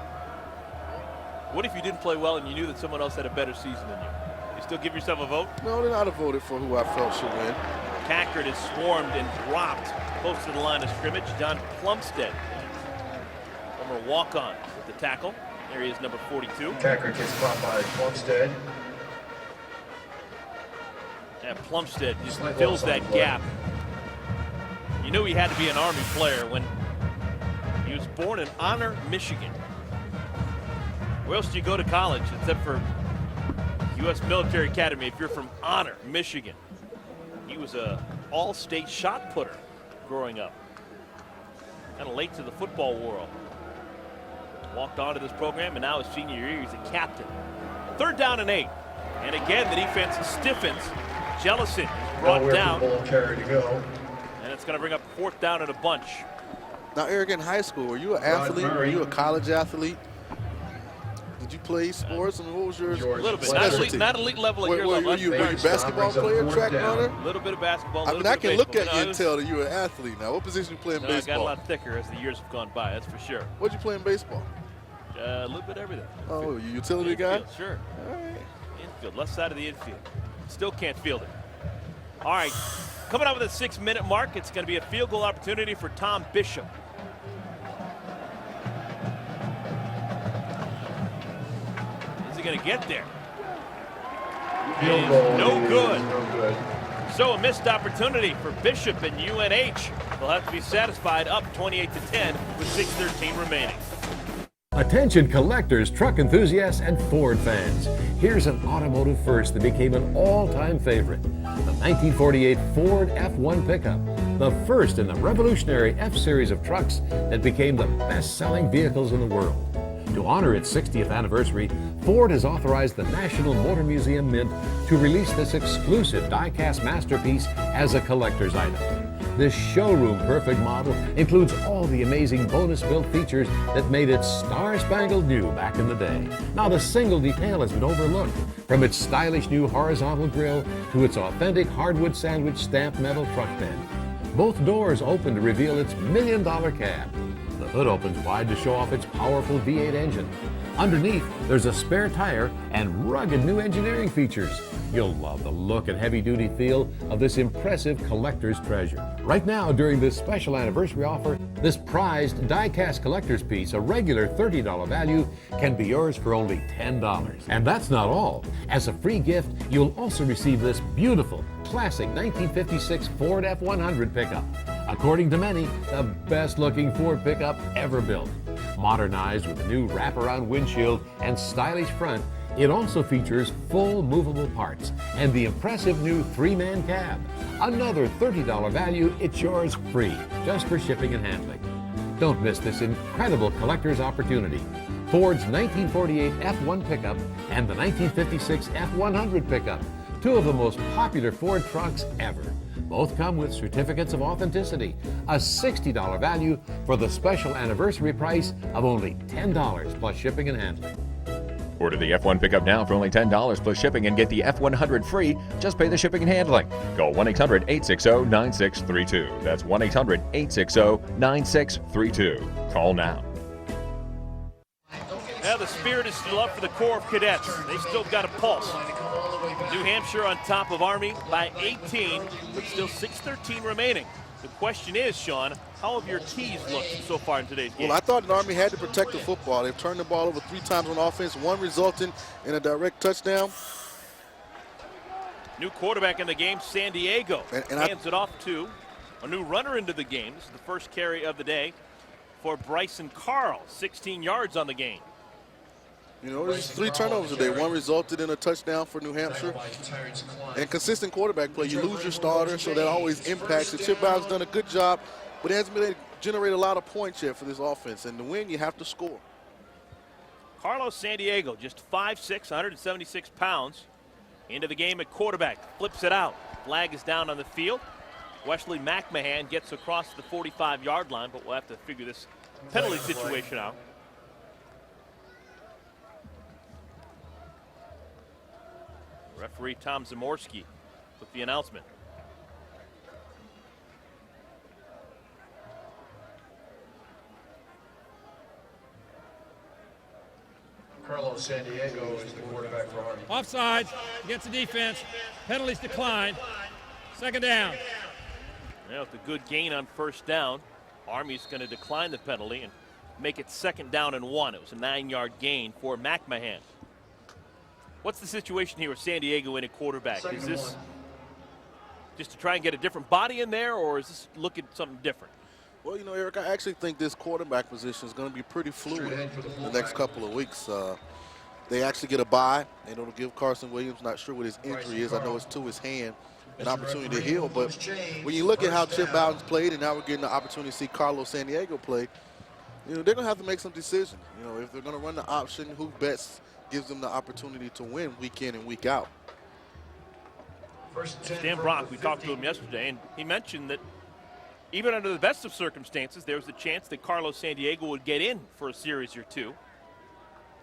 What if you didn't play well and you knew that someone else had a better season than you? You still give yourself a vote? No, then I'd have voted for who I felt should win. Cackert is swarmed and dropped close to the line of scrimmage. Don Plumstead, former walk-on with the tackle. There he is, number 42. Cackert gets caught by Plumstead. And Plumstead just fills that gap. You knew he had to be an Army player when he was born in Honor, Michigan. Where else do you go to college except for U.S. Military Academy if you're from Honor, Michigan? He was an all-state shot putter growing up. Kind of late to the football world. Walked on to this program, and now his senior year, he's a captain. 3rd down and 8. And again, the defense stiffens. Jellison is brought down. Carry to go. And it's going to bring up 4th down and a bunch. Now, Eric, in high school, were you an athlete? Were you a college athlete? Did you play sports? I mean, what was your A little bit. specialty? Not elite level at your level. Were you a basketball player, track runner? A little bit of basketball. I mean, I can look at you and tell that you're an athlete now. What position you play in baseball? I got a lot thicker as the years have gone by, that's for sure. What'd you play in baseball? A little bit of everything. Oh, you utility Infield, guy? Sure. All right. Infield, left side of the infield. Still can't field it. All right, coming up with a 6-minute mark, it's going to be a field goal opportunity for Tom Bishop. Is he going to get there? Field goal no good. No good. So a missed opportunity for Bishop and UNH. They'll have to be satisfied, up 28-10 with 6:13 remaining. Attention collectors, truck enthusiasts, and Ford fans. Here's an automotive first that became an all-time favorite. The 1948 Ford F1 pickup. The first in the revolutionary F series of trucks that became the best-selling vehicles in the world. To honor its 60th anniversary, Ford has authorized the National Motor Museum Mint to release this exclusive die-cast masterpiece as a collector's item. This showroom-perfect model includes all the amazing bonus-built features that made it star-spangled new back in the day. Not a single detail has been overlooked, from its stylish new horizontal grille to its authentic hardwood sandwich stamped metal truck bed. Both doors open to reveal its $1 million cab. The hood opens wide to show off its powerful V8 engine. Underneath, there's a spare tire and rugged new engineering features. You'll love the look and heavy-duty feel of this impressive collector's treasure. Right now, during this special anniversary offer, this prized die-cast collector's piece, a regular $30 value, can be yours for only $10. And that's not all. As a free gift, you'll also receive this beautiful, classic 1956 Ford F100 pickup. According to many, the best-looking Ford pickup ever built. Modernized with a new wraparound windshield and stylish front, it also features full movable parts and the impressive new 3-man cab. Another $30 value, it's yours free, just for shipping and handling. Don't miss this incredible collector's opportunity. Ford's 1948 F1 pickup and the 1956 F100 pickup, two of the most popular Ford trucks ever. Both come with certificates of authenticity, a $60 value for the special anniversary price of only $10 plus shipping and handling. Order the F1 pickup now for only $10 plus shipping and get the F100 free. Just pay the shipping and handling. Call 1-800-860-9632. That's 1-800-860-9632. Call now. Now the spirit is still up for the Corps of Cadets. They still got a pulse. New Hampshire on top of Army by 18, but still 6:13 remaining. The question is, Sean, how have your keys looked so far in today's game? Well, I thought the Army had to protect the football. They've turned the ball over 3 times on offense, one resulting in a direct touchdown. New quarterback in the game, San Diego, hands it off to a new runner into the game. This is the first carry of the day for Bryson Carl, 16 yards on the game. You know, there's 3 turnovers today. One resulted in a touchdown for New Hampshire. And consistent quarterback play. You lose your starter, so that always impacts it. Chip Bowers done a good job, but he hasn't been able to generate a lot of points yet for this offense. And to win, you have to score. Carlos San Diego, just 5'6", 176 pounds. Into the game at quarterback, flips it out. Flag is down on the field. Wesley McMahon gets across the 45-yard line, but we'll have to figure this penalty situation out. Referee Tom Zamorski with the announcement. Carlos San Diego is the quarterback for Army. Offsides against the defense. Penalties decline. Second down. Now with a good gain on first down, Army's going to decline the penalty and make it 2nd down and 1. It was a 9-yard gain for McMahon. What's the situation here with San Diego in a quarterback? Is this just to try and get a different body in there, or is this look at something different? Well, you know, Eric, I actually think this quarterback position is going to be pretty fluid the next couple of weeks. They actually get a bye, and it'll give Carson Williams, not sure what his injury is, I know it's to his hand, an opportunity to heal. But when you look at how Chip Bowden's played, and now we're getting the opportunity to see Carlos San Diego play, you know, they're going to have to make some decisions. You know, if they're going to run the option, who best gives them the opportunity to win week in and week out. Dan Brock, we talked to him yesterday, and he mentioned that Even under the best of circumstances, there was a chance that Carlos Sandiego would get in for a series or two.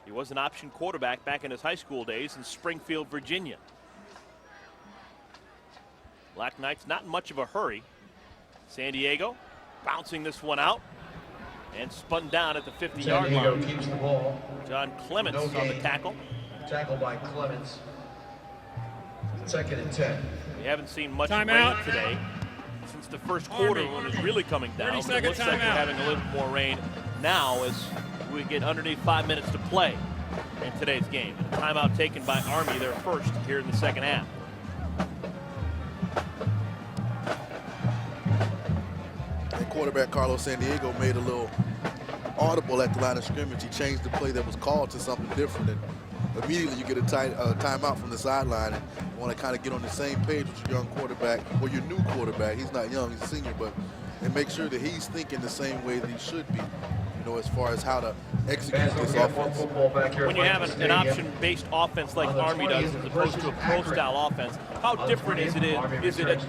He was an option quarterback back in his high school days in Springfield, Virginia. Black Knights not in much of a hurry. Sandiego bouncing this one out and spun down at the 50-yard line. Sandiego keeps the ball. John Clements on the tackle. Tackle by Clements. 2nd and 10. We haven't seen much Timeout. rain today since the first quarter when it's really coming down. But it looks like we're having a little more rain now as we get underneath 5 minutes to play in today's game. And a timeout taken by Army, their first here in the second half. And quarterback Carlos Sandiego made a little audible at the line of scrimmage. He changed the play that was called to something different, and immediately you get a timeout from the sideline, and you want to kind of get on the same page with your young quarterback or your new quarterback. He's not young, he's a senior, but and make sure that he's thinking the same way that he should be, you know, as far as how to execute this offense. When you have an option-based offense like Army does as opposed to a pro-style offense, how different is it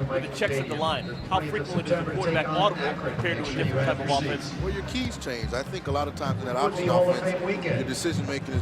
with the checks at the line? How frequently does the quarterback audible compared to a different type of offense? Well, your keys change. I think a lot of times in that option offense, your decision-making is more